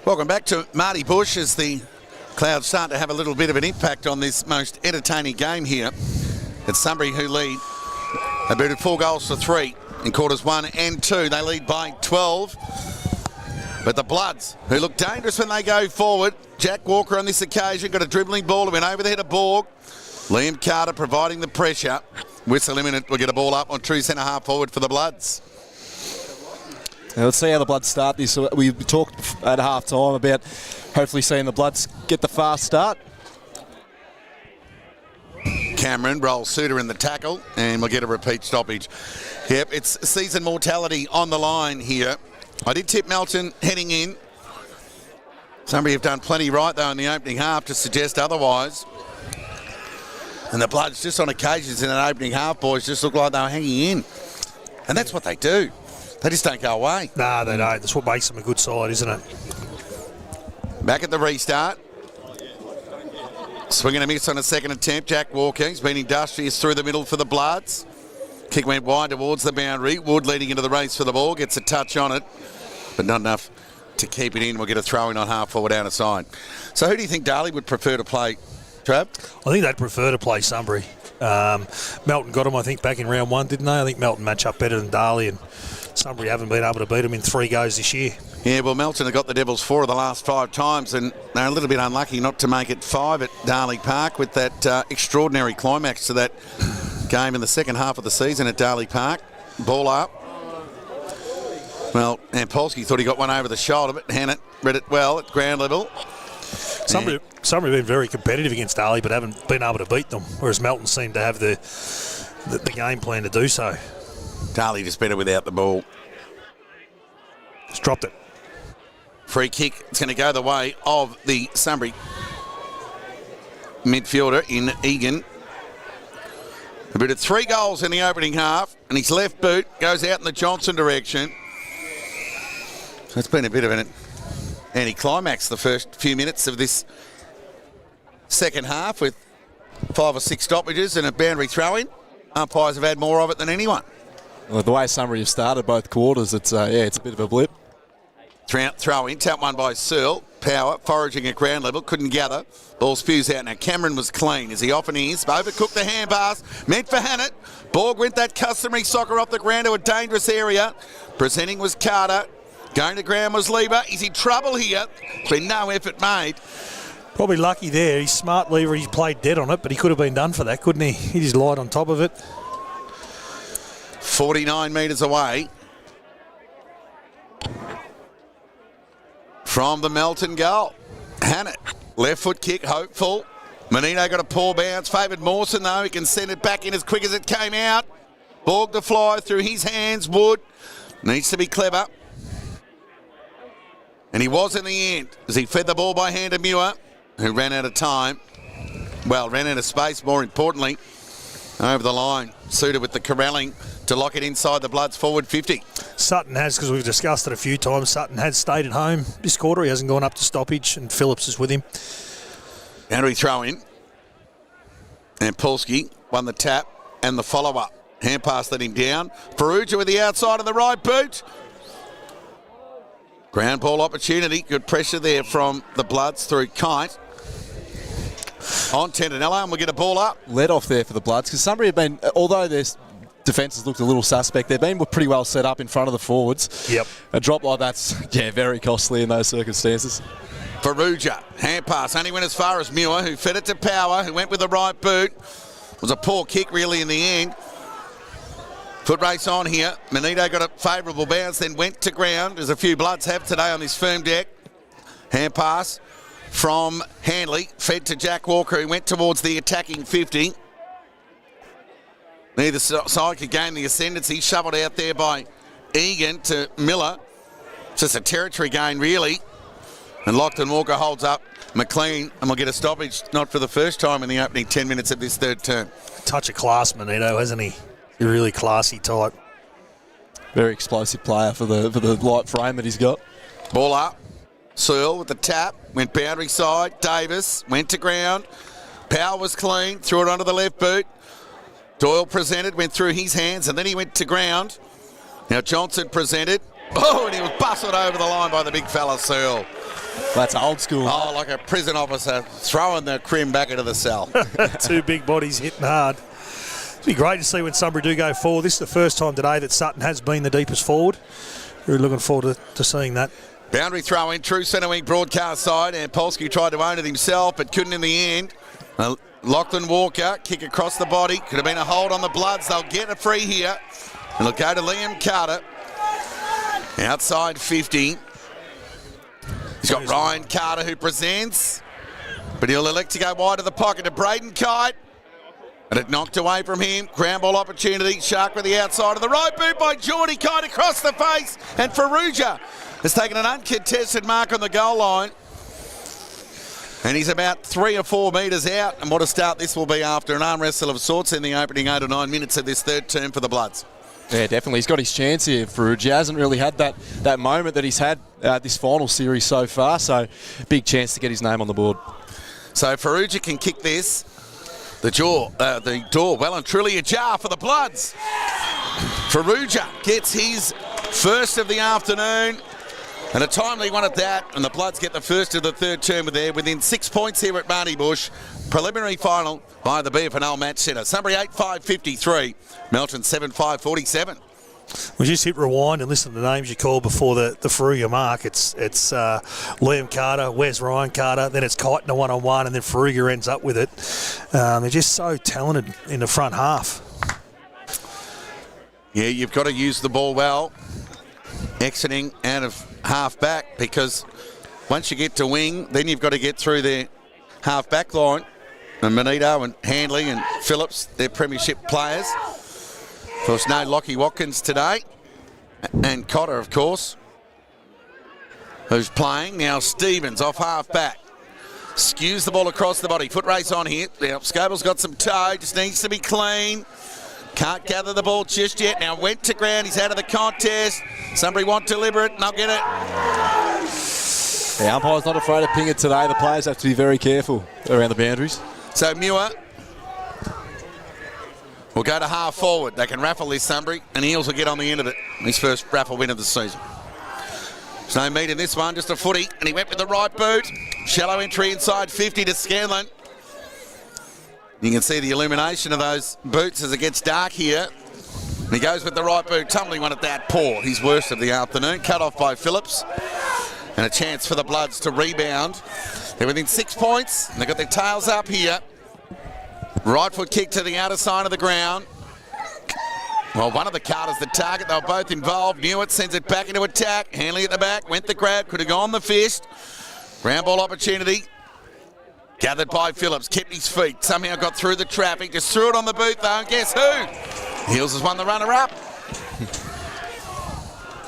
Welcome back to Marty Bush as the clouds start to have a little bit of an impact on this most entertaining game here. It's Sunbury who lead. They booted 4 goals to 3 in quarters 1 and 2. They lead by 12. But the Bloods, who look dangerous when they go forward. Jack Walker on this occasion got a dribbling ball that went over the head of Borg. Liam Carter providing the pressure. Whistle imminent. We'll get a ball up on true centre half forward for the Bloods. Now let's see how the Bloods start this. We talked at half time about hopefully seeing the Bloods get the fast start. Cameron rolls Suter in the tackle and we'll get a repeat stoppage. Yep, it's season mortality on the line here. I did tip Melton heading in. Sunbury have done plenty right though in the opening half to suggest otherwise. And the Bloods just on occasions in that opening half, boys, just look like they were hanging in. And that's what they do. They just don't go away. No, they don't. That's what makes them a good side, isn't it? Back at the restart. Swinging a miss on a second attempt. Jack Walker, he's been industrious through the middle for the Bloods. Kick went wide towards the boundary. Wood leading into the race for the ball. Gets a touch on it, but not enough to keep it in. We'll get a throw in on half forward out of side. So who do you think Darley would prefer to play, Trav? I think they'd prefer to play Sunbury. Melton got them, I think, back in round 1, didn't they? I think Melton match up better than Darley, and Sunbury haven't been able to beat them in 3 goes this year. Yeah, well, Melton have got the Devils 4 of the last 5 times, and they're a little bit unlucky not to make it 5 at Darley Park with that extraordinary climax to that game in the second half of the season at Darley Park. Ball up. Well, and Polsky thought he got one over the shoulder, but Hannett read it well at ground level. Sunbury have been very competitive against Darley, but haven't been able to beat them, whereas Melton seemed to have the game plan to do so. Darley just better without the ball. Just dropped it. Free kick. It's going to go the way of the Sunbury midfielder in Egan. He booted 3 goals in the opening half, and his left boot goes out in the Johnson direction. So it's been a bit of an anticlimax the first few minutes of this second half with 5 or 6 stoppages and a boundary throw-in. Umpires have had more of it than anyone. Well, the way Sunbury have started both quarters, it's a bit of a blip. Throw in, tap one by Searle. Power, foraging at ground level, couldn't gather. Ball spews out. Now Cameron was clean, as he often is. Overcooked the hand pass, meant for Hannett. Borg went that customary soccer off the ground to a dangerous area. Presenting was Carter. Going to ground was Lever. Is he trouble here? There's been no effort made. Probably lucky there. He's smart, Lever. He's played dead on it, but he could have been done for that, couldn't he? He just lied on top of it. 49 metres away from the Melton goal. Hannett, left foot kick, hopeful. Menino got a poor bounce. Favoured Mawson, though. He can send it back in as quick as it came out. Borg to fly through his hands. Wood needs to be clever. And he was in the end as he fed the ball by hand to Muir, who ran out of time. Well, ran out of space, more importantly. Over the line. Suited with the corralling to lock it inside the Bloods forward 50. Sutton has, because we've discussed it a few times, Sutton has stayed at home this quarter. He hasn't gone up to stoppage, and Phillips is with him. Boundary throw in. And Polsky won the tap and the follow-up. Hand pass let him down. Faruja with the outside of the right boot. Ground ball opportunity. Good pressure there from the Bloods through Kite. On Tendanella, and we'll get a ball up. Let off there for the Bloods, because Sunbury have been, although their defence has looked a little suspect, they've been pretty well set up in front of the forwards. Yep. A drop like that's, very costly in those circumstances. Faruja, hand pass, only went as far as Muir, who fed it to Power, who went with the right boot. It was a poor kick, really, in the end. Foot race on here. Menino got a favourable bounce, then went to ground, as a few Bloods have today on this firm deck. Hand pass from Handley, fed to Jack Walker, who went towards the attacking 50. Neither side could gain the ascendancy. Shovelled out there by Egan to Miller. Just a territory gain, really. And Lockton Walker holds up McLean, and we'll get a stoppage, not for the first time in the opening 10 minutes of this third term. Touch of class, Menino, hasn't he? A really classy type. Very explosive player for the light frame that he's got. Ball up. Searle with the tap, went boundary side. Davis went to ground. Powell was clean, threw it onto the left boot. Doyle presented, went through his hands, and then he went to ground. Now Johnson presented. Oh, and he was bustled over the line by the big fella, Searle. That's old school. Oh, like a prison officer throwing the crim back into the cell. Two big bodies hitting hard. It'd be great to see when Sunbury do go forward. This is the first time today that Sutton has been the deepest forward. Really looking forward to seeing that. Boundary throw in, true centre wing broadcast side, and Polsky tried to own it himself but couldn't in the end. Lachlan Walker, kick across the body. Could have been a hold on the Bloods. They'll get a free here. And it'll go to Liam Carter. Outside 50. He's got Ryan Carter who presents. But he'll elect to go wide of the pocket to Braden Kite. And it knocked away from him. Ground ball opportunity. Shark with the outside of the right boot by Geordie. Kite across the face. And Farrugia has taken an uncontested mark on the goal line. And he's about 3 or 4 metres out. And what a start this will be after an arm wrestle of sorts in the opening 8 or 9 minutes of this third term for the Bloods. Yeah, definitely. He's got his chance here. Farrugia He hasn't really had that moment that he's had this final series so far. So big chance to get his name on the board. So Farrugia can kick this. The door well and truly ajar for the Bloods. Farrugia gets his first of the afternoon. And a timely one at that, and the Bloods get the first of the third term there within 6 points here at Marnie Bush. Preliminary final by the BFNL Match Centre. Sunbury 8-5-53, Melton 7-5-47. We just hit rewind and listen to the names you called before the Farrugia mark. It's Liam Carter, where's Ryan Carter, then it's Kite in a one-on-one, and then Farrugia ends up with it. They're just so talented in the front half. Yeah, you've got to use the ball well. Exiting out of half back, because once you get to wing, then you've got to get through their half back line. And Manito and Handley and Phillips, they're premiership players. Of course, no Lockie Watkins today. And Cotter, of course, who's playing. Now Stevens off half back. Skews the ball across the body. Foot race on here. Now Scoble's got some toe, just needs to be clean. Can't gather the ball just yet. Now went to ground. He's out of the contest. Somebody want to deliver it, and they'll get it. The umpire's not afraid to ping it today. The players have to be very careful around the boundaries. So Muir will go to half forward. They can raffle this, Sunbury, and Eels will get on the end of it. His first raffle win of the season. There's no meat in this one, just a footy. And he went with the right boot. Shallow entry inside 50 to Scanlon. You can see the illumination of those boots as it gets dark here. And he goes with the right boot, tumbling one at that. Poor, his worst of the afternoon. Cut off by Phillips. And a chance for the Bloods to rebound. They're within 6 points. And they've got their tails up here. Right foot kick to the outer side of the ground. Well, one of the Carters the target. They were both involved. Newitt sends it back into attack. Hanley at the back. Went the grab. Could have gone the fist. Ground ball opportunity. Gathered by Phillips, kept his feet, somehow got through the traffic, just threw it on the boot though, and guess who? Heels has won the runner-up.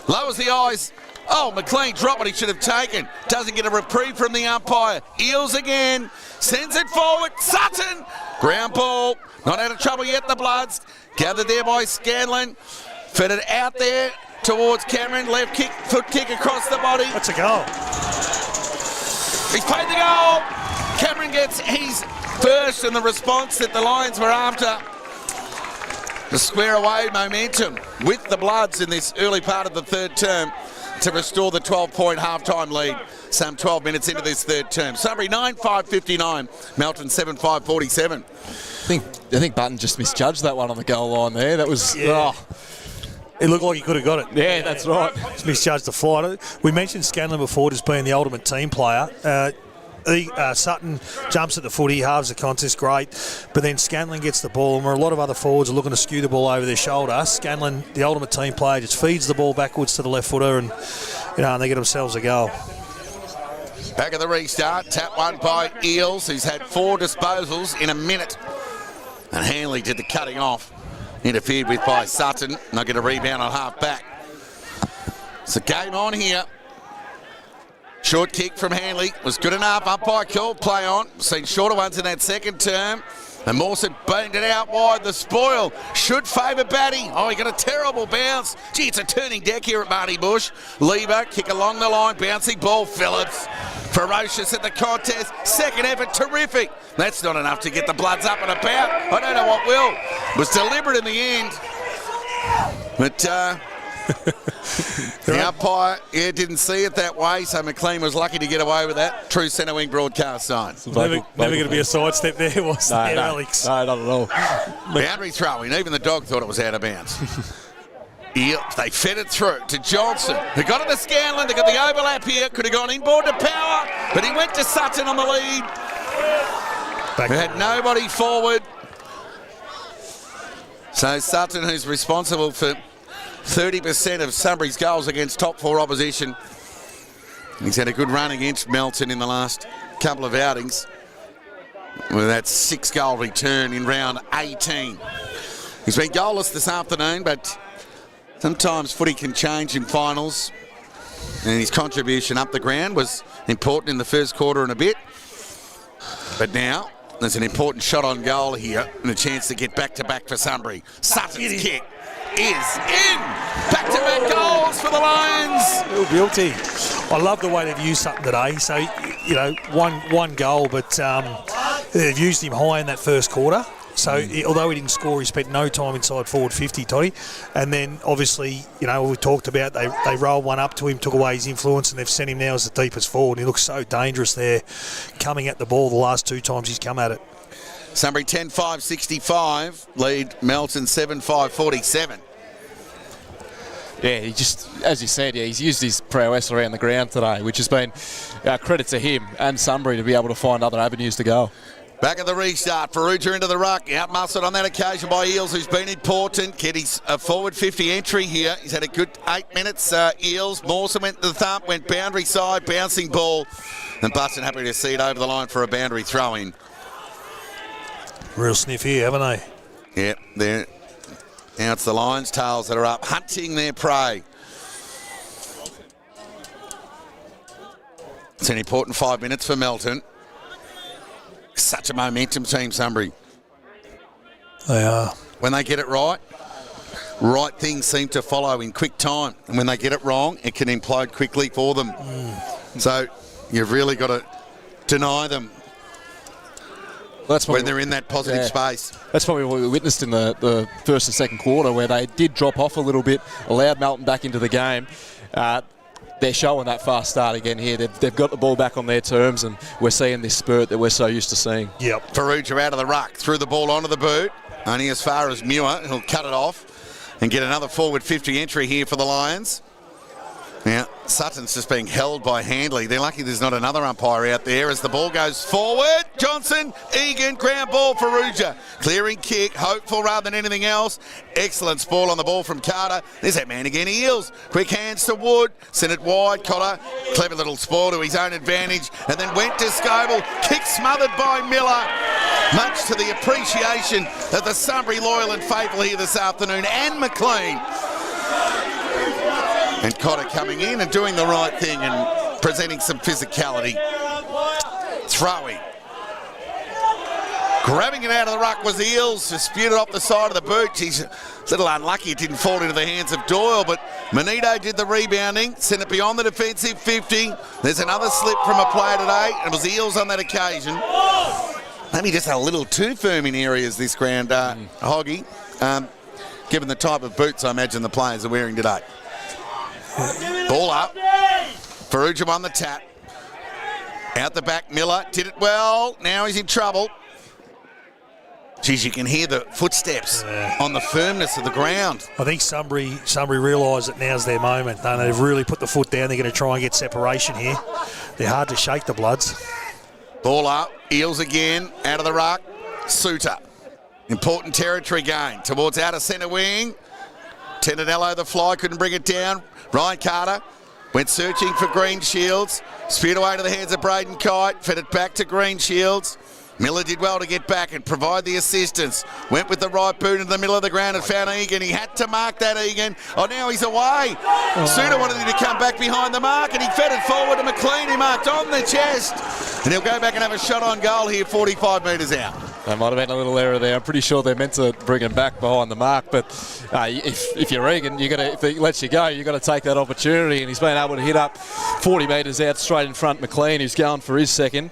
Lowers the eyes. Oh, McLean dropped what he should have taken. Doesn't get a reprieve from the umpire. Eels again, sends it forward, Sutton! Ground ball, not out of trouble yet, the Bloods. Gathered there by Scanlon, fed it out there towards Cameron, left kick, foot kick across the body. That's a goal. He's paid the goal. Cameron gets his first in the response that the Lions were after. To square away momentum with the Bloods in this early part of the third term to restore the 12-point halftime lead some 12 minutes into this third term. Sunbury 9-5-59, Melton 7-5-47. I think Button just misjudged that one on the goal line there. That was... Yeah. It looked like he could have got it. Yeah, that's right. Just misjudged the flight. We mentioned Scanlon before just being the ultimate team player. Sutton jumps at the footy, halves the contest, great. But then Scanlon gets the ball, and where a lot of other forwards are looking to skew the ball over their shoulder, Scanlon, the ultimate team player, just feeds the ball backwards to the left footer, and and they get themselves a goal. Back of the restart, tap one by Eels, who's had 4 disposals in a minute. And Hanley did the cutting off, interfered with by Sutton, and they'll get a rebound on half back. It's a game on here. Short kick from Hanley was good enough. Umpire called play on. Seen shorter ones in that second term. And Mawson banged it out wide. The spoil should favour Batty. Oh, he got a terrible bounce. Gee, it's a turning deck here at Marnie Bush. Lever, kick along the line. Bouncing ball, Phillips. Ferocious at the contest. Second effort, terrific. That's not enough to get the Bloods up and about. I don't know what will. It was deliberate in the end. But The umpire, didn't see it that way, so McLean was lucky to get away with that. True centre wing broadcast sign. Never going to be a sidestep there, was there, Alex? No, not at all. Boundary throwing. Even the dog thought it was out of bounds. They fed it through to Johnson, who got it to Scanlon. They got the overlap here. Could have gone inboard to Power, but he went to Sutton on the lead. Who had nobody forward. So Sutton, who's responsible for 30% of Sunbury's goals against top four opposition. He's had a good run against Melton in the last couple of outings with that 6-goal return in round 18. He's been goalless this afternoon, but sometimes footy can change in finals, and his contribution up the ground was important in the first quarter and a bit. But now there's an important shot on goal here and a chance to get back-to-back for Sunbury. Sutton's kick is in. Back-to-back goals for the Lions. Real guilty. I love the way they've used Sutton today. So, you know, one goal, but they've used him high in that first quarter. So, although he didn't score, he spent no time inside forward 50, Toddy. And then, obviously, you know, we talked about they rolled one up to him, took away his influence, and they've sent him now as the deepest forward. He looks so dangerous there, coming at the ball the last 2 times he's come at it. Sunbury 10-5-65, lead Melton 7-5-47. Yeah, he just, as you said, he's used his prowess around the ground today, which has been credit to him and Sunbury to be able to find other avenues to go. Back at the restart, Perugia into the ruck, outmuscled on that occasion by Eels, who's been important. Get his forward 50 entry here. He's had a good 8 minutes, Eels. Mawson went to the thump, went boundary side, bouncing ball. And Buston happy to see it over the line for a boundary throw-in. Real sniff here, haven't they? Yeah, there. Now it's the Lions' tails that are up, hunting their prey. It's an important 5 minutes for Melton. Such a momentum team, Sunbury. They are. When they get it right things seem to follow in quick time. And when they get it wrong, it can implode quickly for them. So you've really got to deny them when they're in that positive space. That's probably what we witnessed in the first and second quarter, where they did drop off a little bit, allowed Melton back into the game. They're showing that fast start again here. They've got the ball back on their terms, and we're seeing this spurt that we're so used to seeing. Yep. Perugia out of the ruck, threw the ball onto the boot, only as far as Muir. He'll cut it off and get another forward 50 entry here for the Lions. Now, Sutton's just being held by Handley. They're lucky there's not another umpire out there as the ball goes forward. Johnson, Egan, ground ball for Perugia. Clearing kick, hopeful rather than anything else. Excellent ball on the ball from Carter. There's that man again, Eels. Quick hands to Wood, sent it wide. Cotter, clever little spoil to his own advantage, and then went to Scoble. Kick smothered by Miller. Much to the appreciation of the Sunbury loyal and faithful here this afternoon, and McLean. And Cotter coming in and doing the right thing and presenting some physicality. Throwing. Grabbing it out of the ruck was the Eels. Disputed off the side of the boot. He's a little unlucky it didn't fall into the hands of Doyle, but Manito did the rebounding, sent it beyond the defensive 50. There's another slip from a player today, and it was the Eels on that occasion. Maybe just a little too firm in areas this ground, Hoggy, given the type of boots I imagine the players are wearing today. Ball up. Perugia won the tap. Out the back, Miller did it well. Now he's in trouble. Geez, you can hear the footsteps on the firmness of the ground. I think Sunbury realise that now's their moment. They've really put the foot down. They're going to try and get separation here. They're hard to shake, the Bloods. Ball up. Eels again. Out of the ruck. Suter. Important territory gain towards outer centre wing. Tendanello the fly, couldn't bring it down. Ryan Carter went searching for Green Shields. Speared away to the hands of Braden Kite. Fed it back to Green Shields. Miller did well to get back and provide the assistance. Went with the right boot into the middle of the ground and found Egan. He had to mark that, Egan. Oh, now he's away. Suter wanted him to come back behind the mark, and he fed it forward to McLean. He marked on the chest. And he'll go back and have a shot on goal here, 45 metres out. There might have been a little error there. I'm pretty sure they're meant to bring him back behind the mark, but if you're Egan, if he lets you go, you've got to take that opportunity, and he's been able to hit up 40 metres out straight in front McLean, who's going for his second.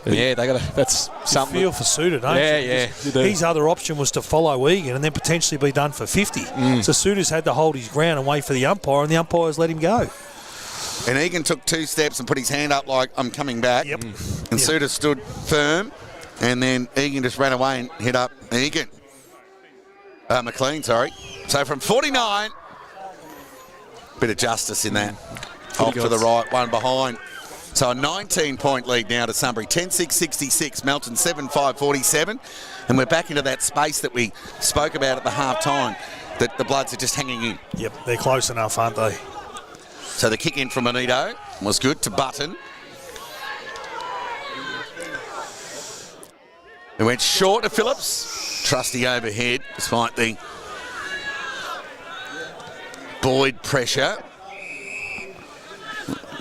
And yeah, that's something. You feel for Suter, don't you? Yeah. His other option was to follow Egan and then potentially be done for 50. So Suter's had to hold his ground and wait for the umpire, and the umpire's let him go. And Egan took 2 steps and put his hand up like, I'm coming back. Yep. And Suter stood firm. And then Egan just ran away and hit up McLean, sorry. So from 49, bit of justice in that. Off to the right, one behind. So a 19-point lead now to Sunbury. 10-6-66, Melton 7-5-47. And we're back into that space that we spoke about at the half-time, that the Bloods are just hanging in. Yep, they're close enough, aren't they? So the kick in from Anito was good to Button. It went short to Phillips. Trusty overhead, despite the Boyd pressure.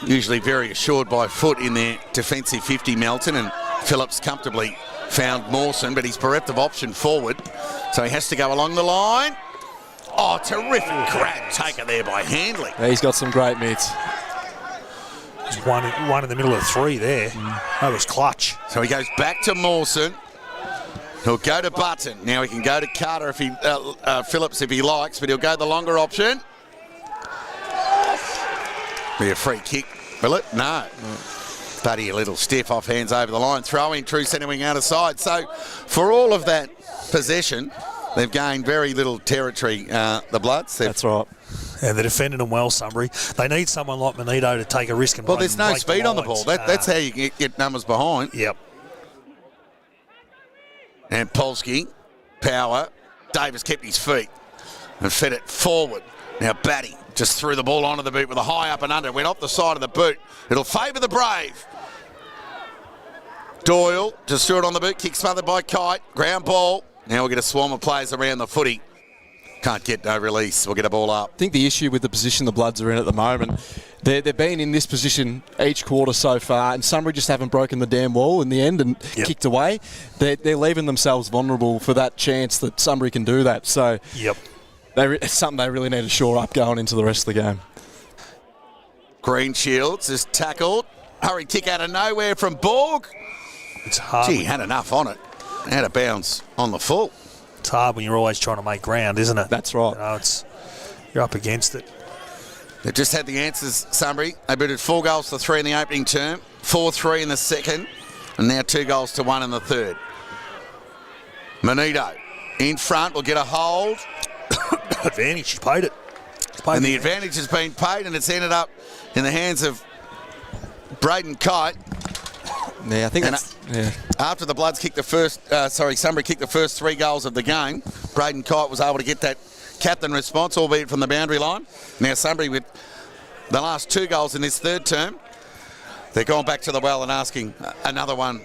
Usually very assured by foot in their defensive 50, Melton, and Phillips comfortably found Mawson, but he's bereft of option forward, so he has to go along the line. Oh, terrific grab taken there by Handley. Yeah, he's got some great mitts. There's one in the middle of 3 there. That was clutch. So he goes back to Mawson. He'll go to Button. Now he can go to Carter if he Phillips if he likes, but he'll go the longer option. Be a free kick, will it? No. Buddy a little stiff, off hands over the line. Throw in, true centre wing out of side. So for all of that possession, they've gained very little territory, the Bloods. That's right. And they're defending them well, Sunbury. They need someone like Manito to take a risk and there's no speed on the ball. That's how you get numbers behind. Yep. And Polsky, power. Davis kept his feet and fed it forward. Now Batty just threw the ball onto the boot with a high up and under. Went off the side of the boot. It'll favour the Brave. Doyle just threw it on the boot. Kick smothered by Kite. Ground ball. Now we'll get a swarm of players around the footy. Can't get no release. We'll get a ball up. I think the issue with the position the Bloods are in at the moment, they've been in this position each quarter so far, and Sunbury just haven't broken the damn wall in the end and kicked away. They're leaving themselves vulnerable for that chance that Sunbury can do that. So it's something they really need to shore up going into the rest of the game. Green Shields is tackled. Hurry tick out of nowhere from Borg. It's hard. Gee, had enough on it. Had a bounce on the full. It's hard when you're always trying to make ground, isn't it? That's right. You know, you're up against it. They've just had the answers, Sunbury. They booted 4 goals to 3 in the opening term, 4-3 in the second, and now 2 goals to 1 in the third. Manito in front will get a hold. Advantage, she's paid it. And the advantage has been paid, and it's ended up in the hands of Braden Kite. Yeah, I think that's... After the Bloods kicked the first, Sunbury kicked the first 3 goals of the game, Braden Kite was able to get that captain response, albeit from the boundary line. Now Sunbury with the last 2 goals in this third term, they're going back to the well and asking another one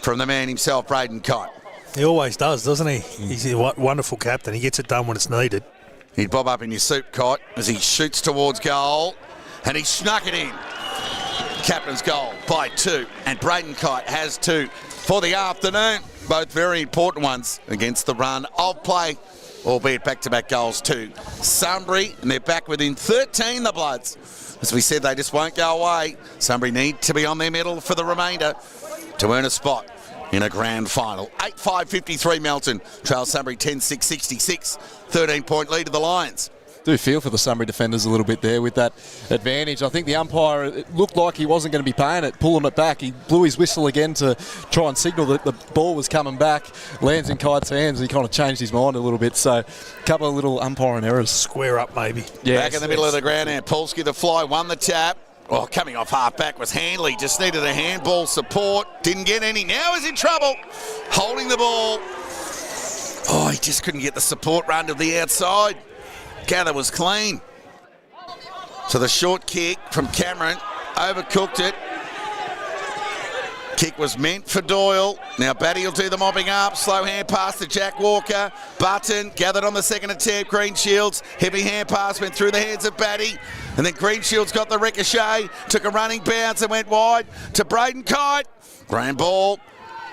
from the man himself, Braden Kite. He always does, doesn't he? He's a wonderful captain. He gets it done when it's needed. He'd bob up in your soup, Kite, as he shoots towards goal, and he snuck it in. Captain's goal by 2, and Braden Kite has 2 for the afternoon. Both very important ones against the run of play, albeit back-to-back goals too. Sunbury, and they're back within 13, the Bloods. As we said, they just won't go away. Sunbury need to be on their medal for the remainder to earn a spot in a grand final. 8-5-53 Melton, trails Sunbury 10-6-66, 13-point lead to the Lions. Do feel for the Sunbury defenders a little bit there with that advantage. I think the umpire, it looked like he wasn't going to be paying it, pulling it back. He blew his whistle again to try and signal that the ball was coming back. Lands in Kite's hands. He kind of changed his mind a little bit. So a couple of little umpiring errors. Square up maybe. Yeah, back in the middle of the ground now. Polsky the fly, won the tap. Oh, coming off half back was Handley. Just needed a handball support. Didn't get any. Now he's in trouble. Holding the ball. Oh, he just couldn't get the support run to the outside. Gather was clean. So the short kick from Cameron, overcooked it. Kick was meant for Doyle. Now Batty will do the mopping up. Slow hand pass to Jack Walker. Button gathered on the second attempt. Green Shields, heavy hand pass went through the hands of Batty. And then Green Shields got the ricochet, took a running bounce and went wide to Braden Kite. Grand ball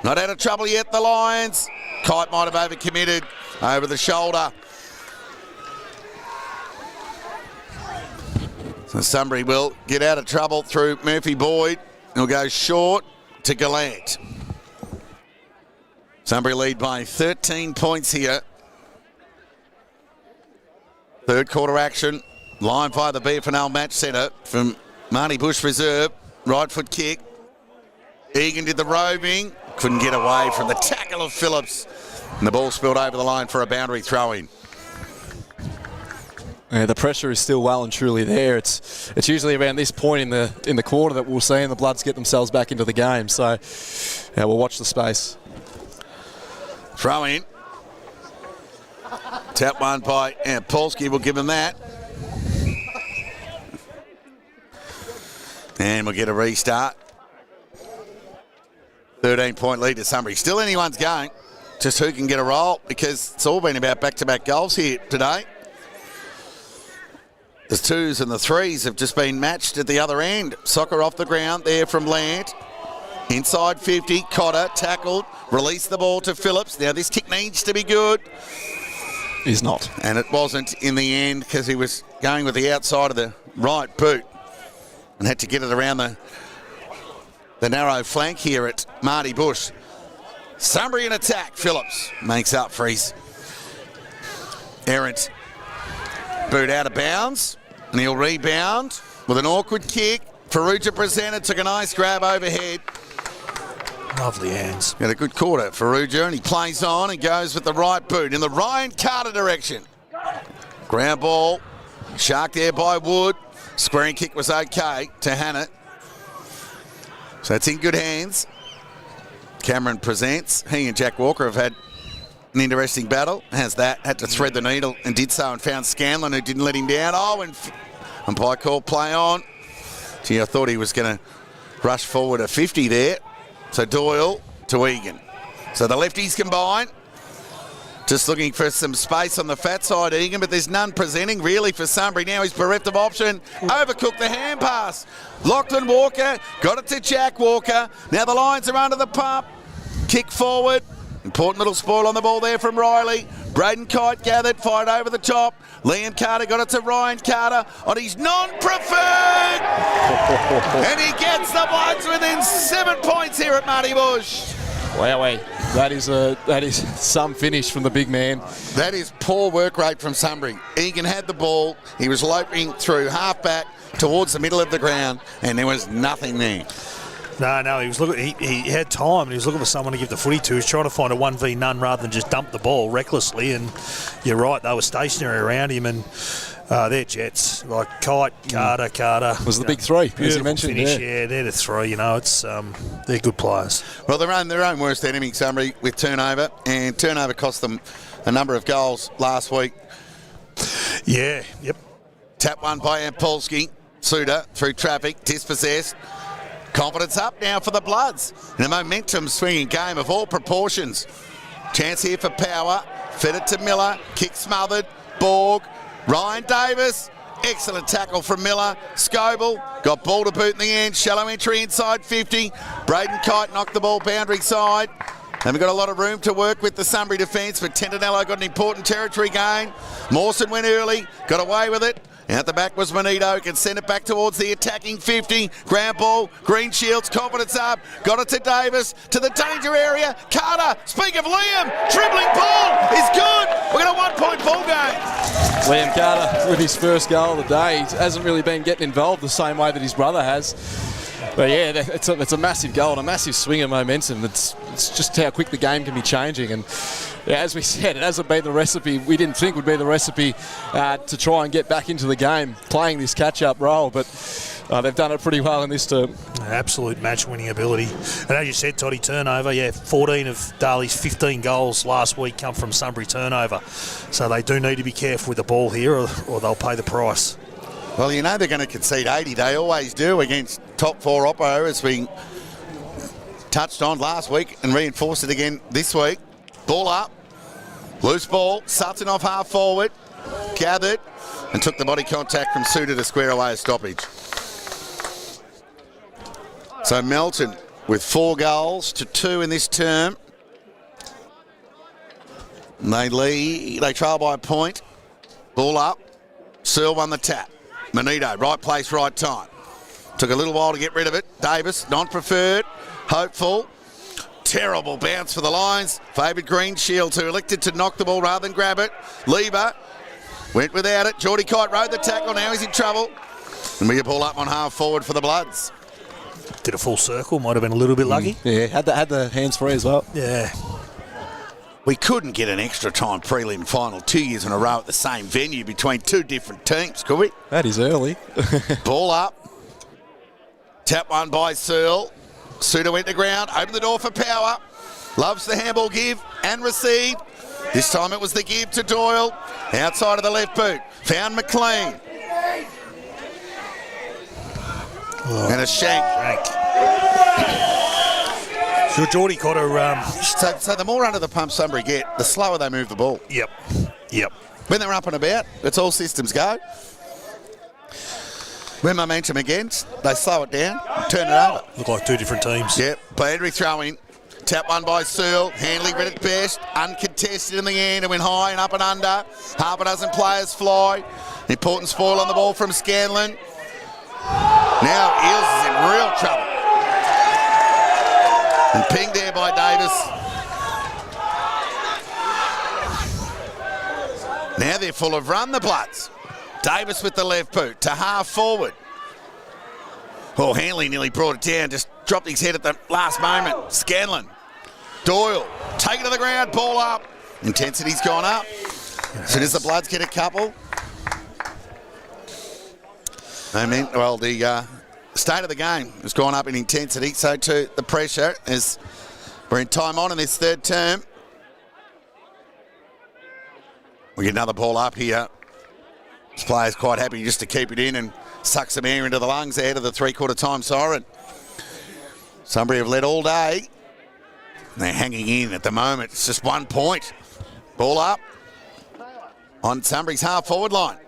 Not out of trouble yet, the Lions. Kite might have overcommitted over the shoulder. So Sunbury will get out of trouble through Murphy Boyd. He'll go short to Gallant. Sunbury lead by 13 points here. Third quarter action. Line by the BFNL match centre from Marty Bush reserve. Right foot kick. Egan did the roving. Couldn't get away from the tackle of Phillips. And the ball spilled over the line for a boundary throw-in. Yeah, the pressure is still well and truly there. It's usually around this point in the quarter that we'll see and the Bloods get themselves back into the game. So yeah, we'll watch the space. Throw in. Tap one by Polsky. Will give him that. And we'll get a restart. 13-point lead to Sunbury. Still anyone's going. Just who can get a roll, because it's all been about back-to-back goals here today. The twos and the threes have just been matched at the other end. Soccer off the ground there from Lant. Inside 50, Cotter tackled, released the ball to Phillips. Now this kick needs to be good. He's not. And it wasn't in the end because he was going with the outside of the right boot and had to get it around the narrow flank here at Marty Bush. Sunbury in attack. Phillips makes up for his errant boot out of bounds. And he'll rebound with an awkward kick. Farrugia presented, took a nice grab overhead. Lovely hands. Got a good quarter, Farrugia, and he plays on and goes with the right boot in the Ryan Carter direction. Ground ball, shark there by Wood. Squaring kick was okay to Hannah. So it's in good hands. Cameron presents. He and Jack Walker have had an interesting battle. Had to thread the needle and did so, and found Scanlon, who didn't let him down. Oh, and umpire called play on. Gee, I thought he was going to rush forward a 50 there. So Doyle to Egan. So the lefties combine. Just looking for some space on the fat side, Egan, but there's none presenting really for Sunbury. Now he's bereft of option. Overcooked the hand pass. Lachlan Walker got it to Jack Walker. Now the Lions are under the pump. Kick forward. Important little spoil on the ball there from Riley. Braden Kite gathered, fired over the top. Liam Carter got it to Ryan Carter on his non-preferred. And he gets the Bloods within 7 points here at Marty Bush. Wowee. That is some finish from the big man. That is poor work rate from Sunbury. Egan had the ball. He was loping through half-back towards the middle of the ground, and there was nothing there. No, he was looking. He had time, and he was looking for someone to give the footy to. He was trying to find a 1v none rather than just dump the ball recklessly. And you're right, they were stationary around him, and they're Jets like Kite, Carter. Was the big three, as you mentioned? Finish, yeah, they're the three. You know, it's they're good players. Well, they're their own worst enemy, Sunbury, with turnover, and turnover cost them a number of goals last week. Yeah, yep. Tap one by Ampolsky. Suda through traffic, dispossessed. Confidence up now for the Bloods in a momentum swinging game of all proportions. Chance here for power. Fed it to Miller. Kick smothered. Borg. Ryan Davis. Excellent tackle from Miller. Scoble got ball to boot in the end. Shallow entry inside 50. Braden Kite knocked the ball boundary side. Haven't got a lot of room to work with the Sunbury defence, but Tendanello got an important territory gain. Mawson went early. Got away with it. Out the back was Manito, can send it back towards the attacking 50. Ground ball, Green Shields, confidence up. Got it to Davis, to the danger area. Carter, speak of Liam, dribbling ball is good. We've got a 1 point ball game. Liam Carter with his first goal of the day. He hasn't really been getting involved the same way that his brother has. But yeah, it's a massive goal and a massive swing of momentum. It's just how quick the game can be changing. And yeah, as we said, it hasn't been the recipe. We didn't think would be the recipe to try and get back into the game, playing this catch-up role. But they've done it pretty well in this term. Absolute match-winning ability. And as you said, Toddy, turnover, 14 of Darley's 15 goals last week come from Sunbury turnover. So they do need to be careful with the ball here or they'll pay the price. Well, you know they're going to concede 80. They always do against top four Oppo, as we touched on last week and reinforced it again this week. Ball up. Loose ball. Sutton off half forward. Gathered and took the body contact from Suda to square away a stoppage. So Melton with 4 goals to 2 in this term. And they trail by a point. Ball up. Searle won the tap. Manito, right place, right time. Took a little while to get rid of it. Davis, non-preferred. Hopeful. Terrible bounce for the Lions. Favoured Greenshields, who elected to knock the ball rather than grab it. Lever went without it. Geordie Kite rode the tackle. Now he's in trouble. And we get ball up on half forward for the Bloods. Did a full circle. Might have been a little bit lucky. Yeah, had the hands free as well. Yeah. We couldn't get an extra time prelim final 2 years in a row at the same venue between 2 different teams, could we? That is early. Ball up. Tap one by Searle. Suter went to ground. Opened the door for Power. Loves the handball give and receive. This time it was the give to Doyle. Outside of the left boot. Found McLean. And a shank. So Geordie Cotter. So the more under the pump Sunbury get, the slower they move the ball. Yep. When they're up and about, it's all systems go. When momentum against, they slow it down, turn it over. Look like 2 different teams. Yep, Blandry throwing. Tap one by Searle. Handley read it best. Uncontested in the end. It went high and up and under. Half a dozen players fly. Important spoil on the ball from Scanlon. Now Eels is in real trouble. And pinged there by Davis. Now they're full of run, the Bloods. Davis with the left boot to half forward. Oh, Hanley nearly brought it down, just dropped his head at the last moment. Scanlon. Doyle, take it to the ground, ball up. Intensity's gone up. So does the Bloods get a couple? I mean, well, the state of the game has gone up in intensity, so too the pressure as we're in time on in this third term. We get another ball up here. This player's quite happy just to keep it in and suck some air into the lungs ahead of the 3/4 time siren. Sunbury have led all day. They're hanging in at the moment. It's just 1 point. Ball up on Sunbury's half forward line.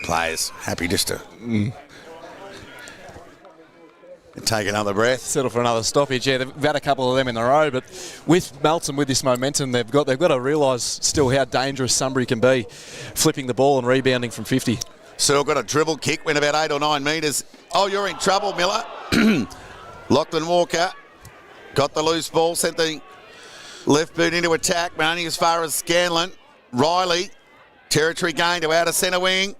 Players happy just to take another breath. Settle for another stoppage. Yeah, they've had a couple of them in a row, but with Melton, with this momentum, they've got to realise still how dangerous Sunbury can be, flipping the ball and rebounding from 50. Searle got a dribble kick, went about 8 or 9 metres. Oh, you're in trouble, Miller. Lachlan Walker got the loose ball, sent the left boot into attack, but only as far as Scanlon. Riley, territory gain to outer centre wing.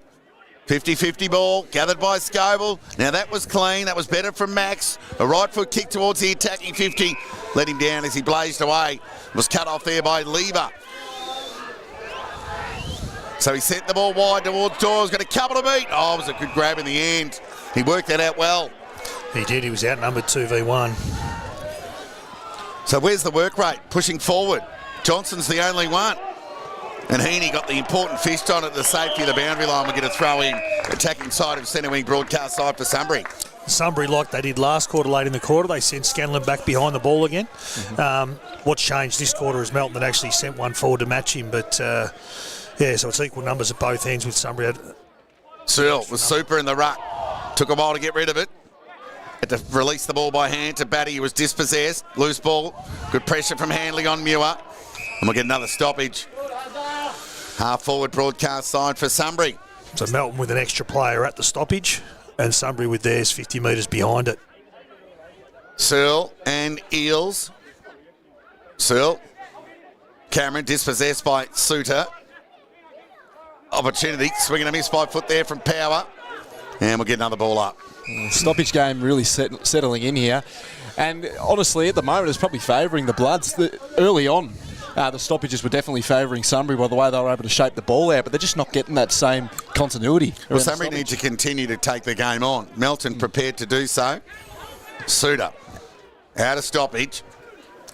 50-50 ball, gathered by Scoble. Now that was clean, that was better from Max. A right foot kick towards the attacking 50. Let him down as he blazed away. Was cut off there by Lever. So he sent the ball wide towards Doyle's got a couple to beat. Oh, it was a good grab in the end. He worked that out well. He did, he was outnumbered 2v1. So where's the work rate? Pushing forward. Johnson's the only one. And Heaney got the important fist on at the safety of the boundary line. We'll get a throw in, attacking side of centre wing broadcast side for Sunbury. Sunbury, like they did last quarter, late in the quarter, they sent Scanlon back behind the ball again. What's changed this quarter is Melton that actually sent one forward to match him. But, yeah, so it's equal numbers at both ends with Sunbury. Searle was super in the ruck. Took a while to get rid of it. Had to release the ball by hand to Batty. He was dispossessed. Loose ball. Good pressure from Handley on Muir. And we'll get another stoppage. Half forward broadcast side for Sunbury. So Melton with an extra player at the stoppage and Sunbury with theirs 50 metres behind it. Searle and Eels. Searle. Cameron dispossessed by Suter. Opportunity. Swing and a miss 5 foot there from Power. And we'll get another ball up. Stoppage game really settling in here. And honestly, at the moment, it's probably favouring the Bloods. Early on, the stoppages were definitely favouring Sunbury by the way they were able to shape the ball out, but they're just not getting that same continuity. Well, Sunbury need to continue to take the game on. Melton prepared to do so. Suter out of stoppage.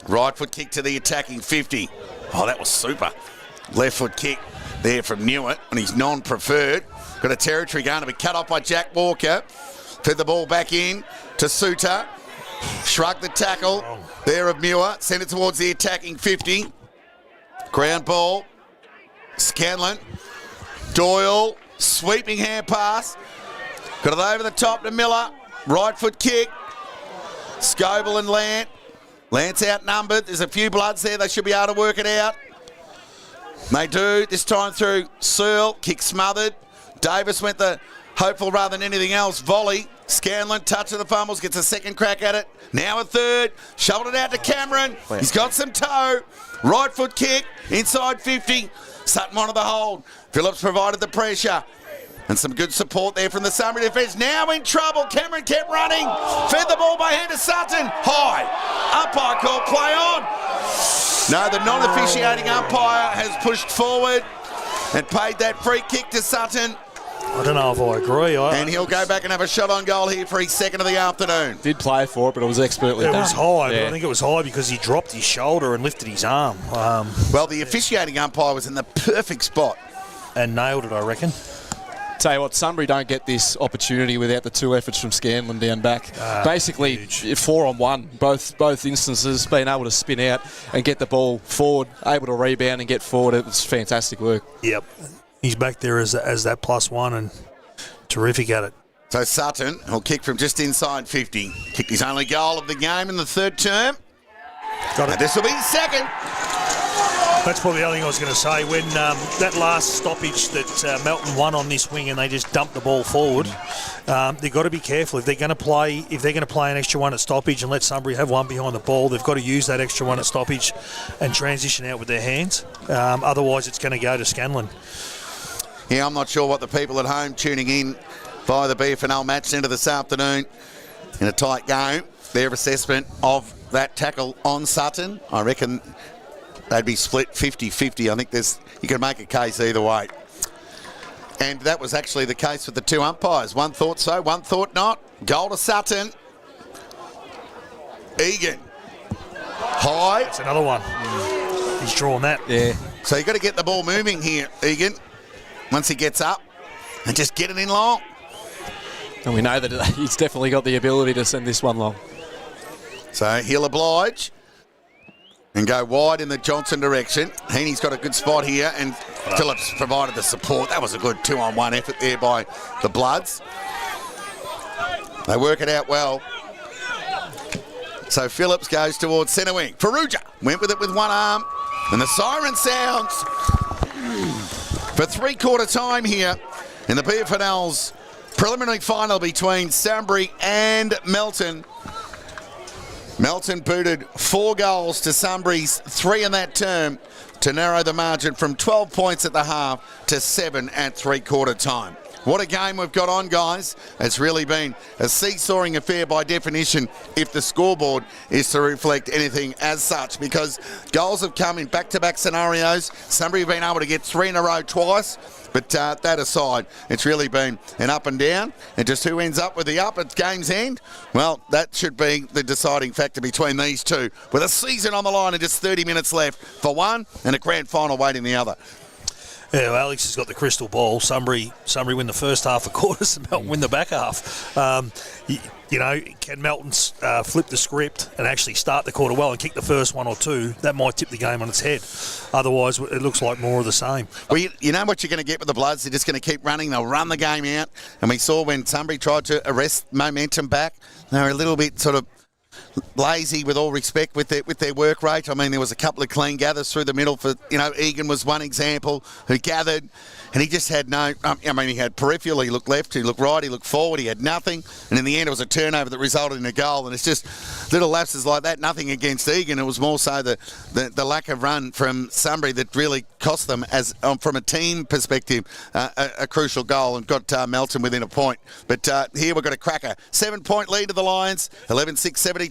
Right foot kick to the attacking 50. Oh, that was super. Left foot kick there from Newitt, and he's non-preferred. Got a territory going to be cut off by Jack Walker. Fed the ball back in to Suter. Shrugged the tackle there of Muir. Sent it towards the attacking 50. Ground ball. Scanlon. Doyle. Sweeping hand pass. Got it over the top to Miller. Right foot kick. Scoble and Lant. Lant's outnumbered. There's a few bloods there. They should be able to work it out. They do. This time through Searle. Kick smothered. Davis went the hopeful rather than anything else. Volley. Scanlon, touch of the fumbles, gets a second crack at it. Now a third. Shoveled it out to Cameron. He's got some toe. Right foot kick. Inside 50. Sutton wanted the hold. Phillips provided the pressure. And some good support there from the Sunbury defence. Now in trouble. Cameron kept running. Fed the ball by hand to Sutton. High. Umpire call play on. No, the non-officiating umpire has pushed forward and paid that free kick to Sutton. I don't know if I agree. And he'll go back and have a shot on goal here for his second of the afternoon. Did play for it, but it was expertly done. It was high, but I think it was high because he dropped his shoulder and lifted his arm. Well, the officiating umpire was in the perfect spot. And nailed it, I reckon. Tell you what, Sunbury don't get this opportunity without the two efforts from Scanlon down back. Basically, huge. 4-on-1, both instances, being able to spin out and get the ball forward, able to rebound and get forward. It was fantastic work. Yep. He's back there as that +1 and terrific at it. So Sutton will kick from just inside 50. Kicked his only goal of the game in the third term. Got it. And this will be his second. That's probably the other thing I was going to say. When that last stoppage that Melton won on this wing and they just dumped the ball forward, they've got to be careful. If they're going to play an extra one at stoppage and let Sunbury have one behind the ball, they've got to use that extra one at stoppage and transition out with their hands. Otherwise, it's going to go to Scanlon. Yeah, I'm not sure what the people at home tuning in via the BFNL match centre this afternoon in a tight game, their assessment of that tackle on Sutton, I reckon they'd be split 50-50. I think you can make a case either way. And that was actually the case with the two umpires. One thought so, one thought not. Goal to Sutton. Egan. High. That's another one. He's drawn that. Yeah. So you've got to get the ball moving here, Egan, once he gets up, and just get it in long. And we know that he's definitely got the ability to send this one long. So He'll oblige and go wide in the Johnson direction. Heaney's got a good spot here, and Phillips provided the support. That was a good 2-on-1 effort there by the Bloods. They work it out well. So Phillips goes towards centre wing. Farrugia went with it with one arm, and the siren sounds for three-quarter time here in the BFNL's preliminary final between Sunbury and Melton. Melton booted 4 goals to Sunbury's 3 in that term to narrow the margin from 12 points at the half to 7 at three-quarter time. What a game we've got on, guys. It's really been a seesawing affair by definition if the scoreboard is to reflect anything as such, because goals have come in back-to-back scenarios. Sunbury have been able to get 3 in a row twice. But that aside, it's really been an up and down. And just who ends up with the up at game's end? Well, that should be the deciding factor between these two, with a season on the line and just 30 minutes left for one and a grand final waiting the other. Yeah, well, Alex has got the crystal ball. Sunbury win the first half of quarters and Melton win the back half. You know, can Melton flip the script and actually start the quarter well and kick the first 1 or 2? That might tip the game on its head. Otherwise, it looks like more of the same. Well, you know what you're going to get with the Bloods? They're just going to keep running. They'll run the game out. And we saw when Sunbury tried to arrest momentum back, they were a little bit sort of lazy, with all respect, with their work rate. I mean, there was a couple of clean gathers through the middle for, Egan was one example who gathered, and he just had no, he had peripheral, he looked left, he looked right, he looked forward, he had nothing, and in the end it was a turnover that resulted in a goal, and it's just little lapses like that, nothing against Egan. It was more so the lack of run from Sunbury that really cost them, as from a team perspective, a crucial goal, and got Melton within a point. But here we've got a cracker. 7-point lead to the Lions, 11-6-72.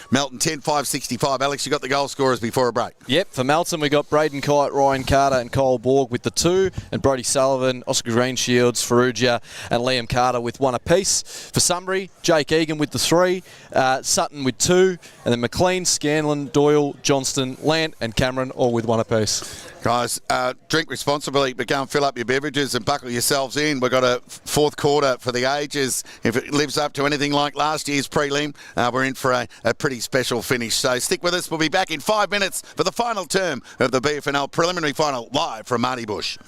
Melton 10-5-65. Alex, you got the goal scorers before a break. Yep, for Melton we got Braden Kite, Ryan Carter and Cole Borg with the 2, and Brodie Sullivan, Oscar Greenshields, Farrugia and Liam Carter with 1 apiece. For Sunbury, Jake Egan with the 3, Sutton with 2, and then McLean, Scanlon, Doyle, Johnston, Lant and Cameron all with 1 apiece. Guys, drink responsibly, but go and fill up your beverages and buckle yourselves in. We've got a fourth quarter for the ages. If it lives up to anything like last year's prelim, we're in for a pretty special finish. So stick with us. We'll be back in 5 minutes for the final term of the BFNL preliminary final, live from Marty Bush.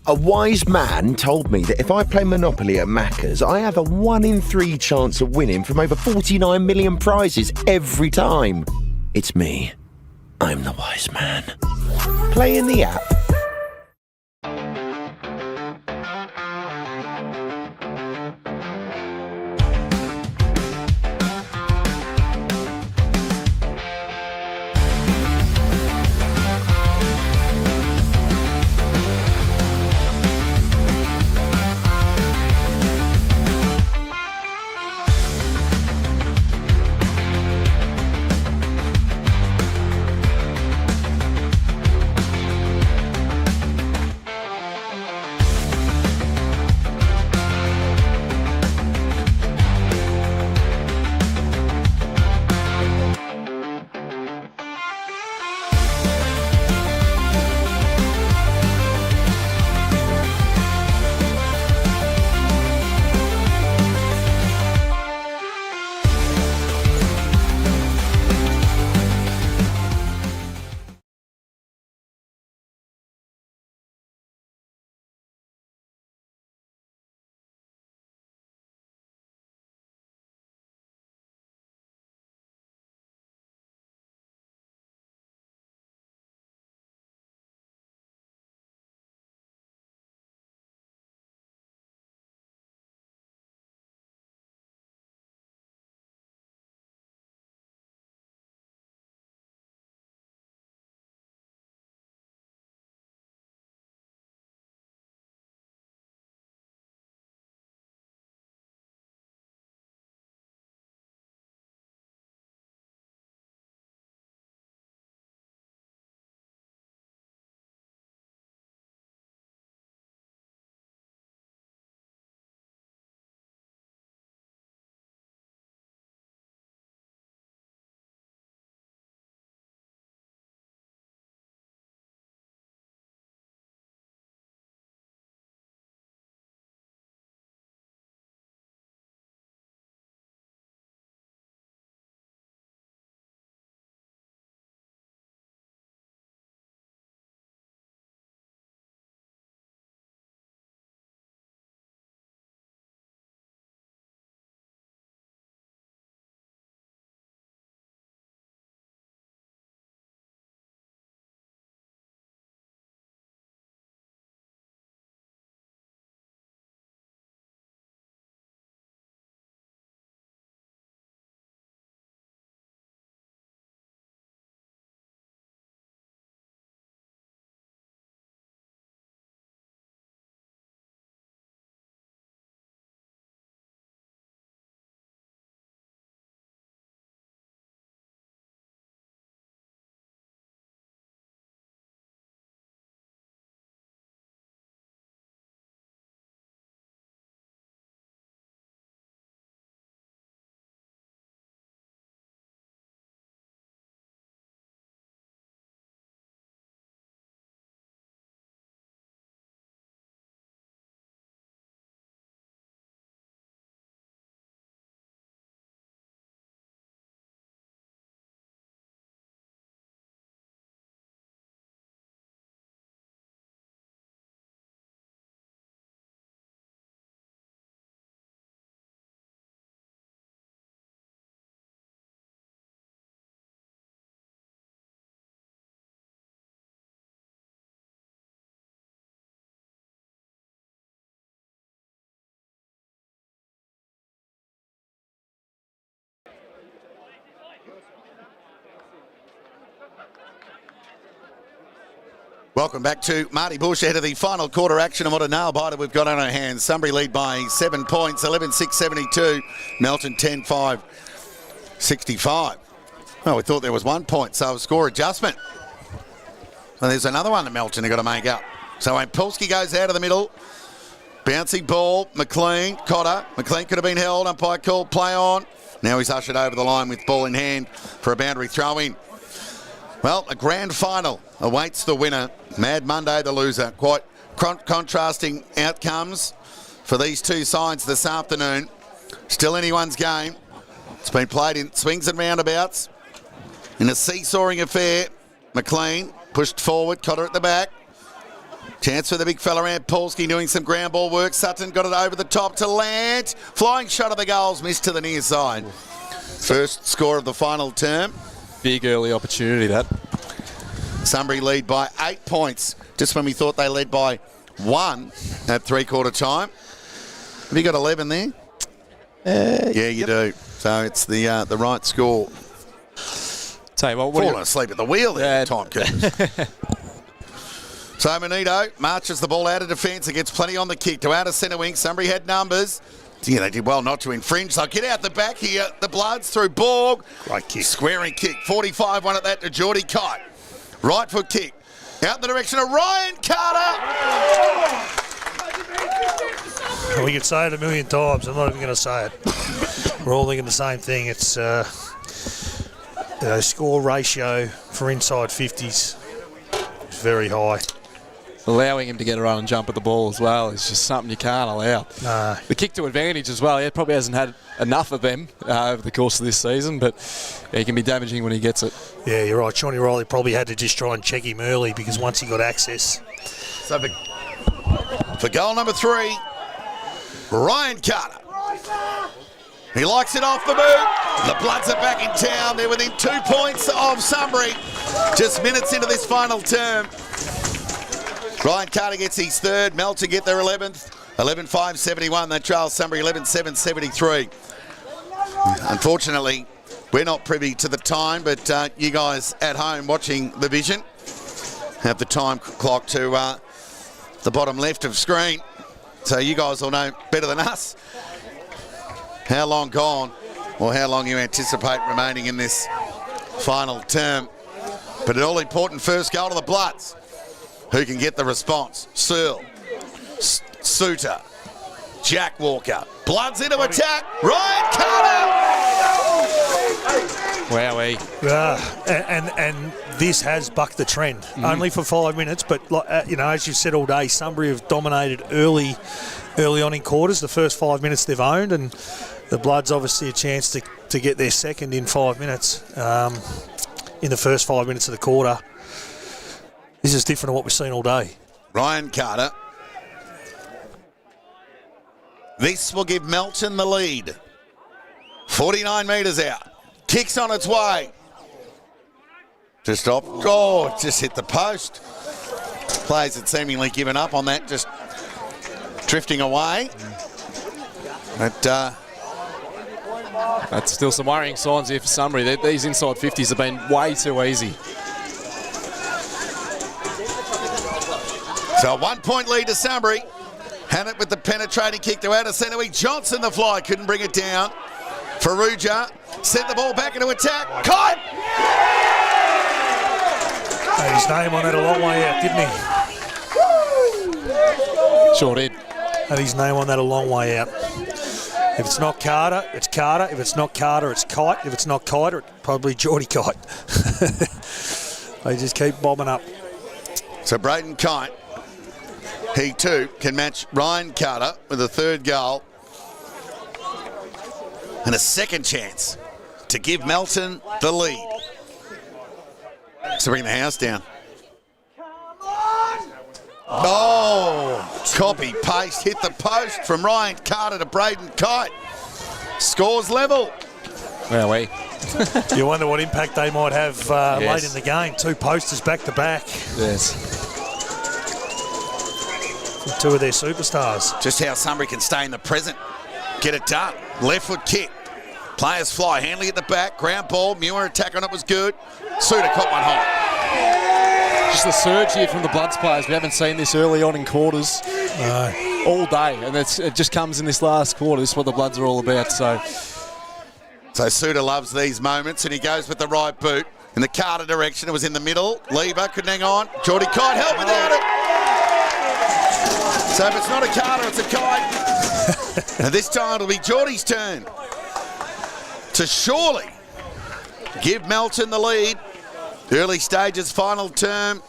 A wise man told me that if I play Monopoly at Macca's, I have a 1 in 3 chance of winning from over 49 million prizes every time. It's me. I'm the wise man. Play in the app. Welcome back to Marty Bush ahead of the final quarter action, and what a nail-biter we've got on our hands. Sunbury lead by 7 points, 11-6-72. Melton 10-5-65. Well, we thought there was 1 point, so a score adjustment. And there's another one that Melton have got to make up. So when Pulski goes out of the middle, bouncy ball, McLean, Cotter. McLean could have been held, umpire called play on. Now he's ushered over the line with ball in hand for a boundary throw-in. Well, a grand final awaits the winner. Mad Monday, the loser. Quite contrasting outcomes for these two sides this afternoon. Still anyone's game. It's been played in swings and roundabouts. In a seesawing affair, McLean pushed forward, Cotter at the back. Chance for the big fella, Ant Paulski, doing some ground ball work. Sutton got it over the top to Lant. Flying shot of the goals, missed to the near side. First score of the final term. Big early opportunity, that. Sunbury lead by 8 points, just when we thought they led by 1 at three-quarter time. Have you got 11 there? Yeah, you do. So it's the right score. Tell you what, Falling asleep at the wheel there, time keepers. So Manito marches the ball out of defence. It gets plenty on the kick to out of centre wing. Sunbury had numbers. Yeah, they did well not to infringe. They'll get out the back here. The Bloods through Borg. Great kick. Squaring kick. 45-1 at that to Geordie Kite. Right foot kick. Out in the direction of Ryan Carter. We could say it a million times. I'm not even going to say it. We're all thinking the same thing. It's score ratio for inside 50s is very high. Allowing him to get a run and jump at the ball as well is just something you can't allow. No. The kick to advantage as well. He probably hasn't had enough of them over the course of this season, but he can be damaging when he gets it. Yeah, you're right. Shawnee Riley probably had to just try and check him early because once he got access. So for goal number 3, Ryan Carter. He likes it off the boot. The Bloods are back in town. They're within 2 points of Sunbury. Just minutes into this final term. Ryan Carter gets his third. Melton get their 11th. 11-5-71. They trail Sunbury 11-7-73. Unfortunately, we're not privy to the time, but you guys at home watching the vision have the time clock to the bottom left of screen. So you guys will know better than us how long gone or how long you anticipate remaining in this final term. But an all-important first goal to the Bloods. Who can get the response? Searle, Suter, Jack Walker. Bloods into attack. Ryan Carter. Wowee. And this has bucked the trend. Only for 5 minutes, but as you've said all day, Sunbury have dominated early on in quarters. The first 5 minutes they've owned, and the Bloods obviously a chance to get their second in 5 minutes in the first 5 minutes of the quarter. This is different to what we've seen all day. Ryan Carter. This will give Melton the lead. 49 metres out. Kicks on its way. Just off. Oh, just hit the post. Players had seemingly given up on that, just drifting away. But that's still some worrying signs here for Sunbury. These inside 50s have been way too easy. so a 1 point lead to Sunbury. Hannett with the penetrating kick to out of centre wing. Johnson the fly, couldn't bring it down. Faruja sent the ball back into attack. Caught! Had his name on that a long way out, didn't he? Sure did. Had his name on that a long way out. If it's not Carter, it's Carter. If it's not Carter, it's Kite. If it's not Kite, it's probably Geordie Kite. They just keep bobbing up. So Braden Kite, he too can match Ryan Carter with a third goal. And a second chance to give Melton the lead. To bring the house down. Oh, copy, paste, hit the post from Ryan Carter to Braden Kite. Scores level. Wowee. You wonder what impact they might have late in the game. 2 posters back to back. Yes. From 2 of their superstars. Just how Sunbury can stay in the present. Get it done. Left foot kick. Players fly. Handley at the back. Ground ball. Muir attack on it was good. Suter caught one home. Just the surge here from the Bloods players. We haven't seen this early on in quarters all day. And it just comes in this last quarter. This is what the Bloods are all about. So Suter loves these moments, and he goes with the right boot. In the Carter direction. It was in the middle. Lever couldn't hang on. Geordie Kite help without it. So if it's not a Carter, it's a Kite. And this time it'll be Geordie's turn to surely give Melton the lead. Early stages, final term.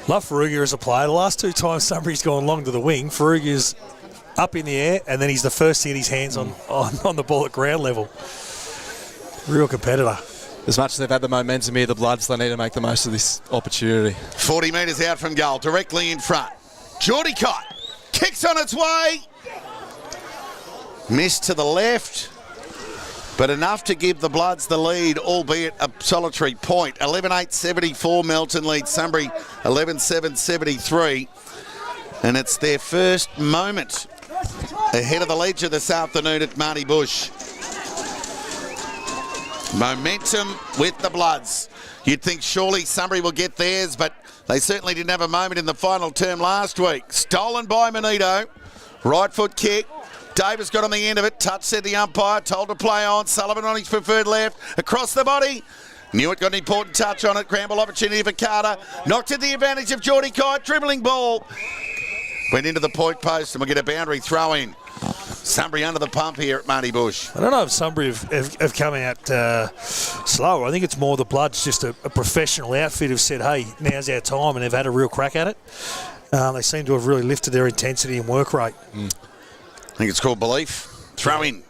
Love Farugia as a player. The last 2 times Sunbury's gone long to the wing, Farugia's up in the air, and then he's the first to get his hands on the ball at ground level. Real competitor. as much as they've had the momentum here, the Bloods, they need to make the most of this opportunity. 40 metres out from goal, directly in front. Geordie Kite kicks on its way. Missed to the left, but enough to give the Bloods the lead, albeit a solitary point. 11-8-74 Melton leads Sunbury 11-7-73. And it's their first moment ahead of the ledger this afternoon at Marty Bush. Momentum with the Bloods. You'd think surely Sunbury will get theirs, but they certainly didn't have a moment in the final term last week. Stolen by Manito. Right foot kick. Davis got on the end of it. Touch said the umpire. Told to play on. Sullivan on his preferred left. Across the body. Knew it got an important touch on it. Scramble opportunity for Carter. Knocked at the advantage of Geordie Kite. Dribbling ball. Went into the point post and we'll get a boundary throw in. Sunbury under the pump here at Marty Bush. I don't know if Sunbury have come out slower. I think it's more the Bloods, just a professional outfit, have said, hey, now's our time, and they've had a real crack at it. They seem to have really lifted their intensity and work rate. I think it's called belief. Throw in.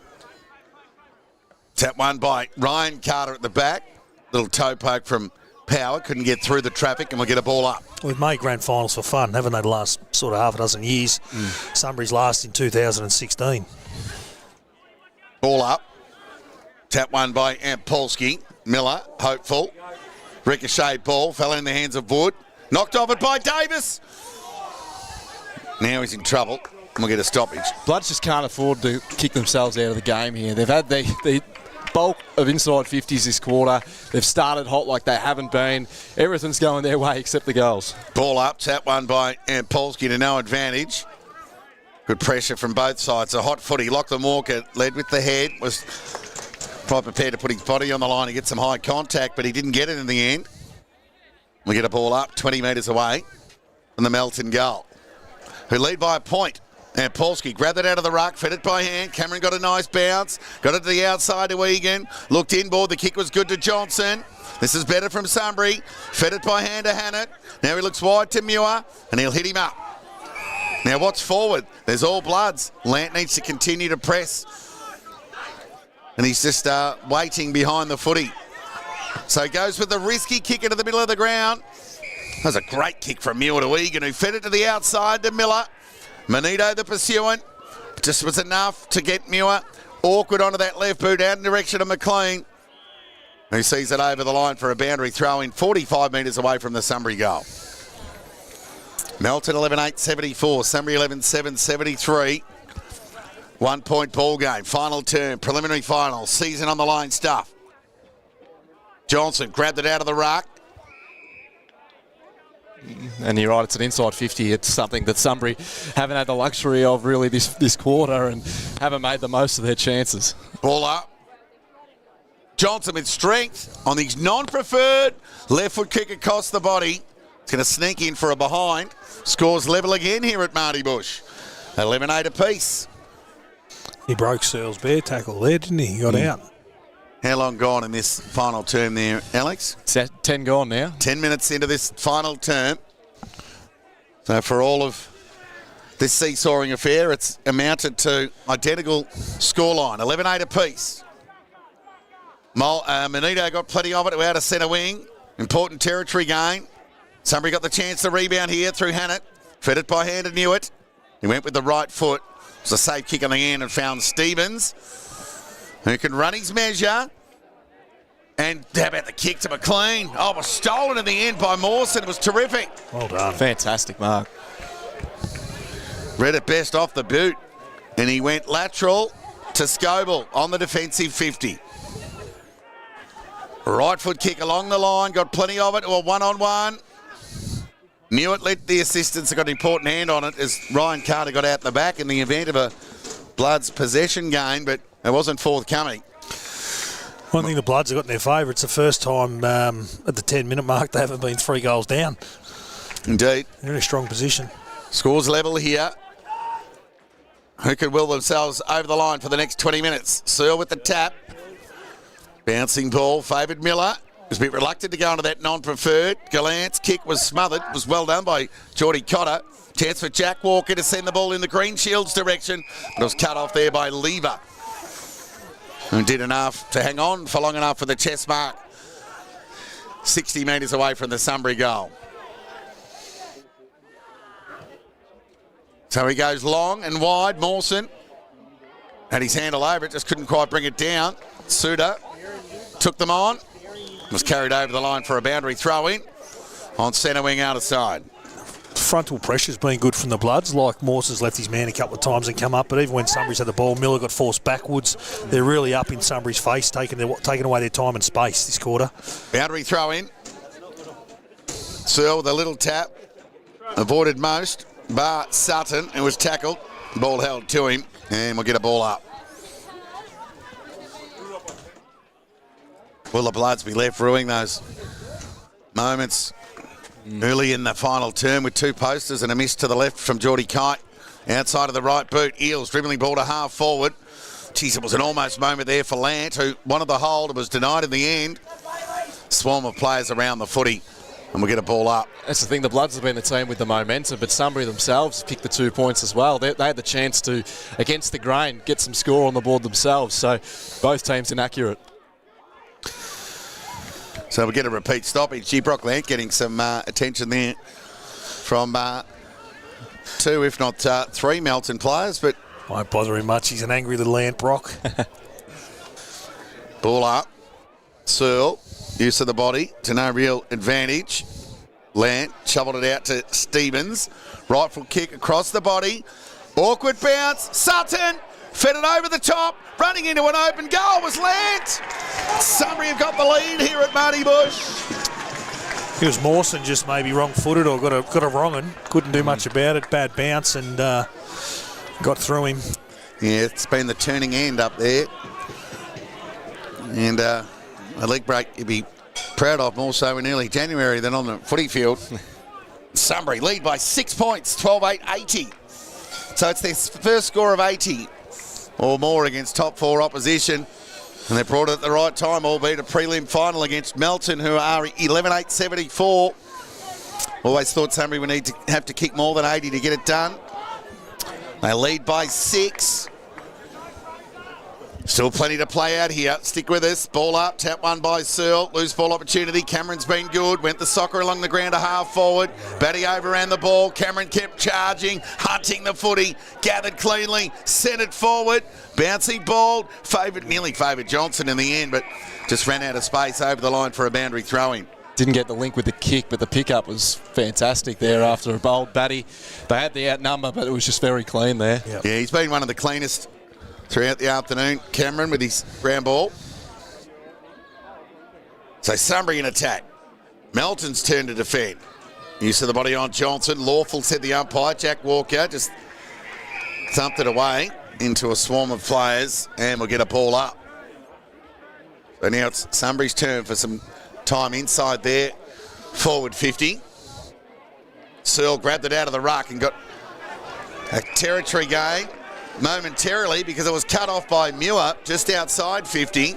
Tap one by Ryan Carter at the back. Little toe poke from Power. Couldn't get through the traffic, and we'll get a ball up. We've made grand finals for fun, haven't they, the last sort of half a dozen years. Sunbury's last in 2016. Ball up. Tap one by Ampolsky. Miller, hopeful. Ricochet ball, fell in the hands of Wood. Knocked off it by Davis. Now he's in trouble. And we'll get a stoppage. Bloods just can't afford to kick themselves out of the game here. They've had the bulk of inside 50s this quarter. They've started hot like they haven't been. Everything's going their way except the goals. Ball up, tap one by Ampolsky to no advantage. Good pressure from both sides. A hot footy. Lachlan Walker led with the head. Was quite prepared to put his body on the line and get some high contact, but he didn't get it in the end. We get a ball up 20 metres away from the Melton goal, who lead by a point. And Polsky grabbed it out of the ruck, fed it by hand. Cameron got a nice bounce, got it to the outside to Egan. Looked inboard, the kick was good to Johnson. This is better from Sunbury. Fed it by hand to Hannett. Now he looks wide to Muir, and he'll hit him up. Now what's forward? There's all Bloods. Lant needs to continue to press. And he's just waiting behind the footy. So he goes with the risky kick into the middle of the ground. That was a great kick from Muir to Egan, who fed it to the outside to Miller. Manito, the pursuant, just was enough to get Muir awkward onto that left boot out in direction of McLean, who sees it over the line for a boundary throw in 45 metres away from the Sunbury goal. Melton 11-8-74, Sunbury 11-7-73. 1 point ball game, final term, preliminary final, season on the line stuff. Johnson grabbed it out of the ruck. And you're right, it's an inside 50. It's something that Sunbury haven't had the luxury of really this quarter and haven't made the most of their chances. Ball up. Johnson with strength on his non-preferred left foot kick across the body. It's going to sneak in for a behind. Scores level again here at Marty Bush. 11-8 apiece. He broke Searle's bear tackle there, didn't he? He got out. How long gone in this final term there, Alex? It's 10 gone now. 10 minutes into this final term. So for all of this seesawing affair, it's amounted to identical scoreline, 11-8 apiece. Manito got plenty of it out of centre wing. Important territory gain. Sunbury got the chance to rebound here through Hannett. Fed it by hand and knew it. He went with the right foot. It was a safe kick on the end and found Stevens, who can run his measure. And how about the kick to McLean? Oh, it was stolen in the end by Mawson. It was terrific. Well done. Fantastic mark. Read it best off the boot. And he went lateral to Scoble on the defensive 50. Right foot kick along the line. Got plenty of it. Well, one-on-one. Knew it. Let the assistants have got an important hand on it as Ryan Carter got out the back in the event of a Bloods possession gain, but it wasn't forthcoming. One thing the Bloods have got in their favour, it's the first time at the 10-minute mark they haven't been 3 goals down. Indeed. They're in a strong position. Scores level here. Who could will themselves over the line for the next 20 minutes? Searle with the tap. Bouncing ball, favoured Miller. Was a bit reluctant to go into that non-preferred. Gallant's kick was smothered. Was well done by Geordie Cotter. Chance for Jack Walker to send the ball in the Green Shields direction. But it was cut off there by Lever, who did enough to hang on for long enough for the chest mark 60 metres away from the Sunbury goal. So he goes long and wide. Mawson had his handle over it, just couldn't quite bring it down. Suda took them on, was carried over the line for a boundary throw-in on centre wing out of side. Frontal pressure's been good from the Bloods, like Mawson's left his man a couple of times and come up, but even when Sunbury's had the ball, Miller got forced backwards. They're really up in Sunbury's face, taking away their time and space this quarter. Boundary throw-in. Searle with a little tap, avoided most. Bar Sutton, who was tackled, ball held to him, and we'll get a ball up. Will the Bloods be left ruining those moments early in the final term with two posters and a miss to the left from Geordie Kite. Outside of the right boot, Eels dribbling ball to half forward. Geez, it was an almost moment there for Lant, who wanted the hold and was denied in the end. Swarm of players around the footy. And we'll get a ball up. That's the thing, the Bloods have been the team with the momentum, but Sunbury themselves picked the 2 points as well. They had the chance to, against the grain, get some score on the board themselves. So both teams inaccurate. So we'll get a repeat stoppage. Gee, Brock Lant getting some attention there from two, if not three Melton players. But won't bother him much. He's an angry little ant, Brock. Ball up. Searle. Use of the body to no real advantage. Lant shoveled it out to Stevens. Rightful kick across the body. Awkward bounce. Sutton fed it over the top. Running into an open goal was Lant. Sunbury have got the lead here at Marty Bush. It was Mawson just maybe wrong-footed or got a wrong un. Couldn't do much about it. Bad bounce and got through him. Yeah, it's been the turning end up there. And a leg break you'd be proud of more so in early January than on the footy field. Sunbury lead by 6 points, 12-8-80. So it's their first score of 80 or more against top four opposition. And they brought it at the right time, albeit a prelim final against Melton, who are 11-8-74. Always thought Sunbury would have to kick more than 80 to get it done. They lead by 6. Still plenty to play out here. Stick with us. Ball up. Tap one by Searle. Loose ball opportunity. Cameron's been good. Went the soccer along the ground to half forward. Batty overran the ball. Cameron kept charging. Hunting the footy. Gathered cleanly. Sent it forward. Bouncing ball. Nearly favoured Johnson in the end, but just ran out of space over the line for a boundary throw-in. Didn't get the link with the kick, but the pickup was fantastic there after a bold batty. They had the outnumber, but it was just very clean there. Yep. Yeah, he's been one of the cleanest throughout the afternoon, Cameron, with his ground ball. So Sunbury in attack. Melton's turn to defend. Use of the body on Johnson. Lawful, said the umpire. Jack Walker just thumped it away into a swarm of players, and we'll get a ball up. So now it's Sunbury's turn for some time inside there. Forward 50. Searle grabbed it out of the ruck and got a territory gain momentarily because it was cut off by Muir just outside 50.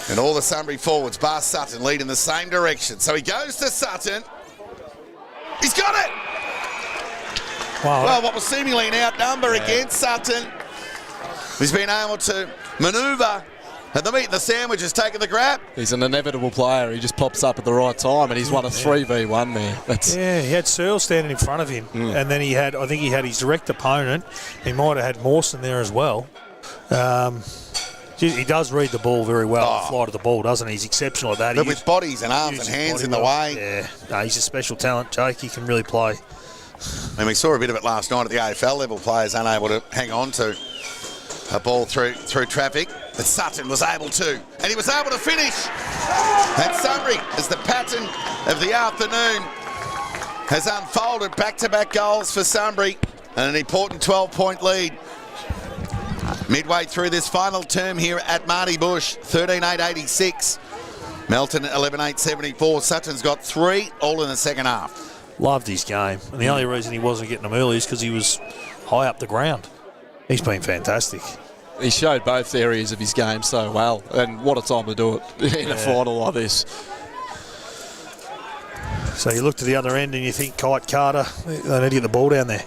And all the Sunbury forwards, bar Sutton, lead in the same direction. So he goes to Sutton. He's got it! Wow. Well, what was seemingly an outnumber against Sutton. He's been able to manoeuvre. And the meat and the sandwich has taken the grab. He's an inevitable player. He just pops up at the right time, and he's won a 3v1 there. He had Searle standing in front of him, and then I think he had his direct opponent. He might have had Mawson there as well. He does read the ball very well, the flight of the ball, doesn't he? He's exceptional at that. But with bodies and arms and hands in the way. Yeah, no, he's a special talent, Jake. He can really play. And we saw a bit of it last night at the AFL level, players unable to hang on to a ball through traffic. But Sutton was able to, and he was able to finish. And Sunbury, as the pattern of the afternoon has unfolded, back-to-back goals for Sunbury and an important 12-point lead. Midway through this final term here at Marty Bush, 13-8-86. Melton 11-8-74. Sutton's got 3, all in the second half. Loved his game, and the only reason he wasn't getting them early is because he was high up the ground. He's been fantastic. He showed both areas of his game so well, and what a time to do it in a final like this. So you look to the other end and you think Kite Carter, they need to get the ball down there.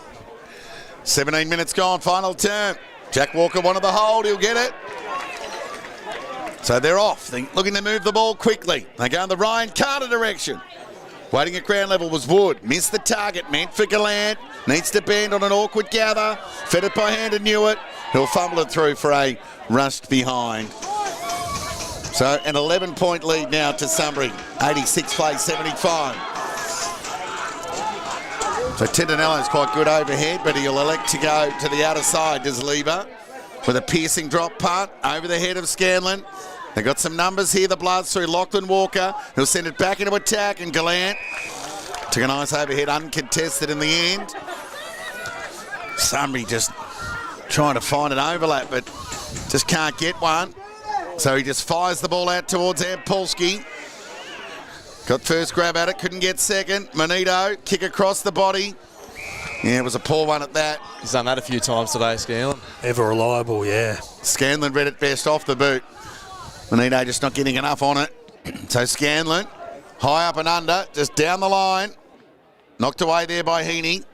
17 minutes gone, final term. Jack Walker wanted the hold, he'll get it. So they're off, looking to move the ball quickly. They go in the Ryan Carter direction. Waiting at ground level was Wood. Missed the target, meant for Gallant. Needs to bend on an awkward gather. Fed it by hand and Newitt. He'll fumble it through for a rushed behind. So an 11-point lead now to Sunbury. 86 plays 75. So Tindinello's quite good overhead, but he'll elect to go to the outer side, does Lever, with a piercing drop punt over the head of Scanlon. They've got some numbers here, the Bloods, through Lachlan Walker. He'll send it back into attack, and Gallant took a nice overhead, uncontested in the end. Sunbury just trying to find an overlap, but just can't get one. So he just fires the ball out towards Ampolsky. Got first grab at it, couldn't get second. Monito, kick across the body. Yeah, it was a poor one at that. He's done that a few times today, Scanlon. Ever reliable, yeah. Scanlon read it best off the boot. Monito just not getting enough on it. So Scanlon, high up and under, just down the line. Knocked away there by Heaney.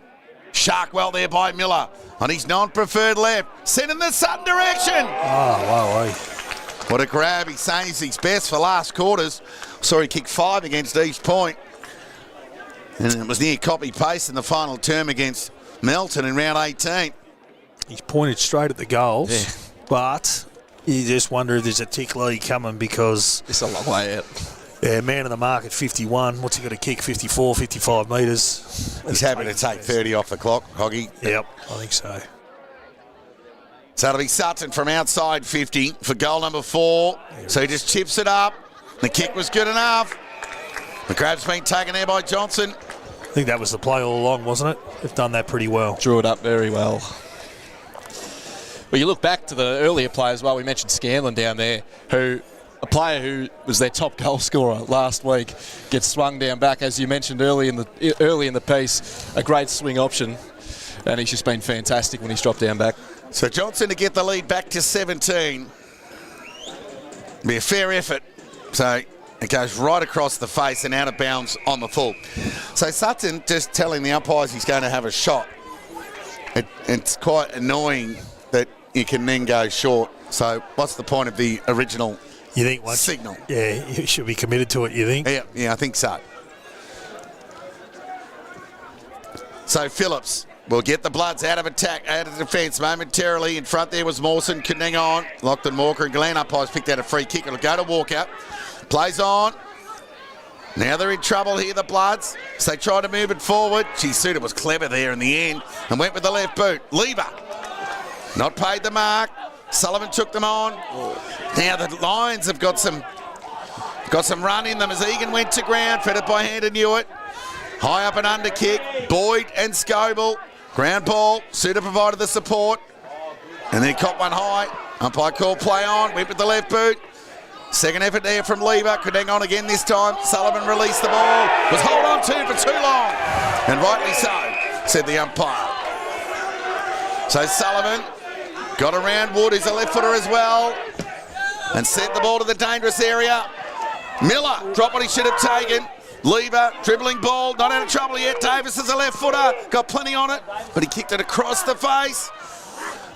Sharkwell there by Miller. On his non-preferred left. Sent in the Sutton direction. Oh, wow. What a grab. He's saying he's best for last quarters. Saw he kick 5 against East Point. And it was near copy-paste in the final term against Melton in round 18. He's pointed straight at the goals, but you just wonder if there's a tick lead coming because... It's a long way out. Yeah, man of the mark at 51. What's he got to kick? 54, 55 metres. He's happy to take 30 off the clock, Hoggy. Yep, I think so. So it'll be Sutton from outside 50 for goal number 4. So he just chips it up. The kick was good enough. The grab's been taken there by Johnson. I think that was the play all along, wasn't it? They've done that pretty well. Drew it up very well. Well, you look back to the earlier players, well, we mentioned Scanlon down there, a player who was their top goal scorer last week, gets swung down back, as you mentioned early in the piece, a great swing option, and he's just been fantastic when he's dropped down back. So Johnson to get the lead back to 17. Be a fair effort. So it goes right across the face and out of bounds on the full. So Sutton just telling the umpires he's going to have a shot. It's quite annoying that you can then go short. So what's the point of the original signal? Yeah, you should be committed to it, you think? Yeah, I think so. So Phillips will get the Bloods out of attack, out of defence momentarily. In front there was Mawson, couldn't hang on. Lockton, Walker and Glenn umpires picked out a free kick. It'll go to Walker. Plays on. Now they're in trouble here, the Bloods. So they try to move it forward. Suda was clever there in the end and went with the left boot. Lever. Not paid the mark. Sullivan took them on. Now the Lions have got some run in them as Egan went to ground, fed it by hand and Newitt. High up and under kick. Boyd and Scoble. Ground ball. Suda provided the support. And then caught one high. Umpire called play on. Went with the left boot. Second effort there from Lever. Could hang on again this time. Sullivan released the ball. Was hold on to for too long. And rightly so, said the umpire. So Sullivan got around Wood, who's a left footer as well. And sent the ball to the dangerous area. Miller dropped what he should have taken. Lever, dribbling ball, not out of trouble yet. Davis is a left footer, got plenty on it, but he kicked it across the face.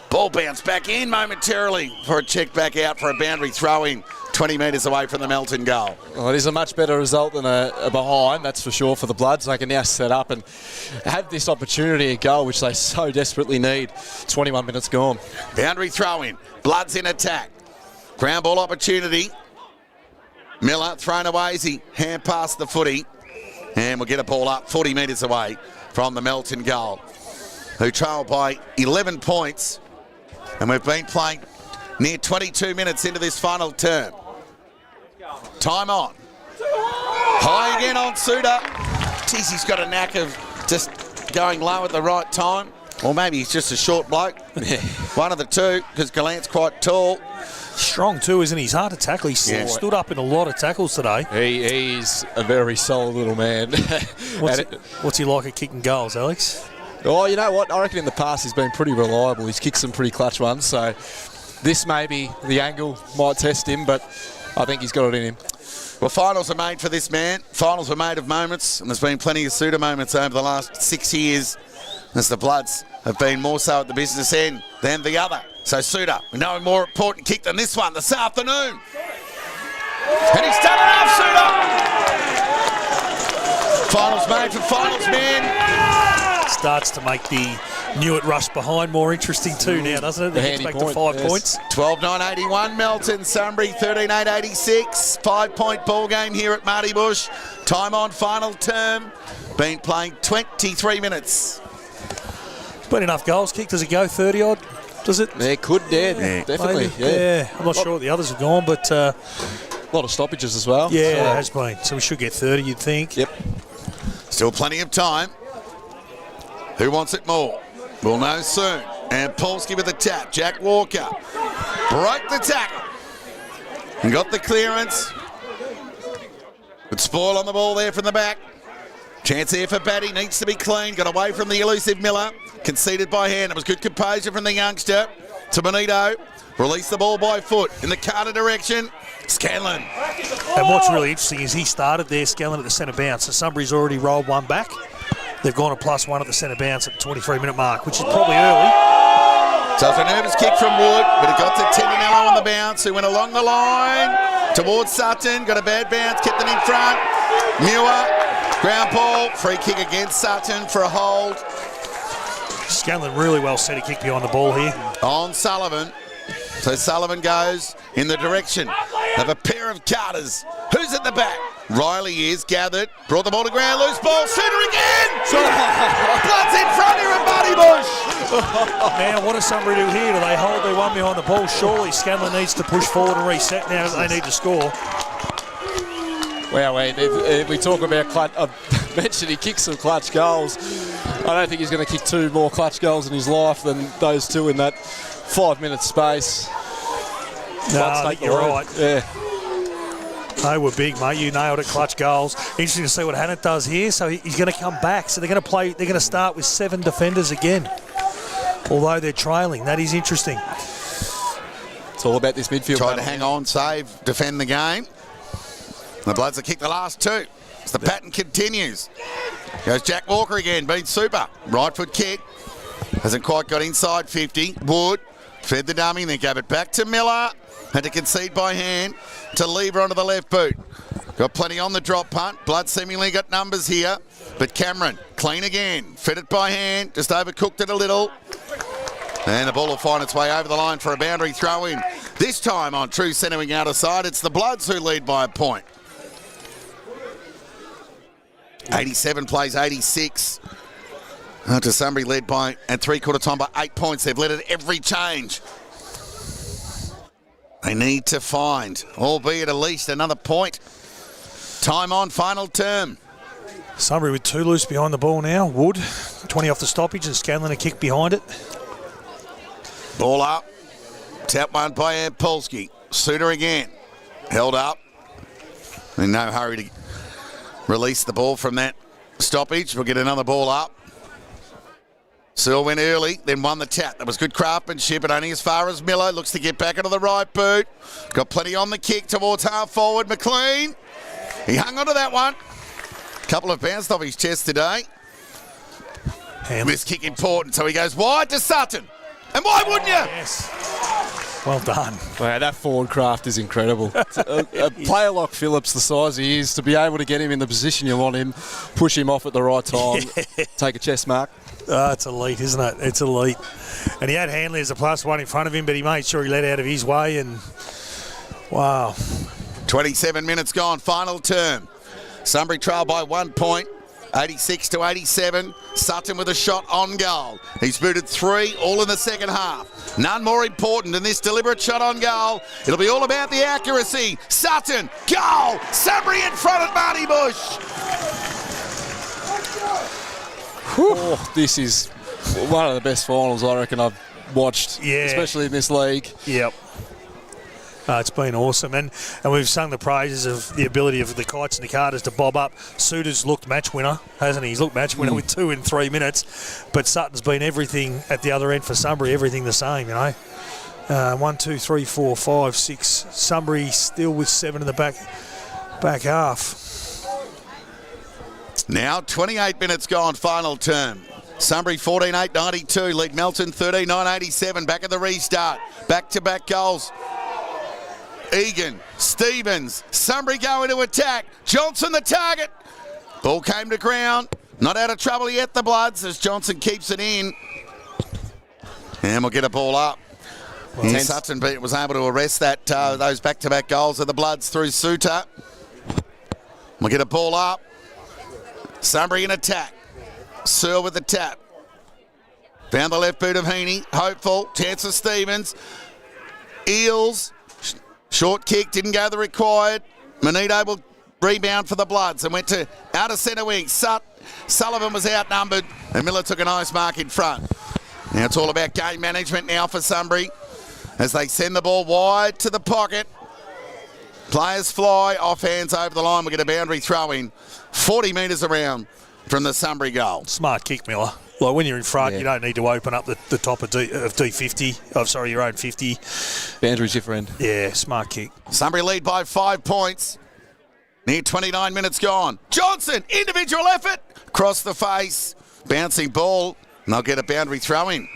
Ball bounced back in momentarily for a check back out for a boundary throw in 20 metres away from the Melton goal. Well, it is a much better result than a behind, that's for sure, for the Bloods. They can now set up and have this opportunity at goal, which they so desperately need. 21 minutes gone. Boundary throw in, Bloods in attack. Ground ball opportunity. Miller thrown away as he hand past the footy. And we'll get a ball up 40 metres away from the Melton goal, who trail by 11 points. And we've been playing near 22 minutes into this final term. Time on. High again on Suda. Geez, he's got a knack of just going low at the right time. Or maybe he's just a short bloke. One of the two, because Gallant's quite tall. Strong too, isn't he? He's hard to tackle. He's stood up in a lot of tackles today. He's a very solid little man. What's he like at kicking goals, Alex? Oh, you know what? I reckon in the past he's been pretty reliable. He's kicked some pretty clutch ones, so this maybe the angle might test him, but I think he's got it in him. Well, finals are made for this man. Finals are made of moments, and there's been plenty of Suda moments over the last 6 years as the Bloods have been more so at the business end than the other. So Suda, we know a more important kick than this one this afternoon. And he's done enough, Suter. Finals made for finals men. Starts to make the Newitt rush behind more interesting too now, doesn't it? The It gets handy back to 5 points. 12-9-81 Melton, Sunbury 13-8-86. 5-point ball game here at Marty Bush. Time on final term. Been playing 23 minutes. Been enough goals kicked. Does it go 30 odd? Does it? There could, definitely. Maybe. Yeah. I'm not sure what the others have gone, but A lot of stoppages as well. yeah, it has been. So we should get 30, you'd think. Yep. Still plenty of time. Who wants it more? We'll know soon. And Polsky with the tap. Jack Walker broke the tackle and got the clearance. Good spoil on the ball there from the back. Chance here for Batty. Needs to be clean. Got away from the elusive Miller. Conceded by hand. It was good composure from the youngster to Benito. Released the ball by foot in the Carter direction. Scanlon. And what's really interesting is he started there, Scanlon at the centre bounce. So Sunbury's already rolled one back. They've gone a +1 at the centre bounce at the 23-minute mark, which is probably early. So it's a nervous kick from Wood, but it got to Tendinello on the bounce, who went along the line towards Sutton. Got a bad bounce, kept it in front. Muir, ground ball, free kick against Sutton for a hold. Scanlon really well set a kick behind the ball here. On Sullivan. So Sullivan goes in the direction of a pair of Carters. Who's at the back? Riley is gathered, brought the ball to ground, loose ball, Suter again! Blood's in front here at Marty Bush! Now, what does Sunbury do here? Do they hold their one behind the ball? Surely Scanlon needs to push forward and reset now that they need to score. Wow, we talk about clutch. I mentioned he kicks some clutch goals. I don't think he's going to kick 2 more clutch goals in his life than those 2 in that 5-minute space. No, I think you're right. Yeah. They were big, mate. You nailed it. Clutch goals. Interesting to see what Hannett does here. So he's going to come back. So they're going to play. They're going to start with 7 defenders again, although they're trailing. That is interesting. It's all about this midfield. Trying to hang on, save, defend the game. The Bloods have kicked the last 2. As the pattern continues. Goes Jack Walker again, beats Super. Right foot kick. Hasn't quite got inside 50. Wood fed the dummy, then gave it back to Miller. Had to concede by hand to Lever onto the left boot. Got plenty on the drop punt. Blood seemingly got numbers here. But Cameron, clean again. Fed it by hand, just overcooked it a little. And the ball will find its way over the line for a boundary throw in. This time on true centering outer side, it's the Bloods who lead by a point. 87 plays 86. To Sunbury led by, at 3/4 time, by 8 points. They've led at every change. They need to find, albeit at least another point. Time on final term. Sunbury with 2 loose behind the ball now. Wood, 20 off the stoppage, and Scanlon a kick behind it. Ball up. Tap one by Polsky. Suter again. Held up. In no hurry to release the ball from that stoppage. We'll get another ball up. Searle went early, then won the tap. That was good craftsmanship, but only as far as Miller. Looks to get back into the right boot. Got plenty on the kick towards half forward. McLean. He hung onto that one. Couple of bounced off his chest today. This kick important, so he goes wide to Sutton. And why wouldn't you? Yes. Well done. Wow, that forward craft is incredible. a player like Phillips, the size he is, to be able to get him in the position you want him, push him off at the right time, take a chest mark. It's elite, isn't it? It's elite. And he had Hanley as a +1 in front of him, but he made sure he let out of his way. And wow. 27 minutes gone, final term. Sunbury trail by 1 point, 86-87. Sutton with a shot on goal. He's booted 3, all in the second half. None more important than this deliberate shot on goal. It'll be all about the accuracy. Sutton, goal! Sunbury in front at Marty Bush. Oh, this is one of the best finals I reckon I've watched, especially in this league. Yep. It's been awesome, and we've sung the praises of the ability of the Kites and the Carters to bob up. Suter's looked match winner, hasn't he? He's looked match winner with 2 in 3 minutes, but Sutton's been everything at the other end for Sunbury, everything the same, you know. 1, 2, 3, 4, 5, 6. Sunbury still with 7 in the back half. Now 28 minutes gone, final term. Sunbury 14-8-92, lead Melton 13-9-87, back at the restart. Back-to-back goals. Egan, Stevens, Sunbury going to attack. Johnson the target. Ball came to ground. Not out of trouble yet, the Bloods, as Johnson keeps it in. And we'll get a ball up. Well, Sutton was able to arrest that those back-to-back goals of the Bloods through Suter. We'll get a ball up. Sunbury in attack. Searle with the tap. Found the left boot of Heaney. Hopeful. Chance for Stevens. Eels. Short kick. Didn't go the required. Manito will rebound for the Bloods and went to outer centre wing. Sullivan was outnumbered and Miller took a nice mark in front. Now it's all about game management now for Sunbury as they send the ball wide to the pocket. Players fly, off hands over the line. We get a boundary throw in 40 metres around from the Sunbury goal. Smart kick, Miller. Like when you're in front, you don't need to open up the top of D50. Oh, sorry, your own 50. Boundary's your friend. Yeah, smart kick. Sunbury lead by 5 points. Near 29 minutes gone. Johnson, individual effort. Across the face. Bouncing ball. And they'll get a boundary throw in.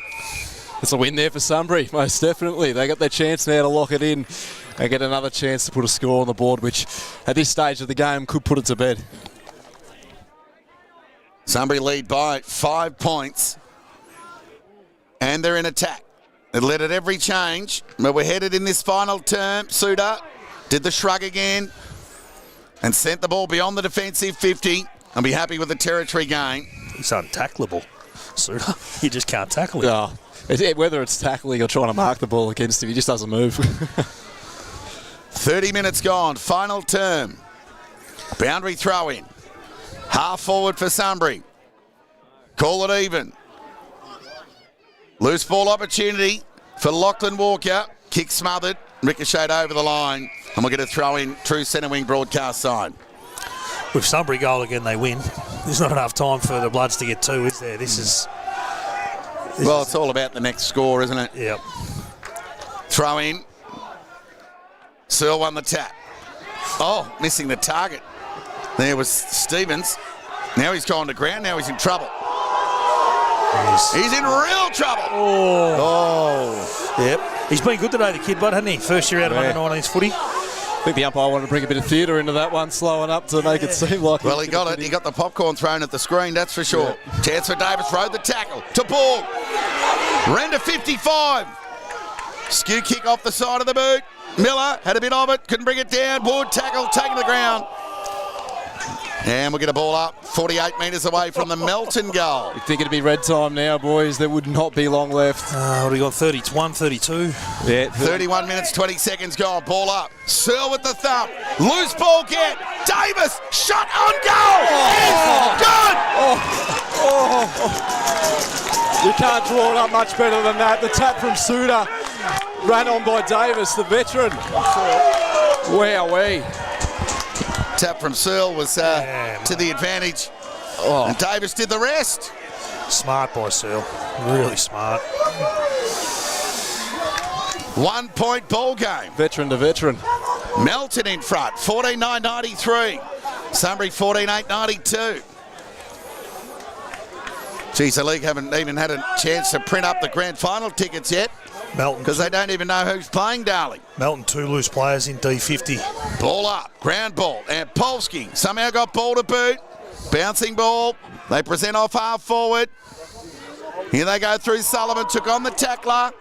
It's a win there for Sunbury, most definitely. They got their chance now to lock it in and get another chance to put a score on the board, which at this stage of the game could put it to bed. Sunbury lead by 5 points. And they're in attack. It led at every change. But we're headed in this final term. Suter did the shrug again and sent the ball beyond the defensive 50 and be happy with the territory gain. He's untackleable, Suter. You just can't tackle him. Oh, whether it's tackling or trying to mark the ball against him, he just doesn't move. 30 minutes gone. Final term. Boundary throw in. Half forward for Sunbury. Call it even. Loose ball opportunity for Lachlan Walker. Kick smothered. Ricocheted over the line. And we'll get a throw in. True centre wing broadcast side. With Sunbury goal again, they win. There's not enough time for the Bloods to get two, is there? It's all about the next score, isn't it? Yep. Throw in. Searle won the tap. Oh, missing the target. There was Stevens. Now he's gone to ground. Now he's in trouble. He's in real trouble. Oh. Yep. He's been good today, the kid, bud, hasn't he? First year out of under-19s footy. I think the umpire wanted to bring a bit of theatre into that one, slowing up to make it seem like... Well, he got it. He got the popcorn thrown at the screen, that's for sure. Yeah. Chance for Davis, rode the tackle to Ball. Ran to 55. Skew kick off the side of the boot. Miller had a bit of it, couldn't bring it down. Wood tackle, taking the ground. And we'll get a ball up 48 metres away from the Melton goal. You think it'd be red time now, boys? There would not be long left. What do you got, 31, 32? Yeah. 31 minutes, 20 seconds gone. Ball up. Searle with the thumb. Loose ball get. Davis, shot on goal. Oh. Good. Oh. You can't draw it up much better than that. The tap from Suter ran on by Davis, the veteran. Wowee. Tap from Searle was to the advantage. And Davis did the rest. Smart by Searle. Really smart. 1 point ball game. Veteran to veteran. Melton in front, 14-9-93. Sunbury 14-8-92. Geez, the league haven't even had a chance to print up the grand final tickets yet. Melton. Because they don't even know who's playing, darling. Melton, 2 loose players in D50. Ball up, ground ball, and Polsky somehow got ball to boot. Bouncing ball. They present off half forward. Here they go through Sullivan, took on the tackler.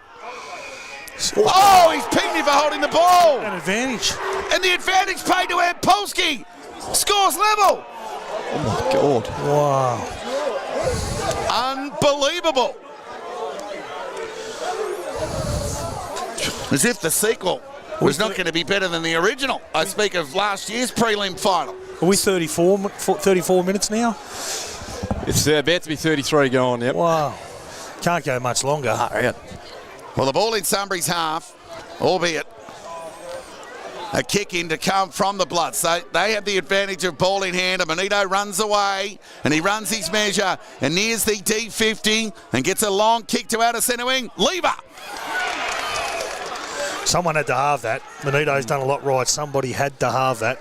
Oh, he's pinged him for holding the ball. An advantage. And the advantage paid to Ed Polsky. Scores level. Oh my God. Wow. Unbelievable. As if the sequel was not going to be better than the original. I speak of last year's prelim final. Are we 34 minutes now? It's about to be 33 going, yep. Wow. Can't go much longer. Well, the ball in Sunbury's half, albeit a kick in to come from the Bloods. So they have the advantage of ball in hand. And Manito runs away and he runs his measure and nears the D50 and gets a long kick to outer centre wing. Lever. Someone had to halve that. Manito's done a lot right. Somebody had to halve that.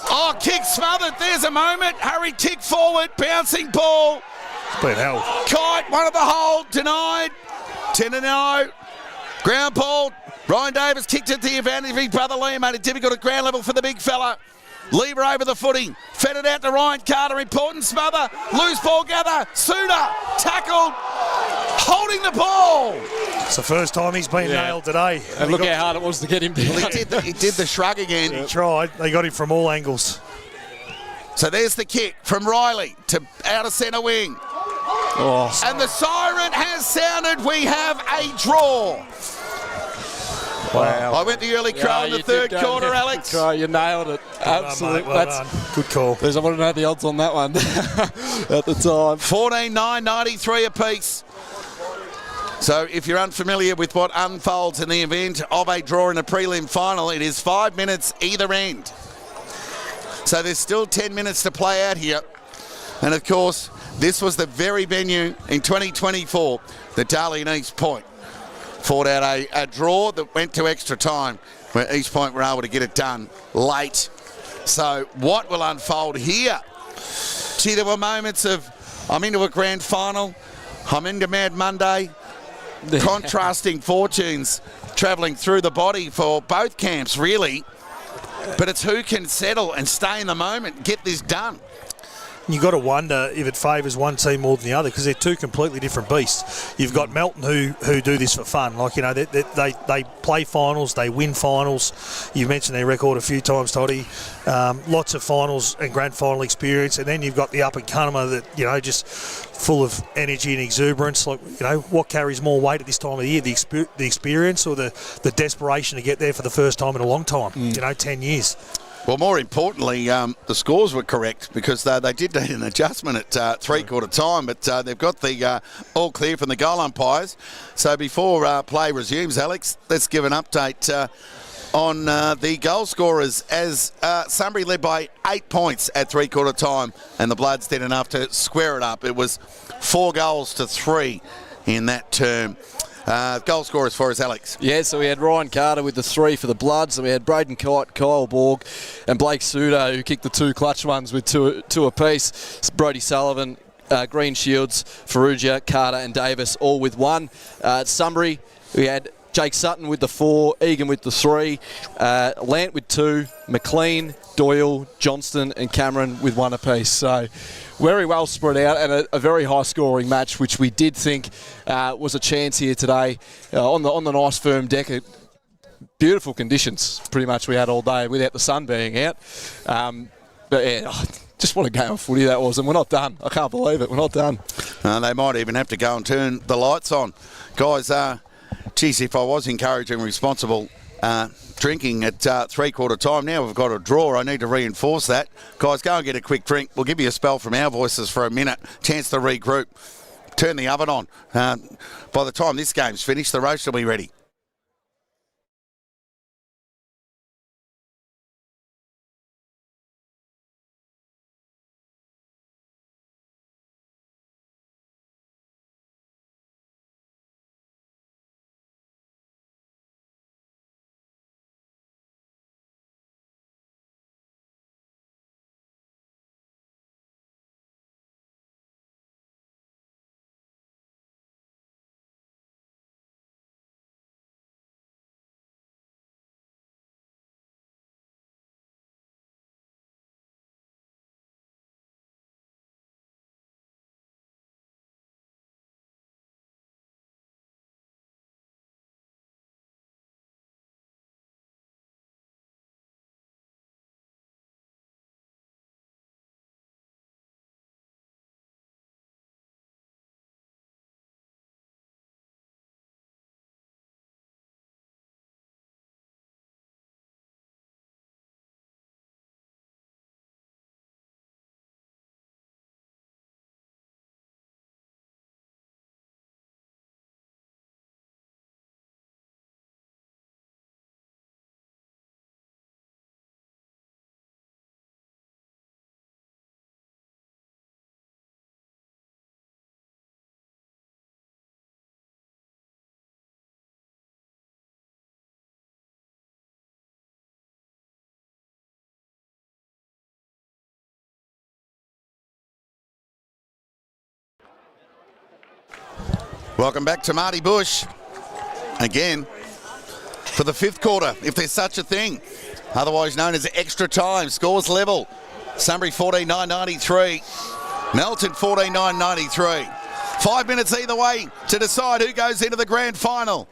Oh, kick smothered. There's a moment. Hurry, tick forward. Bouncing ball. It's been held. Kite, one of the hold. Denied. 10-0. Ground ball. Ryan Davis kicked it to the advantage of his brother Liam. Made it difficult at ground level for the big fella. Lever over the footing. Fed it out to Ryan Carter. Important smother. Loose ball gather. Suter. Tackled. Holding the ball. It's the first time he's been nailed today. And look how hard it was to get him down. Well, he did the shrug again. He tried. They got him from all angles. So there's the kick from Riley to outer centre wing. Oh. And the siren has sounded. We have a draw. Wow. I went the early crow in the third quarter, Alex. You nailed it. Absolutely. Well done. Good call. I want to know the odds on that one at the time. 14-9, 93 apiece. So if you're unfamiliar with what unfolds in the event of a draw in a prelim final, it is 5 minutes either end. So there's still 10 minutes to play out here. And of course, this was the very venue in 2024 that Darley and East Point fought out a draw that went to extra time, where East Point were able to get it done late. So what will unfold here? Gee, there were moments of, I'm into a grand final, I'm into Mad Monday, contrasting fortunes travelling through the body for both camps, really. But it's who can settle and stay in the moment, get this done. You've got to wonder if it favours one team more than the other, because they're two completely different beasts. You've got Melton who do this for fun. Like, you know, they play finals, they win finals. You've mentioned their record a few times, Toddy. Lots of finals and grand final experience. And then you've got the up-and-comer that, you know, just full of energy and exuberance. Like, you know, what carries more weight at this time of the year, the experience or the desperation to get there for the first time in a long time, 10 years. Well, more importantly, the scores were correct, because they did need an adjustment at three-quarter time, but they've got the all clear from the goal umpires. So before play resumes, Alex, let's give an update on the goal scorers, as Sunbury led by 8 points at three-quarter time, and the Bloods did enough to square it up. It was 4 goals to 3 in that term. Goal scorers for us, Alex. Yeah, so we had Ryan Carter with the 3 for the Bloods, and we had Braden Kite, Kyle Borg, and Blake Suter, who kicked the 2 clutch ones with two apiece. Brodie Sullivan, Green Shields, Ferrugia, Carter, and Davis, all with 1. At Sunbury, we had Jake Sutton with the 4, Egan with the 3, Lant with 2, McLean, Doyle, Johnston, and Cameron with 1 apiece. So very well spread out, and a very high-scoring match, which we did think was a chance here today on the nice firm deck. Beautiful conditions, pretty much, we had all day without the sun being out. But yeah, just what a game of footy that was, and we're not done. I can't believe it. We're not done. They might even have to go and turn the lights on, guys. Geez, if I was encouraging responsible drinking at three-quarter time, now we've got a draw. I need to reinforce that. Guys, go and get a quick drink. We'll give you a spell from our voices for a minute. Chance to regroup. Turn the oven on. By the time this game's finished, the roast will be ready. Welcome back to Marty Bush. again for the fifth quarter, if there's such a thing, otherwise known as extra time. Scores level. Sunbury 14-9-93. Melton 14-9-93. 5 minutes either way to decide who goes into the grand final.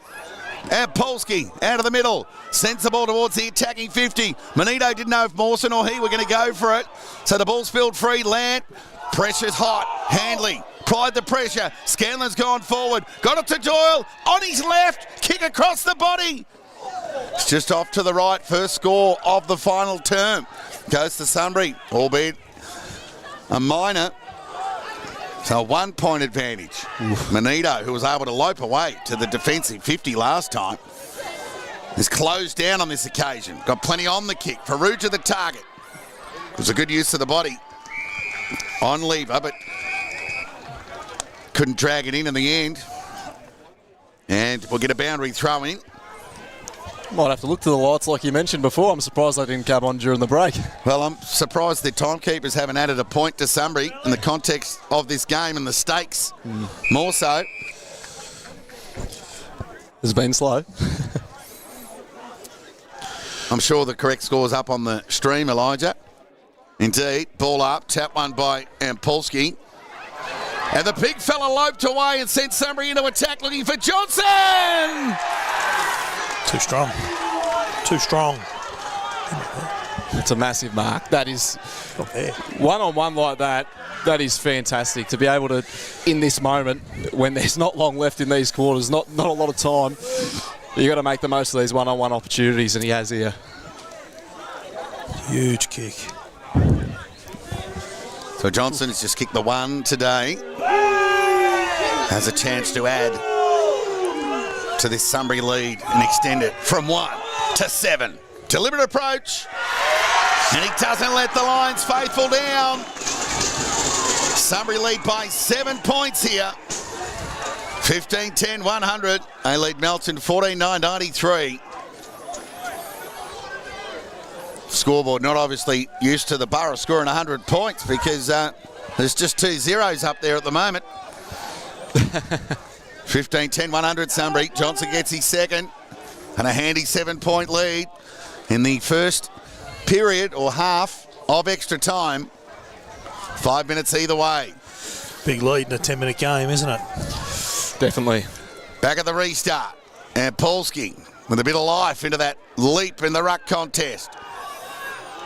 And Polsky out of the middle. Sends the ball towards the attacking 50. Manito didn't know if Mawson or he were going to go for it. So the ball's filled free. Lant. Pressure's hot. Handley. Applied the pressure. Scanlon's gone forward. Got it to Doyle. On his left. Kick across the body. It's just off to the right. First score of the final term. Goes to Sunbury, albeit a minor. So a 1 point advantage. Manito, who was able to lope away to the defensive 50 last time, is closed down on this occasion. Got plenty on the kick. Perugia the target. It was a good use of the body on Lever, but couldn't drag it in the end. And we'll get a boundary throw in. Might have to look to the lights like you mentioned before. I'm surprised they didn't come on during the break. Well, I'm surprised the timekeepers haven't added a point to Sunbury in the context of this game and the stakes. More so. It's been slow. I'm sure the correct score's up on the stream, Elijah. Indeed. Ball up. Tap one by Ampolsky. And the big fella loped away and sent Sunbury into attack looking for Johnson! Too strong. Too strong. It's a massive mark. That is Not there. one-on-one like that. That is fantastic to be able to, in this moment, when there's not long left in these quarters, not a lot of time, you got to make the most of these one-on-one opportunities, and he has here. Huge kick. So Johnson has just kicked the one today. Has a chance to add to this Sunbury lead and extend it from 1 to 7. Deliberate approach. And he doesn't let the Lions faithful down. Sunbury lead by 7 points here. 15-10-100. They lead Melton 14-9-93. Scoreboard not obviously used to the Borough scoring 100 points because there's just 2 zeros up there at the moment. 15-10-100 Sunbury. Johnson gets his second and a handy 7-point lead in the first period or half of extra time. 5 minutes either way. Big lead in a 10-minute game, isn't it? Definitely. Back at the restart. And Polsky with a bit of life into that leap in the ruck contest.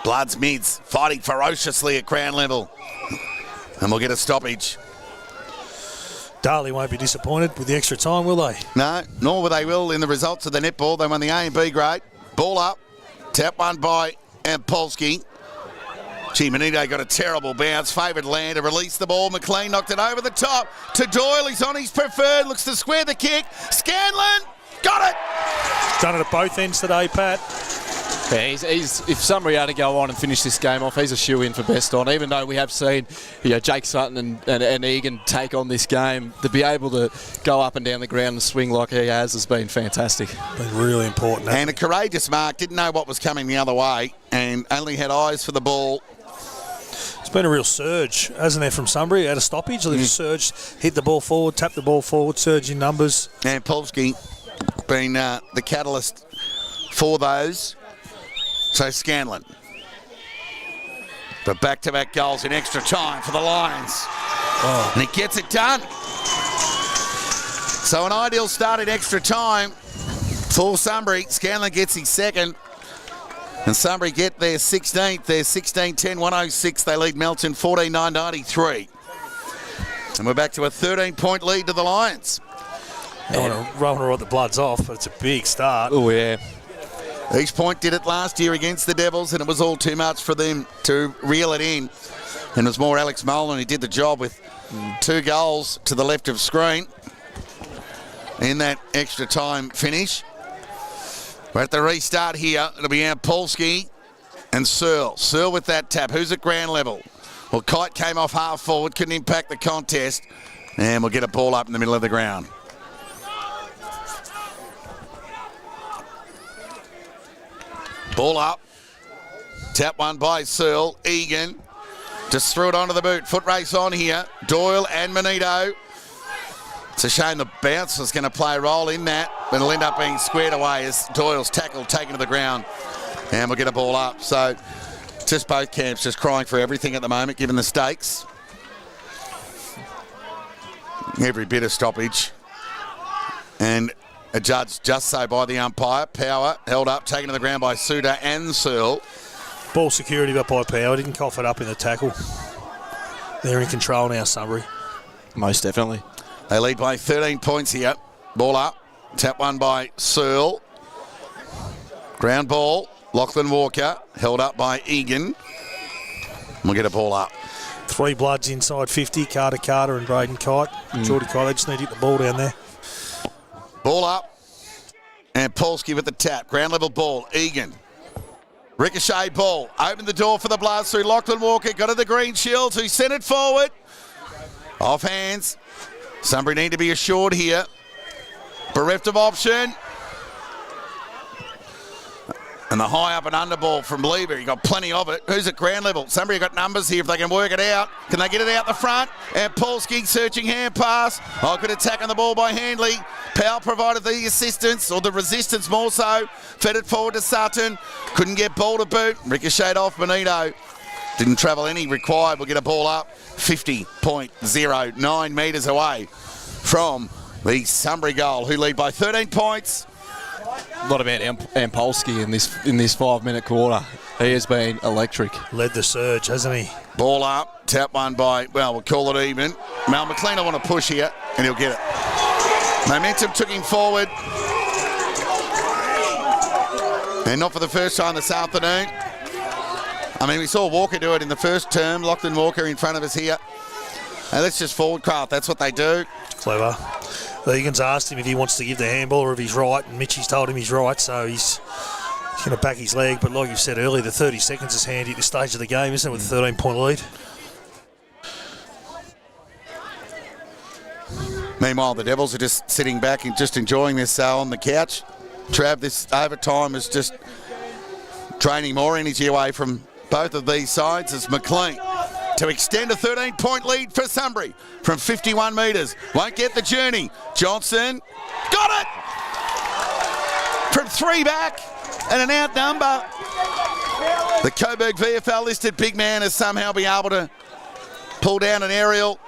Bloods mids fighting ferociously at ground level. And we'll get a stoppage. Darley won't be disappointed with the extra time, will they? No, nor will they in the results of the netball. They won the A and B grade. Ball up. Tap one by Ampolsky. Gee, Manito got a terrible bounce. Favoured Lander released the ball. McLean knocked it over the top to Doyle. He's on his preferred. Looks to square the kick. Scanlon got it. Done it at both ends today, Pat. Yeah, if Sunbury had to go on and finish this game off, he's a shoe-in for best on. Even though we have seen Jake Sutton and Egan take on this game, to be able to go up and down the ground and swing like he has been fantastic. Been really important. And a courageous mark. Didn't know what was coming the other way and only had eyes for the ball. It's been a real surge, hasn't there, from Sunbury at a stoppage? They've surged, hit the ball forward, tapped the ball forward, surge in numbers. And Polsky been the catalyst for those. So Scanlon. But back-to-back goals in extra time for the Lions. Oh. And he gets it done. So an ideal start in extra time for Sunbury. Scanlon gets his second. And Sunbury get their 16th. They're 16-10-106. They lead Melton 14-9-93. And we're back to a 13-point lead to the Lions. I don't want to ride the Bloods off, but it's a big start. Oh, yeah. East Point did it last year against the Devils, and it was all too much for them to reel it in. And it was more Alex Molan who did the job with 2 goals to the left of screen in that extra time finish. We're at the restart here. It'll be Ampolsky and Searle. Searle with that tap. Who's at ground level? Well, Kite came off half forward, couldn't impact the contest. And we'll get a ball up in the middle of the ground. Ball up. Tap one by Searle. Egan just threw it onto the boot. Foot race on here. Doyle and Manito. It's a shame the bounce was going to play a role in that, but it'll end up being squared away as Doyle's tackle taken to the ground, and we'll get a ball up. So just both camps just crying for everything at the moment, given the stakes. Every bit of stoppage. And adjudged just so by the umpire. Power held up, taken to the ground by Suda and Searle. Ball security up by Power. Didn't cough it up in the tackle. They're in control now, Sunbury. Most definitely. They lead by 13 points here. Ball up. Tap one by Searle. Ground ball. Lachlan Walker held up by Egan. We'll get a ball up. 3 bloods inside 50. Carter and Braden Kite. Geordie Kite, they just need to get the ball down there. Ball up. And Polsky with the tap. Ground level ball. Egan. Ricochet ball. Open the door for the blast through. Lachlan Walker got to the green shields, who sent it forward. Off hands. Sunbury need to be assured here. Bereft of option. And the high up and under ball from Lever. He got plenty of it. Who's at ground level? Somebody got numbers here if they can work it out. Can they get it out the front? And Polsky searching hand pass. Oh, good attack on the ball by Handley. Powell provided the assistance, or the resistance more so. Fed it forward to Sutton. Couldn't get ball to boot. Ricocheted off Benito. Didn't travel any required. We'll get a ball up. 50.09 metres away from the Sunbury goal, who lead by 13 points. A lot about Ampolsky in this 5-minute quarter. He has been electric. Led the surge, hasn't he? Ball up, tap one by, well, we'll call it even. Mal McLean will want to push here, and he'll get it. Momentum took him forward. And not for the first time this afternoon. I mean, we saw Walker do it in the first term. Lachlan Walker in front of us here. And that's just forward craft. That's what they do. Clever. Egan's asked him if he wants to give the handball or if he's right, and Mitchie's told him he's right, so he's going to back his leg. But like you said earlier, the 30 seconds is handy at this stage of the game, isn't it, with a 13-point lead? Meanwhile, the Devils are just sitting back and just enjoying this on the couch. Trav, this overtime is just draining more energy away from both of these sides as McLean to extend a 13-point lead for Sunbury from 51 metres. Won't get the journey. Johnson got it! From 3 back and an out number. The Coburg VFL listed big man has somehow been able to pull down an aerial.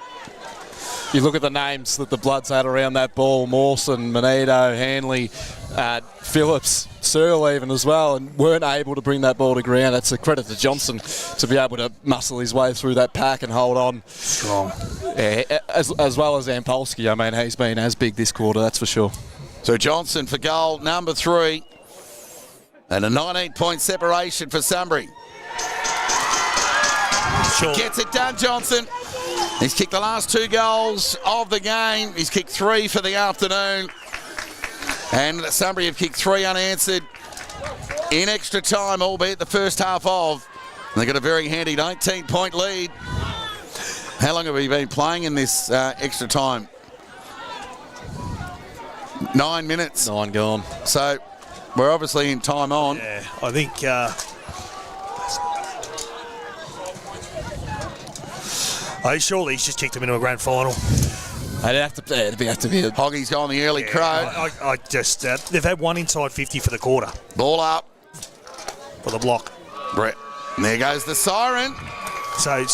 You look at the names that the Bloods had around that ball: Mawson, Manito, Hanley, Phillips, Searle even as well, and weren't able to bring that ball to ground. That's a credit to Johnson to be able to muscle his way through that pack and hold on. Strong. Yeah, as well as Ampolsky. I mean, he's been as big this quarter, that's for sure. So Johnson for goal number 3. And a 19-point separation for Sunbury. Sure. Gets it done, Johnson. He's kicked the last 2 goals of the game. He's kicked 3 for the afternoon. And Sunbury have kicked 3 unanswered in extra time, albeit the first half of. And they've got a very handy 19-point lead. How long have we been playing in this extra time? 9 minutes. 9 gone. So we're obviously in time on. Yeah, I think... surely he's just kicked him into a grand final. It'd have to be a... Hoggy's gone the early crow. I just... they've had 1 inside 50 for the quarter. Ball up. For the block. Brett. And there goes the siren. So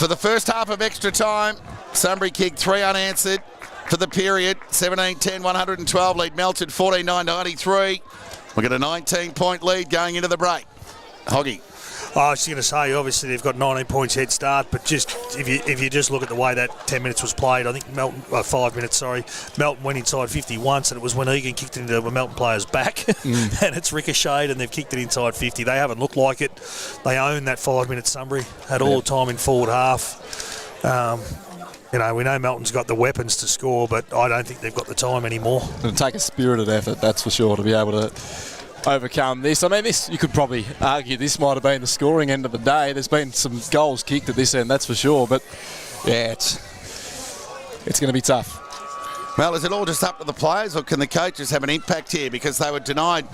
For the first half of extra time, Sunbury kicked 3 unanswered for the period. 17-10, 112 lead. Melton 14-9, 93. We've got a 19-point lead going into the break. Hoggy. I was going to say, obviously they've got 19 points head start, but just if you just look at the way that 10 minutes was played, I think Melton, 5 minutes, sorry, Melton went inside 50 once, and it was when Egan kicked it into a Melton player's back, and it's ricocheted, and they've kicked it inside 50. They haven't looked like it. They own that 5 minute Sunbury, had all the time in forward half. We know Melton's got the weapons to score, but I don't think they've got the time anymore. It'll take a spirited effort, that's for sure, to be able to overcome this. I mean, this, you could probably argue this might have been the scoring end of the day. There's been some goals kicked at this end, that's for sure, but yeah, it's going to be tough. Well, is it all just up to the players, or can the coaches have an impact here? Because they were denied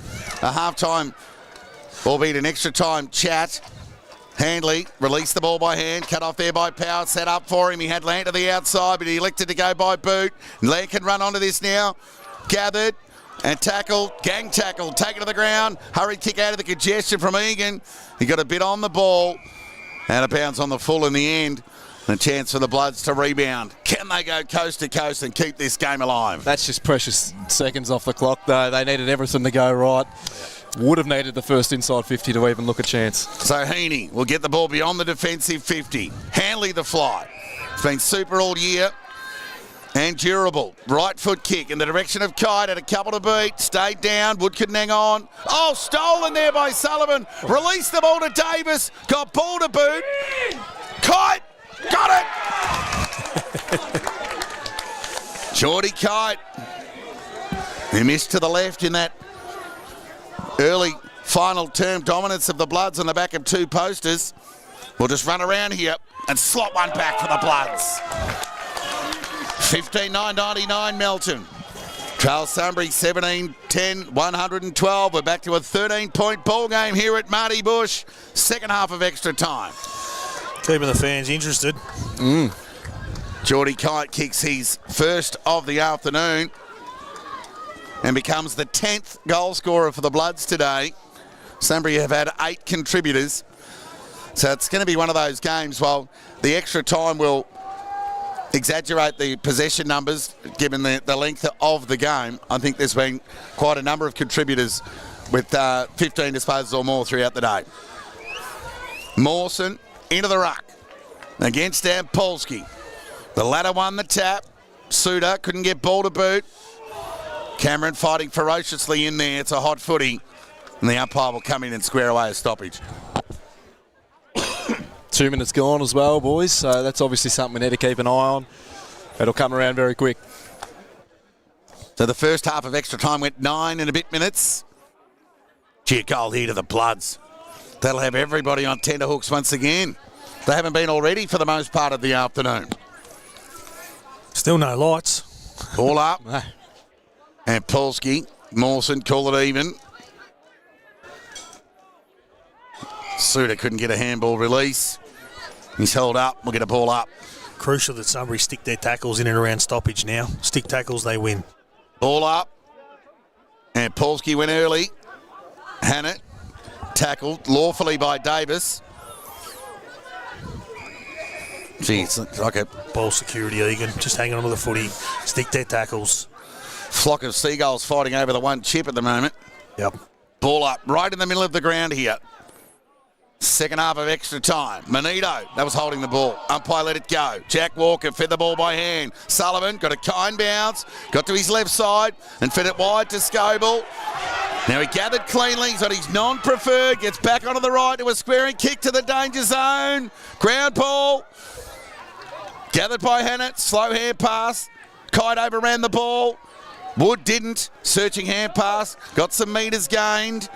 a half-time, albeit an extra time chat Handley released the ball by hand, cut off there by Power, set up for him. He had Land to the outside, but he elected to go by boot. Land can run onto this now. Gathered and tackled, gang tackle, taken to the ground. Hurried kick out of the congestion from Egan. He got a bit on the ball. Out of bounds on the full in the end. And a chance for the Bloods to rebound. Can they go coast to coast and keep this game alive? That's just precious seconds off the clock, though. They needed everything to go right. Would have needed the first inside 50 to even look a chance. So Heaney will get the ball beyond the defensive 50. Hanley the fly. It's been super all year and durable. Right foot kick in the direction of Kite. Had a couple to beat. Stayed down. Wood couldn't hang on. Oh, stolen there by Sullivan. Released the ball to Davis. Got ball to boot. Kite. Got it. Geordie Kite. He missed to the left in that early final term dominance of the Bloods on the back of two posters. We'll just run around here and slot one back for the Bloods. 15-9-99 Melton. Trail Sunbury 17-10, 112. We're back to a 13-point ball game here at Marty Bush. Second half of extra time. Keeping the fans interested. Geordie Kite kicks his first of the afternoon and becomes the 10th goal scorer for the Bloods today. Sunbury have had 8 contributors. So it's going to be one of those games, while the extra time will exaggerate the possession numbers given the length of the game. I think there's been quite a number of contributors with 15 disposals or more throughout the day. Mawson into the ruck against Ampolsky. The latter won the tap. Suter couldn't get ball to boot. Cameron fighting ferociously in there. It's a hot footy. And the umpire will come in and square away a stoppage. 2 minutes gone as well, boys. So that's obviously something we need to keep an eye on. It'll come around very quick. So the first half of extra time went 9 and a bit minutes. Gee, goal here to the Bloods. That'll have everybody on tenterhooks once again. They haven't been already for the most part of the afternoon. Still no lights. Ball up. And Polsky, Mawson, call it even. Suter couldn't get a handball release. He's held up. We'll get a ball up. Crucial that Sunbury stick their tackles in and around stoppage now. Stick tackles, they win. Ball up. And Polsky went early. Hannett tackled lawfully by Davis. Gee, it's like a Ball security, Egan. Just hanging on to the footy. Stick their tackles. flock of seagulls fighting over the one chip at the moment. Yep. Ball up right in the middle of the ground here. Second half of extra time. Manito, that was holding the ball. Umpire let it go. Jack Walker fed the ball by hand. Sullivan got a kind bounce, got to his left side and fed it wide to Scoble. Now he gathered cleanly. He's on his non-preferred. Gets back onto the right to a squaring kick to the danger zone. Ground ball. Gathered by Hannett. Slow hand pass. Kite overran the ball. Wood didn't. Searching hand pass. Got some metres gained.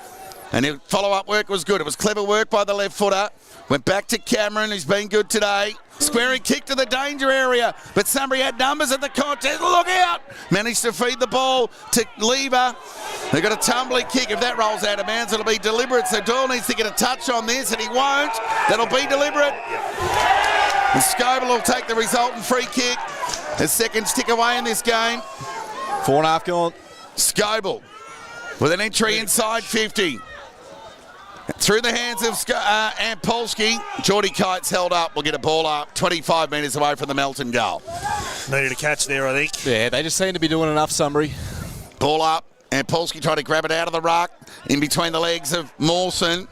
And the follow-up work was good. It was clever work by the left footer. Went back to Cameron, who's been good today. Squaring kick to the danger area. But Sunbury had numbers at the contest. Look out! Managed to feed the ball to Lever. They've got a tumbling kick. If that rolls out of bounds, it'll be deliberate. So Doyle needs to get a touch on this, and he won't. That'll be deliberate. And Scoble will take the resultant free kick. The seconds tick away in this game. 4.5 gone. Scoble with an entry inside 50. Through the hands of Ampolsky. Geordie Kite's held up. We'll get a ball up 25 metres away from the Melton goal. Needed a catch there, I think. Yeah, they just seem to be doing enough, Sunbury. Ball up. Ampolsky tried to grab it out of the ruck. In between the legs of Mawson.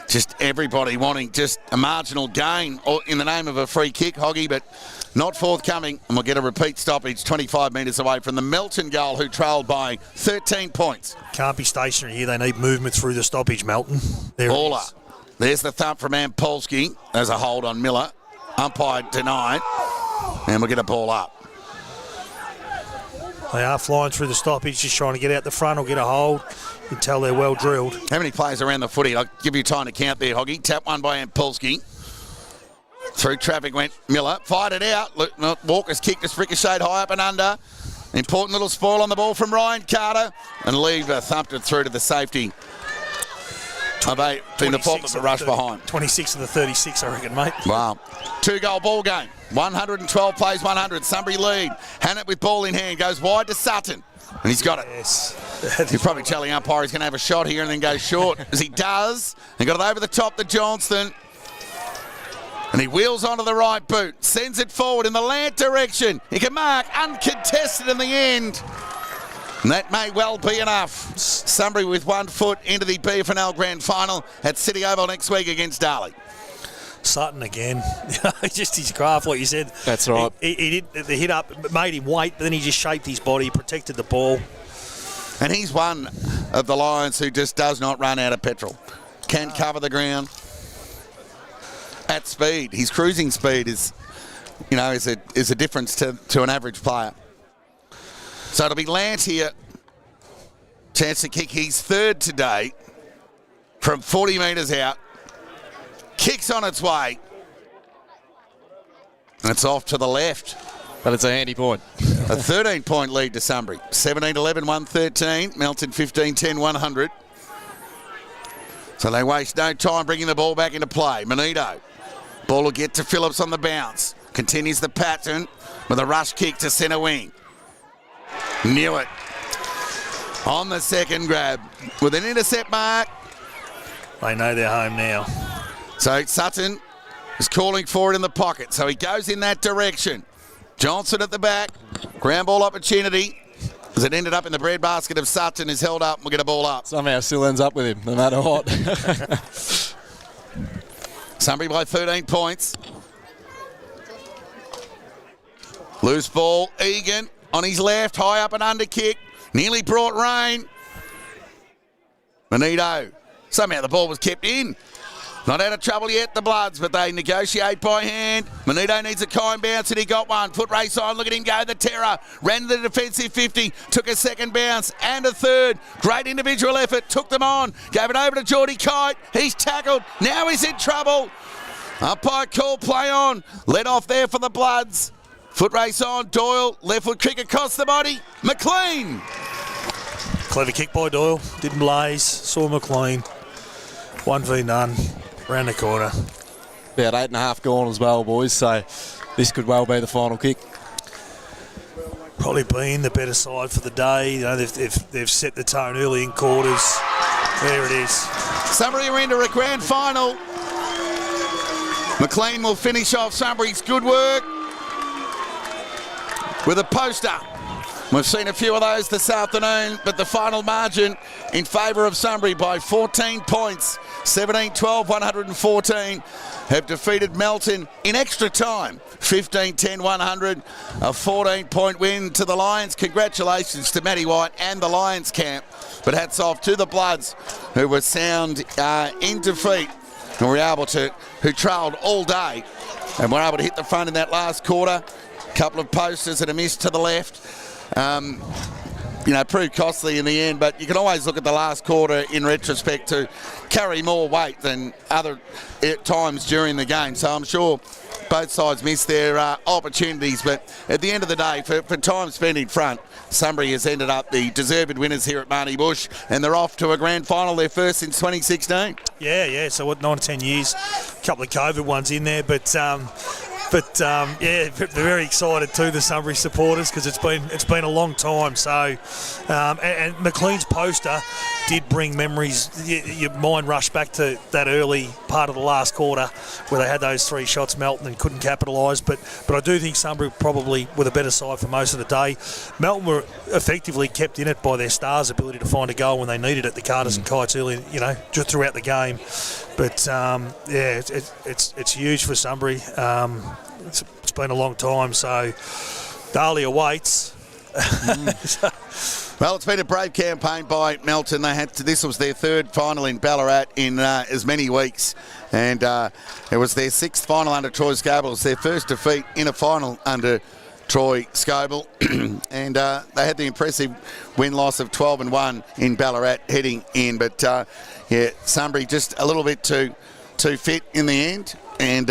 Just everybody wanting just a marginal gain in the name of a free kick, Hoggy, but not forthcoming. And we'll get a repeat stoppage 25 metres away from the Melton goal, who trailed by 13 points. Can't be stationary here. They need movement through the stoppage, Melton. There Ball up. There's the thump from Ampolsky. There's a hold on Miller. Umpire denied. And we'll get a ball up. They are flying through the stoppage, just trying to get out the front or get a hold. You can tell they're well drilled. How many players around the footy? I'll give you time to count there, Hoggy. Tap one by Ampolsky. Through traffic went Miller. Fired it out. Walker's kick just ricocheted high up and under. Important little spoil on the ball from Ryan Carter. And Lever thumped it through to the safety. Have they been the fault of the rush behind? 26 of the 36, I reckon, mate. Wow. 2-goal ball game. 112 plays 100. Sunbury lead. Hannett with ball in hand. Goes wide to Sutton. And he's got it. Yes. He's probably telling umpire he's going to have a shot here and then go short. As he does. And got it over the top to Johnston. And he wheels onto the right boot. Sends it forward in the Lant direction. He can mark uncontested in the end. And that may well be enough. Sunbury with 1 foot into the BFNL Grand Final at City Oval next week against Darley. Sutton again. Just his craft, like you said. That's right. He did the hit up, made him wait, but then he just shaped his body, protected the ball. And he's one of the Lions who just does not run out of petrol. Can cover the ground at speed. His cruising speed is a difference to an average player. So it'll be Lant here. Chance to kick his third today from 40 metres out. Kicks on its way. And it's off to the left. But it's a handy point. A 13-point lead to Sunbury. 17-11, 113. Melton 15-10, 100. So they waste no time bringing the ball back into play. Manito. Ball will get to Phillips on the bounce. Continues the pattern with a rush kick to centre wing. Knew it. On the second grab with an intercept mark. They know they're home now. So Sutton is calling for it in the pocket. So he goes in that direction. Johnson at the back. Ground ball opportunity. As it ended up in the breadbasket of Sutton is held up and we'll get a ball up. Somehow still ends up with him, no matter what. Sunbury by 13 points. Loose ball. Egan on his left. High up and under kick. Nearly brought rain. Manito. Somehow the ball was kept in. Not out of trouble yet, the Bloods, but they negotiate by hand. Manito needs a kind bounce, and he got one. Foot race on, look at him go, the terror. Ran to the defensive 50, took a second bounce and a third. Great individual effort, took them on. Gave it over to Geordie Kite. He's tackled. Now he's in trouble. Umpire call play on. Let off there for the Bloods. Foot race on, Doyle. Left foot kick across the body. McLean. Clever kick by Doyle. Didn't blaze. Saw McLean. 1v none. Round the corner. About 8.5 gone as well, boys, so this could well be the final kick. Probably been the better side for the day. You know, they've set the tone early in quarters. There it is. Sunbury are into a grand final. McLean will finish off Sunbury's good work with a poster. We've seen a few of those this afternoon, but the final margin in favour of Sunbury by 14 points. 17-12, 114 have defeated Melton in extra time. 15-10, 100. A 14-point win to the Lions. Congratulations to Matty White and the Lions camp. But hats off to the Bloods, who were sound in defeat and were able to, who trailed all day and were able to hit the front in that last quarter. Couple of posters and a miss to the left. Proved costly in the end, but you can always look at the last quarter in retrospect to carry more weight than other times during the game. So I'm sure both sides missed their opportunities, but at the end of the day, for time spent in front, Sunbury has ended up the deserved winners here at Marnie Bush, and they're off to a grand final, their first since 2016. Yeah, so 9 to 10 years, a couple of COVID ones in there, but they're very excited too, the Sunbury supporters, because it's been a long time. So, and McLean's poster did bring memories. Your mind rushed back to that early part of the last quarter where they had those 3 shots, Melton, and couldn't capitalise. But I do think Sunbury probably were the better side for most of the day. Melton were effectively kept in it by their stars' ability to find a goal when they needed it. The Carters and Kites early, just throughout the game. But it's huge for Sunbury. It's been a long time, so Darley awaits. Well, it's been a brave campaign by Melton. This was their third final in Ballarat in as many weeks, and it was their 6th final under Troy Scoble. It was their first defeat in a final under Troy Scoble, and they had the impressive win-loss of 12-1 in Ballarat heading in. But Sunbury just a little bit too fit in the end. And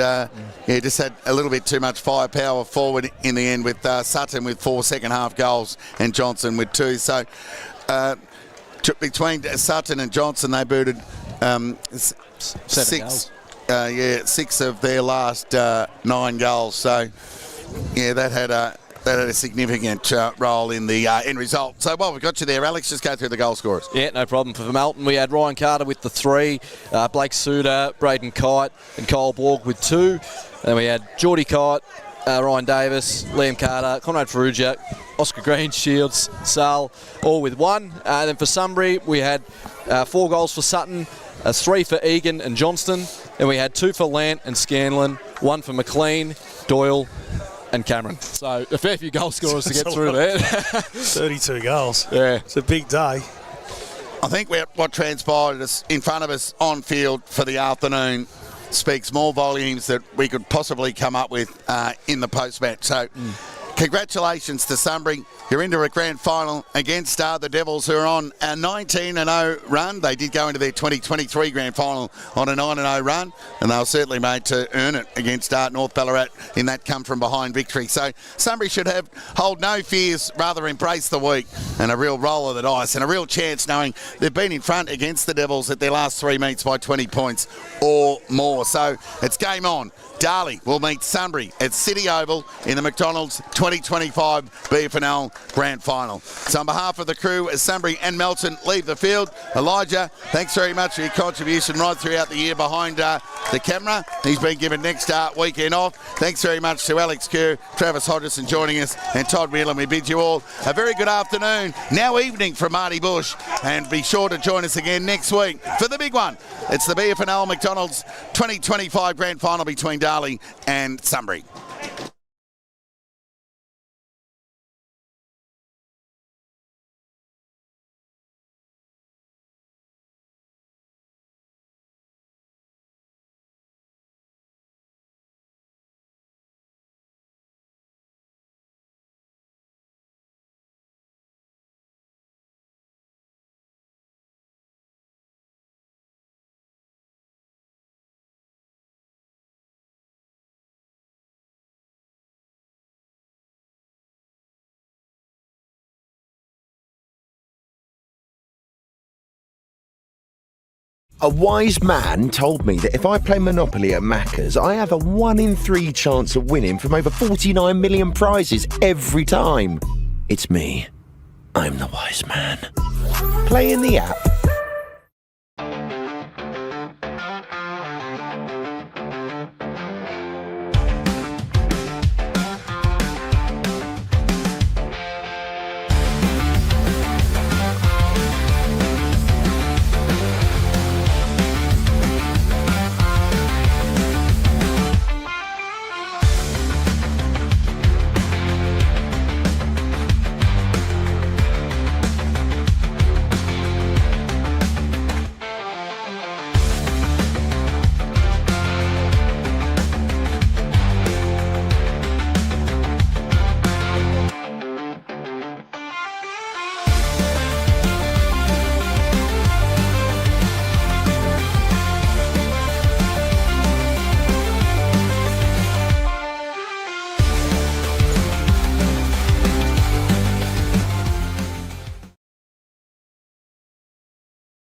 just had a little bit too much firepower forward in the end with Sutton with 4 second-half goals and Johnson with 2. So between Sutton and Johnson, they booted Six. Six of their last 9 goals. So, yeah, that had a significant role in the end result. So while we've got you there, Alex, just go through the goal scorers. Yeah, no problem. For Melton, we had Ryan Carter with the 3, Blake Suter, Braden Kite and Cole Borg with 2. Then we had Geordie Kite, Ryan Davis, Liam Carter, Conrad Ferrugia, Oscar Green, Shields, Sal, all with 1. Then for Sunbury, we had 4 goals for Sutton, 3 for Egan and Johnston. Then we had 2 for Lant and Scanlon, 1 for McLean, Doyle and Cameron. So a fair few goal scorers to get through there. 32 goals. Yeah. It's a big day. I think what transpired in front of us on field for the afternoon speaks more volumes that we could possibly come up with in the post-match. So congratulations to Sunbury. You're into a grand final against the Devils, who are on a 19-0 run. They did go into their 2023 grand final on a 9-0 run, and they were certainly made to earn it against North Ballarat in that come-from-behind victory. So Sunbury should hold no fears, rather embrace the week, and a real roll of the dice and a real chance, knowing they've been in front against the Devils at their last 3 meets by 20 points or more. So it's game on. Darley will meet Sunbury at City Oval in the McDonald's 2025 BFNL Grand Final. So on behalf of the crew as Sunbury and Melton leave the field, Elijah, thanks very much for your contribution right throughout the year behind the camera. He's been given next weekend off. Thanks very much to Alex Kerr, Travis Hodgson joining us, and Todd Whelan. We bid you all a very good afternoon, now evening from Marty Bush, and be sure to join us again next week for the big one. It's the BFNL McDonald's 2025 Grand Final between Darley and Sunbury. A wise man told me that if I play Monopoly at Macca's, I have a 1 in 3 chance of winning from over 49 million prizes every time. It's me. I'm the wise man. Play in the app